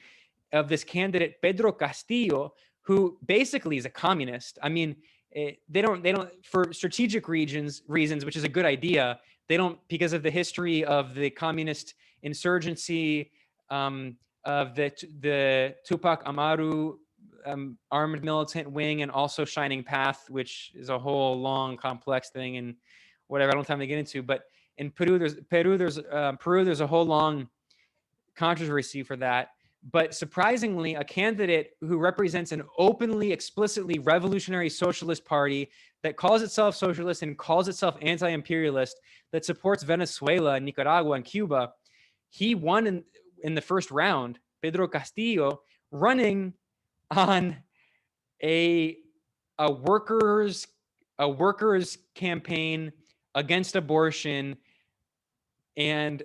[SPEAKER 2] of this candidate, Pedro Castillo, who basically is a communist. I mean, they don't, for strategic reasons, which is a good idea, they don't, because of the history of the communist insurgency, of the Tupac Amaru armed militant wing, and also Shining Path, which is a whole long complex thing and whatever, I don't have time to get into. But in Peru, there's a whole long controversy for that. But surprisingly, a candidate who represents an openly, explicitly revolutionary socialist party that calls itself socialist and calls itself anti-imperialist, that supports Venezuela, Nicaragua, and Cuba, he won in the first round, Pedro Castillo, running on a workers campaign against abortion. And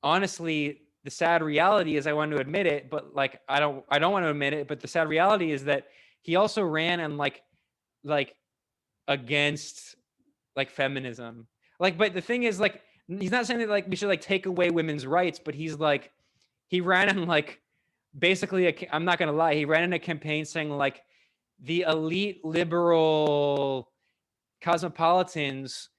[SPEAKER 2] honestly, the sad reality is, I want to admit it, but like I don't want to admit it, but the sad reality is that he also ran and like against like feminism. Like, but the thing is, like, he's not saying that like we should like take away women's rights, but he's like, he ran in like basically I'm not gonna lie, he ran in a campaign saying like the elite liberal cosmopolitans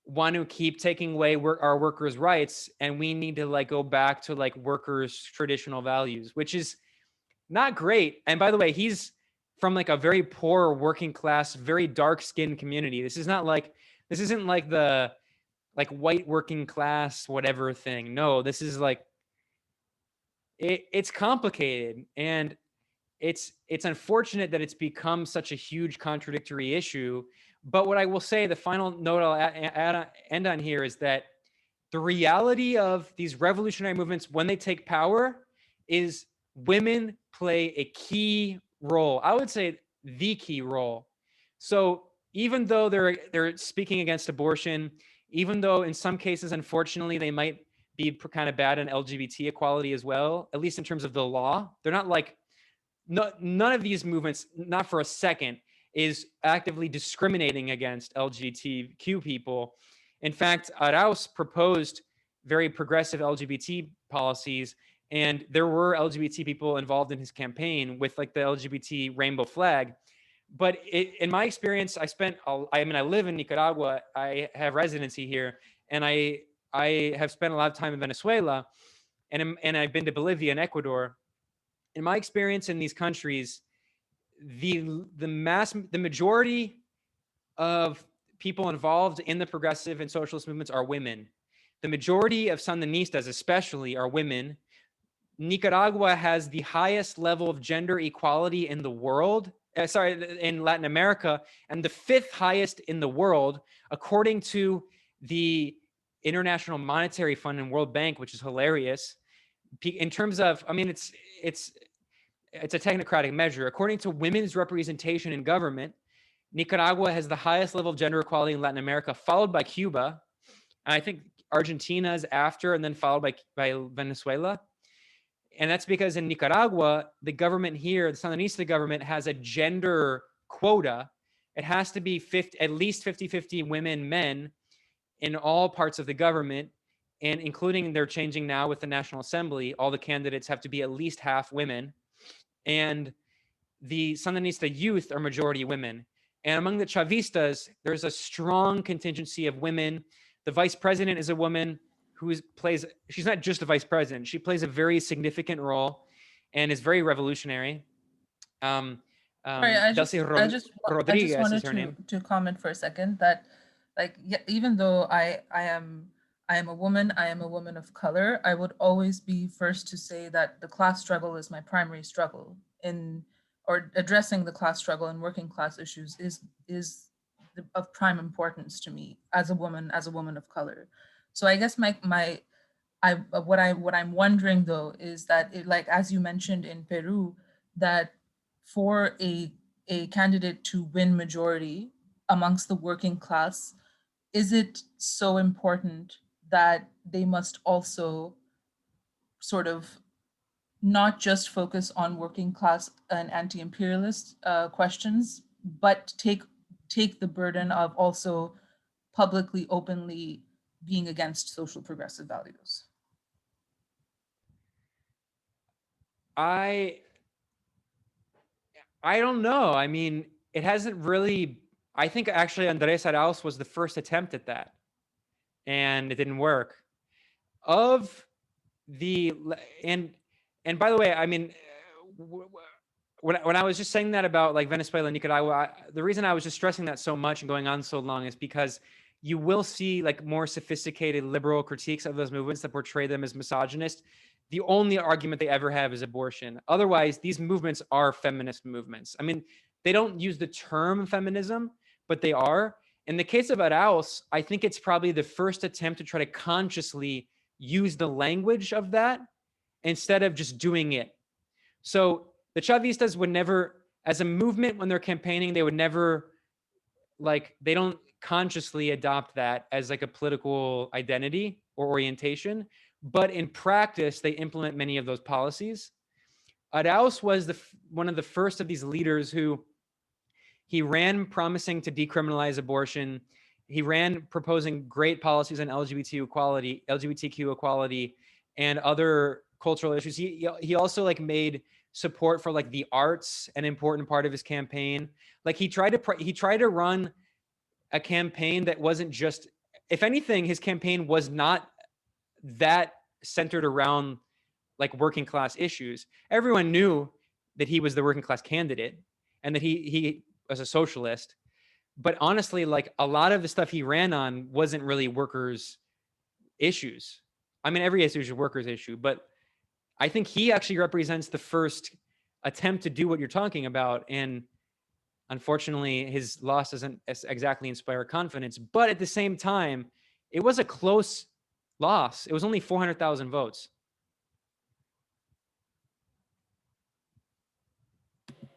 [SPEAKER 2] want to keep taking away our workers' rights, and we need to like go back to like workers' traditional values, which is not great. And by the way, he's from like a very poor working class, very dark skinned community. This isn't like the like white working class whatever thing. No, this is like it's complicated, and it's unfortunate that it's become such a huge contradictory issue. But what I will say, the final note I'll end on here, is that the reality of these revolutionary movements when they take power is women play a key role. I would say the key role. So even though they're speaking against abortion, even though in some cases, unfortunately, they might be kind of bad on LGBT equality as well, at least in terms of the law. They're not like, none of these movements, not for a second, is actively discriminating against LGBTQ people. In fact, Arauz proposed very progressive LGBT policies, and there were LGBT people involved in his campaign with like the LGBT rainbow flag. But in my experience, I live in Nicaragua, I have residency here, and I have spent a lot of time in Venezuela, and I've been to Bolivia and Ecuador. In my experience in these countries, the majority of people involved in the progressive and socialist movements are women. The majority of Sandinistas especially are women. Nicaragua has the highest level of gender equality in the world, in Latin America, and the 5th highest in the world, according to the International Monetary Fund and World Bank, which is hilarious. In terms of, I mean, it's a technocratic measure. According to women's representation in government, Nicaragua has the highest level of gender equality in Latin America, followed by Cuba. And I think Argentina is after, and then followed by Venezuela. And that's because in Nicaragua, the government here, the Sandinista government, has a gender quota. It has to be at least 50-50 women, men in all parts of the government. And including, they're changing now with the National Assembly, all the candidates have to be at least half women. And the Sandinista youth are majority women. And among the Chavistas, there's a strong contingency of women. The vice president is a woman she's not just a vice president, she plays a very significant role and is very revolutionary.
[SPEAKER 4] Sorry, I just
[SPEAKER 2] Rodriguez
[SPEAKER 4] wanted
[SPEAKER 2] is her name.
[SPEAKER 4] to comment for a second that, like, yeah, even though I am a woman, I am a woman of color, I would always be first to say that the class struggle is my primary struggle or addressing the class struggle and working class issues is of prime importance to me as a woman of color. So I guess what I'm wondering though is that like, as you mentioned in Peru, that for a candidate to win majority amongst the working class, is it so important that they must also sort of not just focus on working class and anti-imperialist questions, but take the burden of also publicly, openly being against social progressive values?
[SPEAKER 2] I don't know. I mean, it hasn't really. I think actually Andrés Arauz was the first attempt at that, and it didn't work. And by the way, I mean, when I was just saying that about like Venezuela and Nicaragua, the reason I was just stressing that so much and going on so long is because you will see like more sophisticated liberal critiques of those movements that portray them as misogynist. The only argument they ever have is abortion. Otherwise, these movements are feminist movements. I mean, they don't use the term feminism, but they are. In the case of Arauz, I think it's probably the first attempt to try to consciously use the language of that instead of just doing it. So the Chavistas would never, as a movement when they're campaigning, they would never, like, they don't consciously adopt that as like a political identity or orientation. But in practice, they implement many of those policies. Arauz was one of the first of these leaders who he ran promising to decriminalize abortion. He ran proposing great policies on LGBTQ equality, and other cultural issues. He also like made support for like the arts an important part of his campaign. Like he tried to run a campaign that wasn't just, if anything, his campaign was not that centered around like working class issues. Everyone knew that he was the working class candidate and that he was a socialist. But honestly, like a lot of the stuff he ran on wasn't really workers' issues. I mean, every issue is a workers' issue, but I think he actually represents the first attempt to do what you're talking about. And unfortunately, his loss doesn't exactly inspire confidence. But at the same time, it was a close loss. It was only 400,000 votes.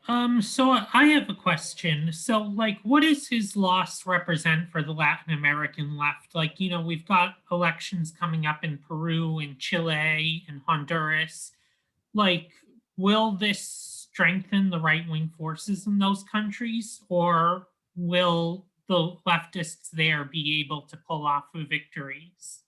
[SPEAKER 1] So I have a question. So, like, what does his loss represent for the Latin American left? Like, we've got elections coming up in Peru and Chile and Honduras. Like, will this strengthen the right-wing forces in those countries, or will the leftists there be able to pull off victories?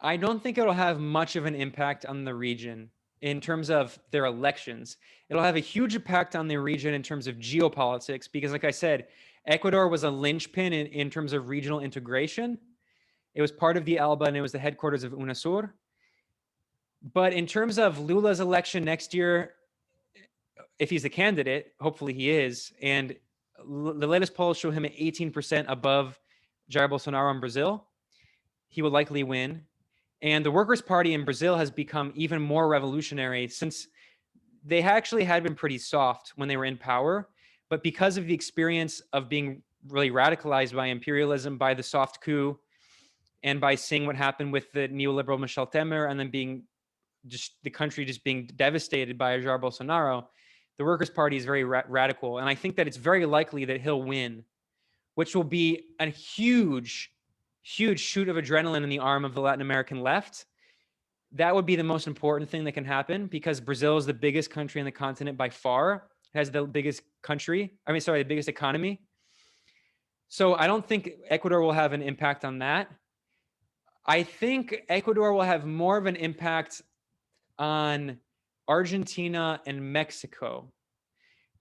[SPEAKER 2] I don't think it'll have much of an impact on the region in terms of their elections. It'll have a huge impact on the region in terms of geopolitics, because like I said, Ecuador was a linchpin in terms of regional integration. It was part of the ALBA and it was the headquarters of UNASUR. But in terms of Lula's election next year, if he's the candidate, hopefully he is, and the latest polls show him at 18% above Jair Bolsonaro in Brazil, he will likely win. And the Workers' Party in Brazil has become even more revolutionary since they actually had been pretty soft when they were in power. But because of the experience of being really radicalized by imperialism, by the soft coup, and by seeing what happened with the neoliberal Michel Temer, and then being just the country just being devastated by Jair Bolsonaro, the Workers' Party is very radical. And I think that it's very likely that he'll win, which will be a huge shoot of adrenaline in the arm of the Latin American left. That would be the most important thing that can happen, because Brazil is the biggest country on the continent by far. It has the biggest the biggest economy. So I don't think Ecuador will have an impact on that. I think Ecuador will have more of an impact on Argentina and Mexico,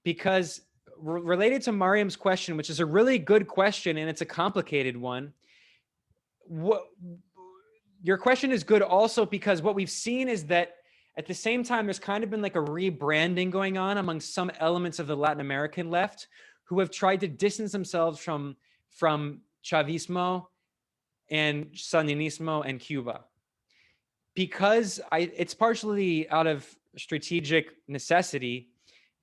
[SPEAKER 2] because related to Mariam's question, which is a really good question and it's a complicated one, your question is good also because what we've seen is that at the same time, there's kind of been like a rebranding going on among some elements of the Latin American left who have tried to distance themselves from Chavismo and Sandinismo and Cuba. Because it's partially out of strategic necessity,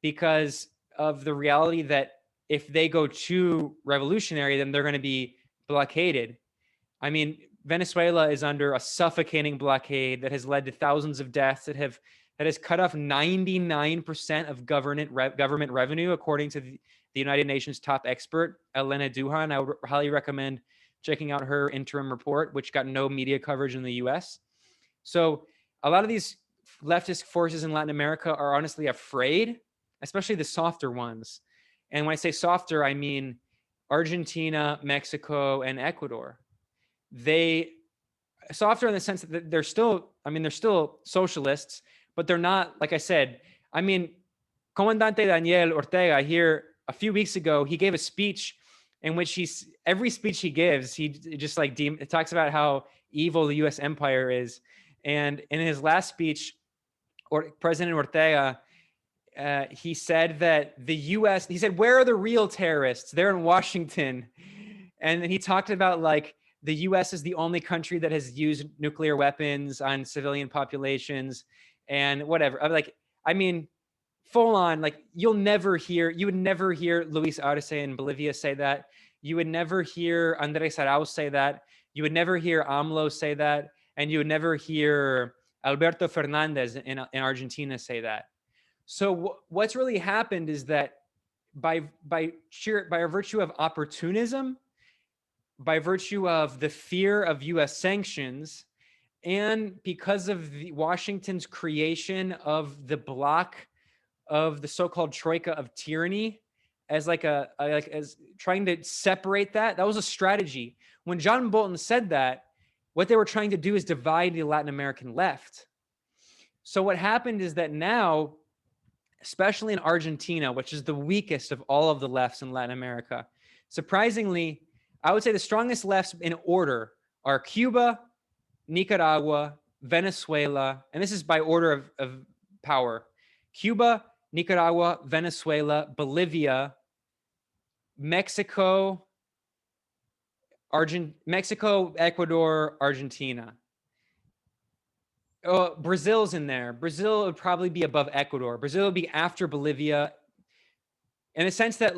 [SPEAKER 2] because of the reality that if they go too revolutionary, then they're going to be blockaded. I mean, Venezuela is under a suffocating blockade that has led to thousands of deaths, that has cut off 99% of government revenue, according to the United Nations top expert, Elena Duhan. I would highly recommend checking out her interim report, which got no media coverage in the US. So a lot of these leftist forces in Latin America are honestly afraid, especially the softer ones. And when I say softer, I mean Argentina, Mexico, and Ecuador. They softer in the sense that they're still socialists, but they're not, like I said, Comandante Daniel Ortega here a few weeks ago, he gave a speech in which every speech he gives, he just it talks about how evil the US empire is. And in his last speech, President Ortega, he said that he said, where are the real terrorists? They're in Washington. And then he talked about the US is the only country that has used nuclear weapons on civilian populations and whatever. Full on, you would never hear Luis Arce in Bolivia say that. You would never hear Andrés Arauz say that. You would never hear AMLO say that. And you would never hear Alberto Fernandez in Argentina say that. So what's really happened is that by virtue of opportunism, by virtue of the fear of US sanctions, and because of Washington's creation of the bloc of the so-called troika of tyranny as as trying to separate that was a strategy. When John Bolton said that, what they were trying to do is divide the Latin American left. So what happened is that now, especially in Argentina, which is the weakest of all of the lefts in Latin America, surprisingly, I would say the strongest lefts in order are Cuba, Nicaragua, Venezuela, and this is by order of power: Cuba, Nicaragua, Venezuela, Bolivia, Mexico, Ecuador, Argentina. Oh, Brazil's in there. Brazil would probably be above Ecuador. Brazil would be after Bolivia, in the sense that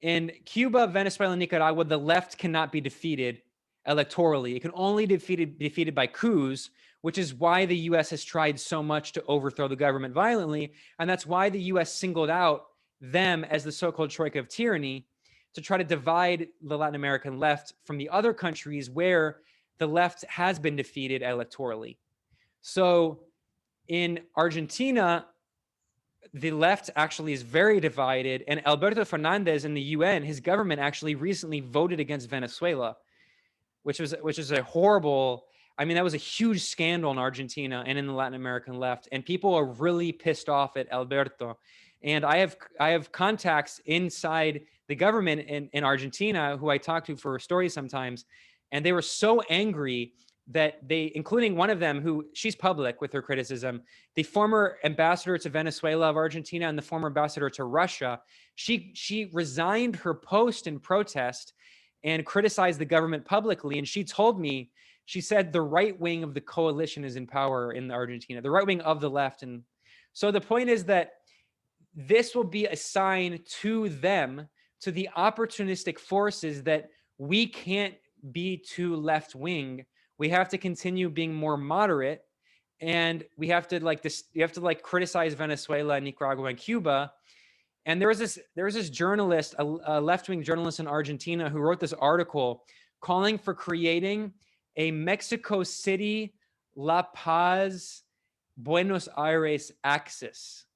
[SPEAKER 2] in Cuba, Venezuela, and Nicaragua, the left cannot be defeated electorally. It can only be defeated by coups, which is why the US has tried so much to overthrow the government violently. And that's why the US singled out them as the so-called troika of tyranny, to try to divide the Latin American left from the other countries where the left has been defeated electorally. So in Argentina, the left actually is very divided, and Alberto Fernandez in the UN, his government actually recently voted against Venezuela, which is a horrible, I mean, that was a huge scandal in Argentina and in the Latin American left, and people are really pissed off at Alberto. And I have contacts inside the government in Argentina who I talk to for stories sometimes, and they were so angry that they, including one of them who, she's public with her criticism, the former ambassador to Venezuela of Argentina and the former ambassador to Russia, she resigned her post in protest and criticized the government publicly. And she told me, she said the right wing of the coalition is in power in Argentina, the right wing of the left. And so the point is that this will be a sign to them, to the opportunistic forces, that we can't be too left wing. We have to continue being more moderate, and we have to you have to criticize Venezuela, Nicaragua, and Cuba. And there was this journalist, a left-wing journalist in Argentina, who wrote this article calling for creating a Mexico City, La Paz, Buenos Aires axis.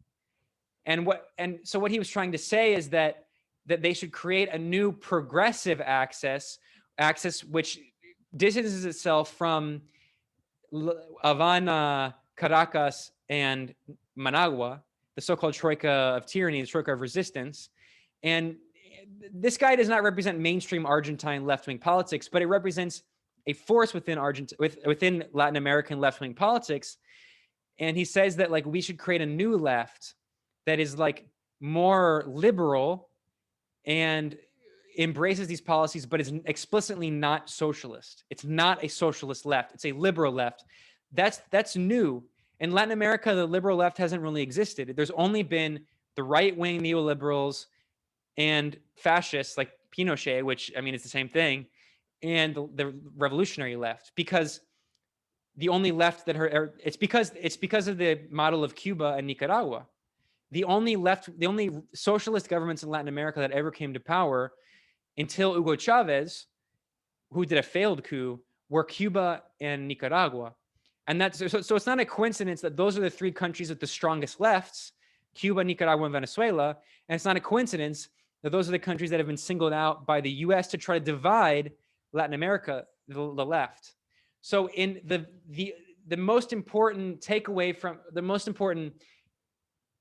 [SPEAKER 2] And so what he was trying to say is that they should create a new progressive axis which distances itself from Havana, Caracas, and Managua, the so-called troika of tyranny, the troika of resistance. And this guy does not represent mainstream Argentine left-wing politics, but it represents a force within within Latin American left-wing politics. And he says that we should create a new left that is more liberal and embraces these policies, but is explicitly not socialist. It's not a socialist left. It's a liberal left. That's new. In Latin America, the liberal left hasn't really existed. There's only been the right-wing neoliberals and fascists like Pinochet, which, I mean, it's the same thing, and the revolutionary left, because the only left that it's because of the model of Cuba and Nicaragua. The only socialist governments in Latin America that ever came to power until Hugo Chavez, who did a failed coup, were Cuba and Nicaragua. And so it's not a coincidence that those are the three countries with the strongest lefts, Cuba, Nicaragua, and Venezuela. And it's not a coincidence that those are the countries that have been singled out by the US to try to divide Latin America, the left. So in the most important takeaway from the most important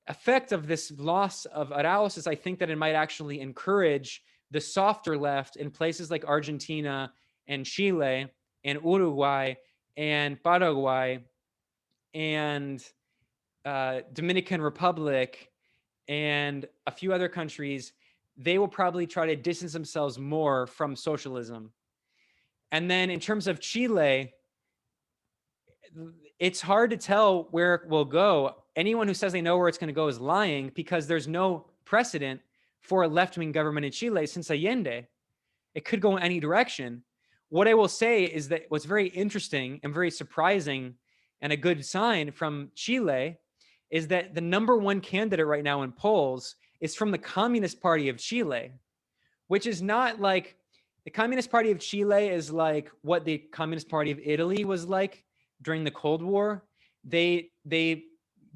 [SPEAKER 2] effect of this loss of Arauz is, I think, that it might actually encourage the softer left in places like Argentina and Chile and Uruguay and Paraguay and Dominican Republic and a few other countries. They will probably try to distance themselves more from socialism. And then in terms of Chile, it's hard to tell where it will go. Anyone who says they know where it's going to go is lying, because there's no precedent for a left-wing government in Chile since Allende. It could go in any direction. What I will say is that what's very interesting and very surprising and a good sign from Chile is that the number one candidate right now in polls is from the Communist Party of Chile, which is not like the Communist Party of Chile is like what the Communist Party of Italy was like during the Cold War. They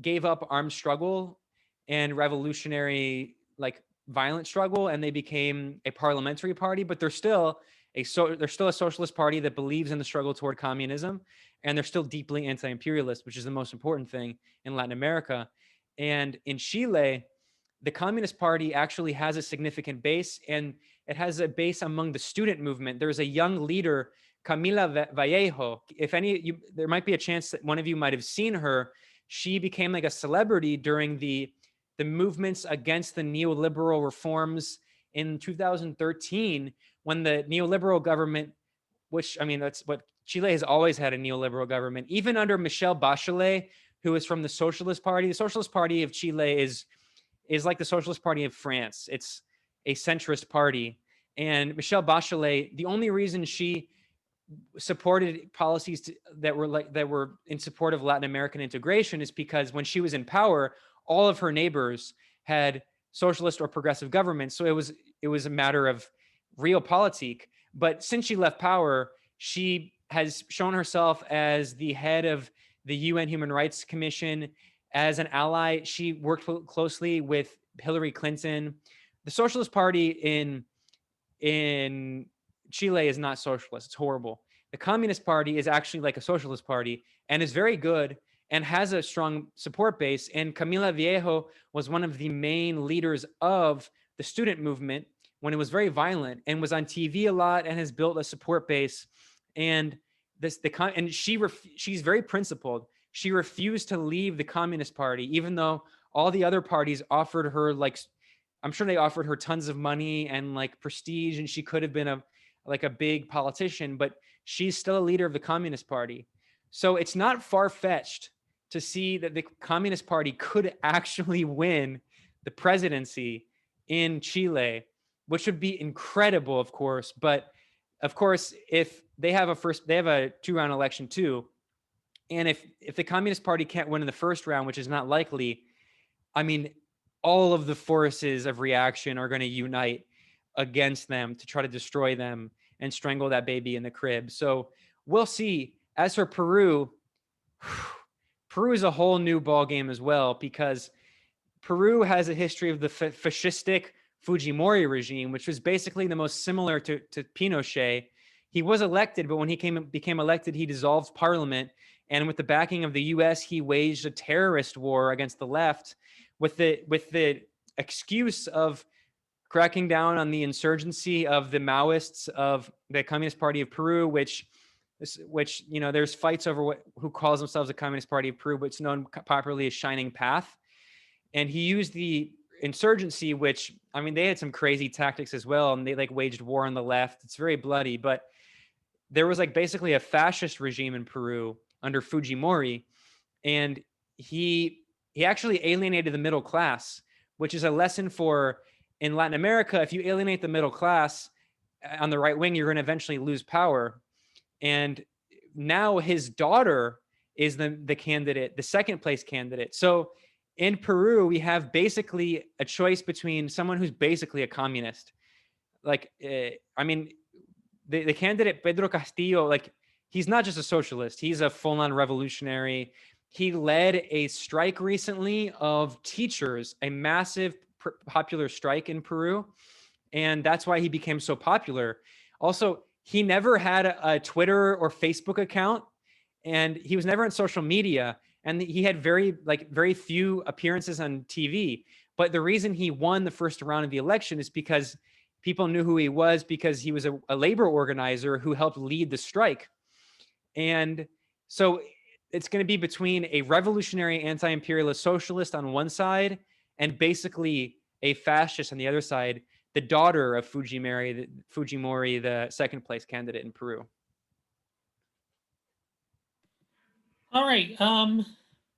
[SPEAKER 2] gave up armed struggle and revolutionary violent struggle, and they became a parliamentary party, but they're still a socialist party that believes in the struggle toward communism, and they're still deeply anti-imperialist, which is the most important thing in Latin America. And in Chile, the Communist Party actually has a significant base, and it has a base among the student movement. There's a young leader, Camila Vallejo. There might be a chance that one of you might have seen her. She became like a celebrity during the movements against the neoliberal reforms in 2013, when the neoliberal government, which, I mean, that's what Chile has always had, a neoliberal government, even under Michelle Bachelet, who is from the Socialist Party. The Socialist Party of Chile is like the Socialist Party of France. It's a centrist party. And Michelle Bachelet, the only reason she supported policies that were in support of Latin American integration is because when she was in power, all of her neighbors had socialist or progressive governments. So it was a matter of realpolitik. But since she left power, she has shown herself as the head of the UN Human Rights Commission, as an ally. She worked closely with Hillary Clinton. The Socialist Party in Chile is not socialist. It's horrible. The Communist Party is actually like a socialist party and is very good and has a strong support base. And Camila Viejo was one of the main leaders of the student movement when it was very violent, and was on TV a lot and has built a support base. And she's very principled. She refused to leave the Communist Party, even though all the other parties offered her, like, I'm sure they offered her tons of money and like prestige, and she could have been a big politician, but she's still a leader of the Communist Party. So it's not far-fetched to see that the Communist Party could actually win the presidency in Chile, which would be incredible, of course. But of course, if they have a two-round election too, and if the Communist Party can't win in the first round, which is not likely, I mean, all of the forces of reaction are going to unite against them to try to destroy them and strangle that baby in the crib. So we'll see. As for Peru, Peru is a whole new ball game as well, because Peru has a history of the fascistic Fujimori regime, which was basically the most similar to Pinochet. He was elected, but when he became elected, he dissolved parliament. And with the backing of the US, he waged a terrorist war against the left with the excuse of cracking down on the insurgency of the Maoists of the Communist Party of Peru, which there's fights over who calls themselves the Communist Party of Peru, but it's known popularly as Shining Path. And he used the insurgency, which, I mean, they had some crazy tactics as well, and they like waged war on the left. It's very bloody, but there was like basically a fascist regime in Peru under Fujimori, and he actually alienated the middle class, which is a lesson for in Latin America. If you alienate the middle class on the right wing, you're going to eventually lose power. And now his daughter is the candidate, the second place candidate. So in Peru, we have basically a choice between someone who's basically a communist. Like, I mean, the candidate Pedro Castillo, like, he's not just a socialist, he's a full-on revolutionary. He led a strike recently of teachers, a massive popular strike in Peru. And that's why he became so popular. Also, he never had a Twitter or Facebook account, and he was never on social media. And he had very few appearances on TV. But the reason he won the first round of the election is because people knew who he was, because he was a labor organizer who helped lead the strike. And so it's going to be between a revolutionary anti-imperialist socialist on one side and basically a fascist on the other side, the daughter of Fujimori, the second place candidate in Peru.
[SPEAKER 1] All right,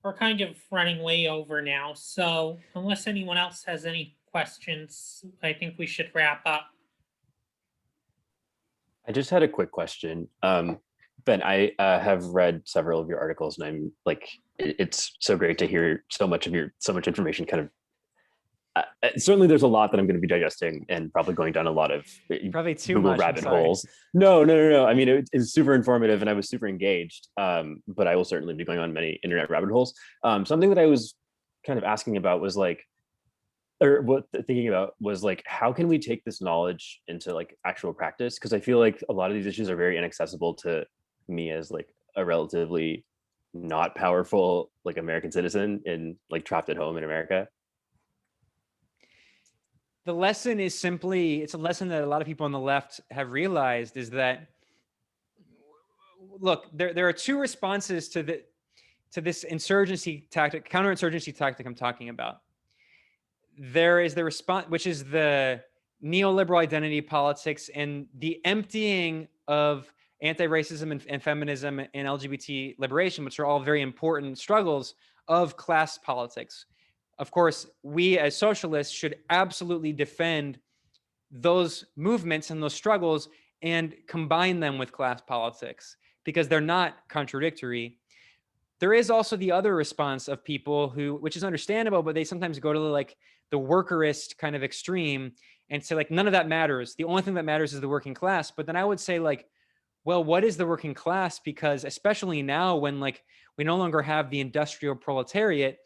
[SPEAKER 1] we're kind of running way over now, so unless anyone else has any questions, I think we should wrap up.
[SPEAKER 5] I just had a quick question. Ben, I have read several of your articles, and I'm like, it's so great to hear so much information kind of. Certainly there's a lot that I'm going to be digesting and probably going down a lot of
[SPEAKER 2] probably too
[SPEAKER 5] Google
[SPEAKER 2] much
[SPEAKER 5] rabbit holes. No. I mean, it's super informative and I was super engaged, but I will certainly be going on many internet rabbit holes. Something that I was kind of asking about was like, thinking about was like, how can we take this knowledge into like actual practice? Because I feel like a lot of these issues are very inaccessible to me as like a relatively not powerful like American citizen and like trapped at home in America.
[SPEAKER 2] The lesson is simply, it's a lesson that a lot of people on the left have realized, is that, look, there are two responses to this insurgency tactic, counterinsurgency tactic I'm talking about. There is the response, which is the neoliberal identity politics and the emptying of anti-racism and feminism and LGBT liberation, which are all very important struggles of class politics. Of course, we as socialists should absolutely defend those movements and those struggles and combine them with class politics because they're not contradictory. There is also the other response of people who, which is understandable, but they sometimes go to like the workerist kind of extreme and say like, none of that matters. The only thing that matters is the working class. But then I would say like, well, what is the working class? Because especially now when like we no longer have the industrial proletariat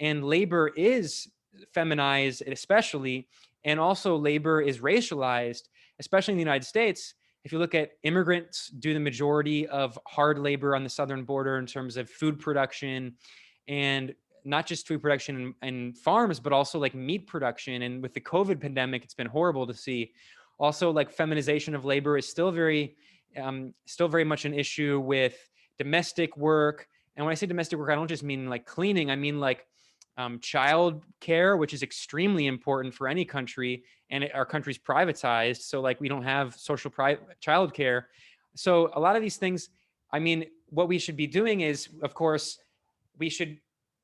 [SPEAKER 2] and labor is feminized, especially, and also labor is racialized, especially in the United States. If you look at immigrants do the majority of hard labor on the southern border in terms of food production, and not just food production and farms, but also like meat production. And with the COVID pandemic, it's been horrible to see. Also, like feminization of labor is still very much an issue with domestic work. And when I say domestic work, I don't just mean like cleaning. I mean like child care, which is extremely important for any country, and our country's privatized. So like we don't have social child care. So a lot of these things, I mean, what we should be doing is, of course, we should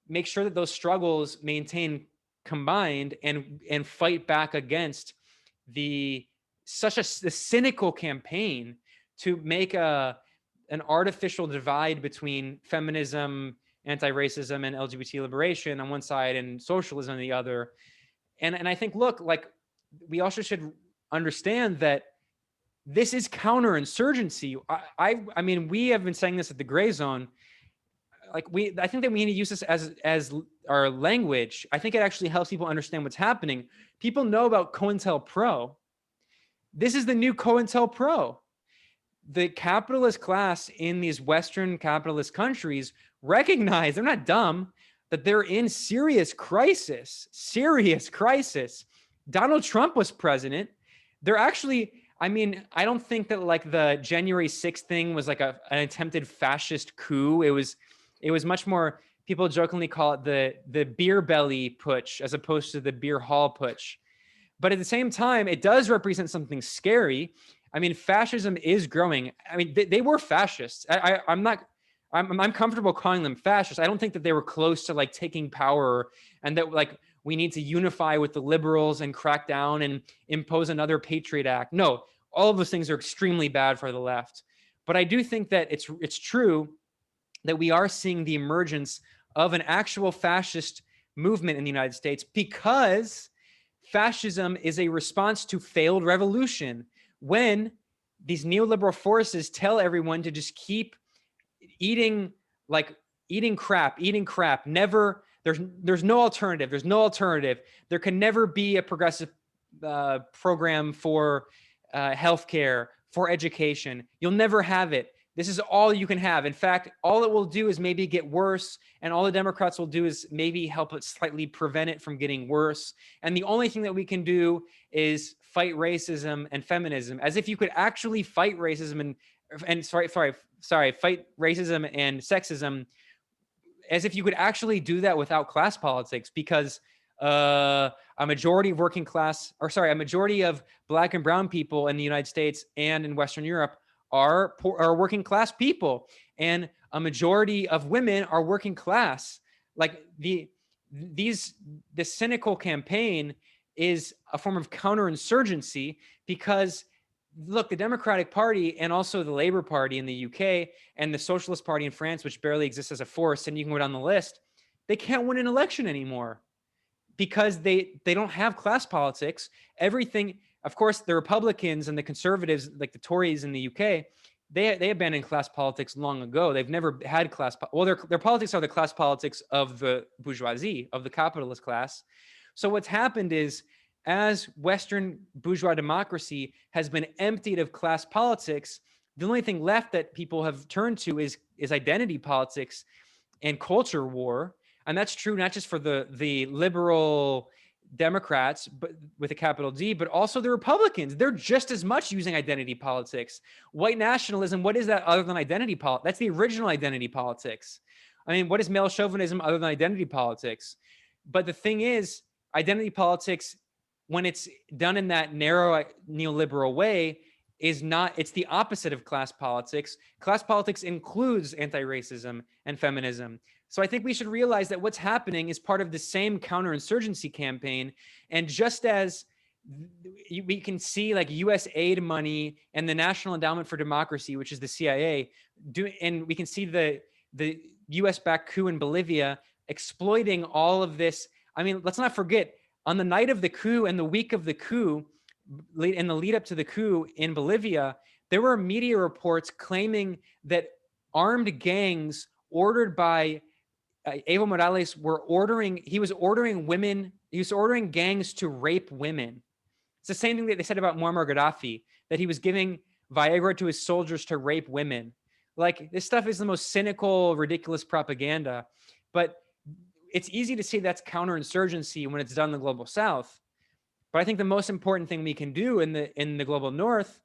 [SPEAKER 2] make sure that those struggles maintain combined and fight back against the cynical campaign to make an artificial divide between feminism, anti-racism, and LGBT liberation on one side and socialism on the other. And I think, look, like we also should understand that this is counterinsurgency. I mean, we have been saying this at the Grayzone. Like I think that we need to use this as our language. I think it actually helps people understand what's happening. People know about COINTELPRO. This is the new COINTELPRO. The capitalist class in these Western capitalist countries recognize, they're not dumb, that they're in serious crisis. Donald Trump was president. They're actually, I mean, I don't think that like the January 6th thing was like an attempted fascist coup. It was much more, people jokingly call it the beer belly putsch as opposed to the beer hall putsch. But at the same time, it does represent something scary. I mean, fascism is growing. I mean, they were fascists. I'm comfortable calling them fascists. I don't think that they were close to like taking power and that like we need to unify with the liberals and crack down and impose another Patriot Act. No, all of those things are extremely bad for the left. But I do think that it's true that we are seeing the emergence of an actual fascist movement in the United States because fascism is a response to failed revolution. When these neoliberal forces tell everyone to just keep eating crap, never, there's no alternative. There can never be a progressive program for healthcare, for education. You'll never have it. This is all you can have. In fact, all it will do is maybe get worse, and all the Democrats will do is maybe help it slightly prevent it from getting worse. And the only thing that we can do is fight racism and feminism, as if you could actually fight racism fight racism and sexism, as if you could actually do that without class politics, because a majority of Black and brown people in the United States and in Western Europe are working class people, and a majority of women are working class. Like the cynical campaign is a form of counterinsurgency because look, the Democratic Party and also the Labour Party in the UK and the Socialist Party in France, which barely exists as a force, and you can go down the list, they can't win an election anymore because they don't have class politics. Everything, of course, the Republicans and the conservatives, like the Tories in the UK, they abandoned class politics long ago. They've never had their politics are the class politics of the bourgeoisie, of the capitalist class. So what's happened is, as Western bourgeois democracy has been emptied of class politics, the only thing left that people have turned to is identity politics and culture war. And that's true not just for the liberal Democrats, but with a capital D, but also the Republicans. They're just as much using identity politics. White nationalism, what is that other than identity politics? That's the original identity politics. I mean, what is male chauvinism other than identity politics? But the thing is, identity politics, when it's done in that narrow neoliberal way, it's the opposite of class politics. Class politics includes anti-racism and feminism. So I think we should realize that what's happening is part of the same counterinsurgency campaign. And just as we can see like US aid money and the National Endowment for Democracy, which is the CIA, and we can see the US backed coup in Bolivia exploiting all of this. I mean, let's not forget, on the night of the coup and the week of the coup, in the lead up to the coup in Bolivia, there were media reports claiming that armed gangs ordered by Evo Morales he was ordering gangs to rape women. It's the same thing that they said about Muammar Gaddafi, that he was giving Viagra to his soldiers to rape women. Like, this stuff is the most cynical, ridiculous propaganda. But it's easy to see that's counterinsurgency when it's done in the global South. But I think the most important thing we can do in the global North,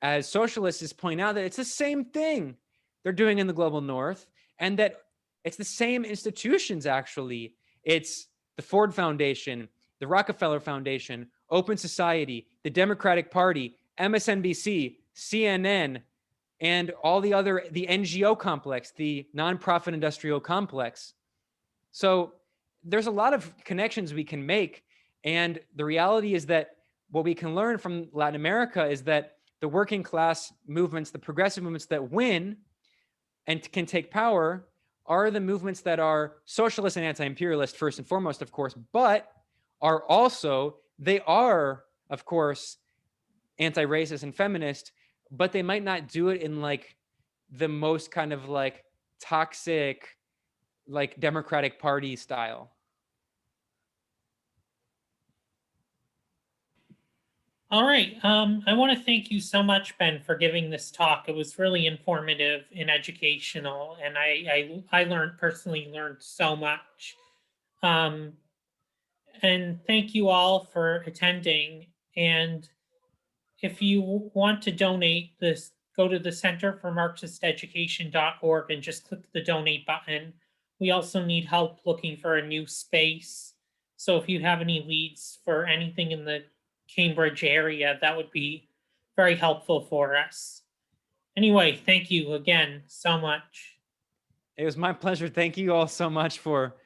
[SPEAKER 2] as socialists, is point out that it's the same thing they're doing in the global North, and that it's the same institutions, actually. It's the Ford Foundation, the Rockefeller Foundation, Open Society, the Democratic Party, MSNBC, CNN, and all the NGO complex, the nonprofit industrial complex. So there's a lot of connections we can make. And the reality is that what we can learn from Latin America is that the working class movements, the progressive movements that win and can take power, are the movements that are socialist and anti-imperialist first and foremost, of course, but are also, they are, of course, anti-racist and feminist, but they might not do it in like the most kind of like toxic, like Democratic Party style.
[SPEAKER 1] All right. I want to thank you so much, Ben, for giving this talk. It was really informative and educational, and I personally learned so much. And thank you all for attending. And if you want to donate this, go to the Center for Marxist Education.org and just click the donate button. We also need help looking for a new space. So if you have any leads for anything in the Cambridge area, that would be very helpful for us. Anyway, thank you again so much.
[SPEAKER 2] It was my pleasure. Thank you all so much for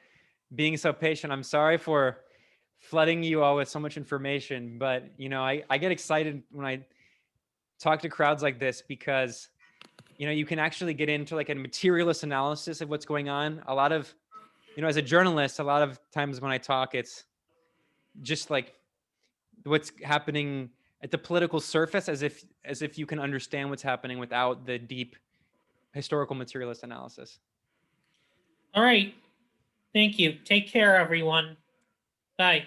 [SPEAKER 2] being so patient. I'm sorry for flooding you all with so much information, but you know, I get excited when I talk to crowds like this, because you know, you can actually get into like a materialist analysis of what's going on. A lot of, you know, as a journalist, a lot of times when I talk, it's just like what's happening at the political surface, as if you can understand what's happening without the deep historical materialist analysis.
[SPEAKER 1] All right. Thank you. Take care, everyone. Bye.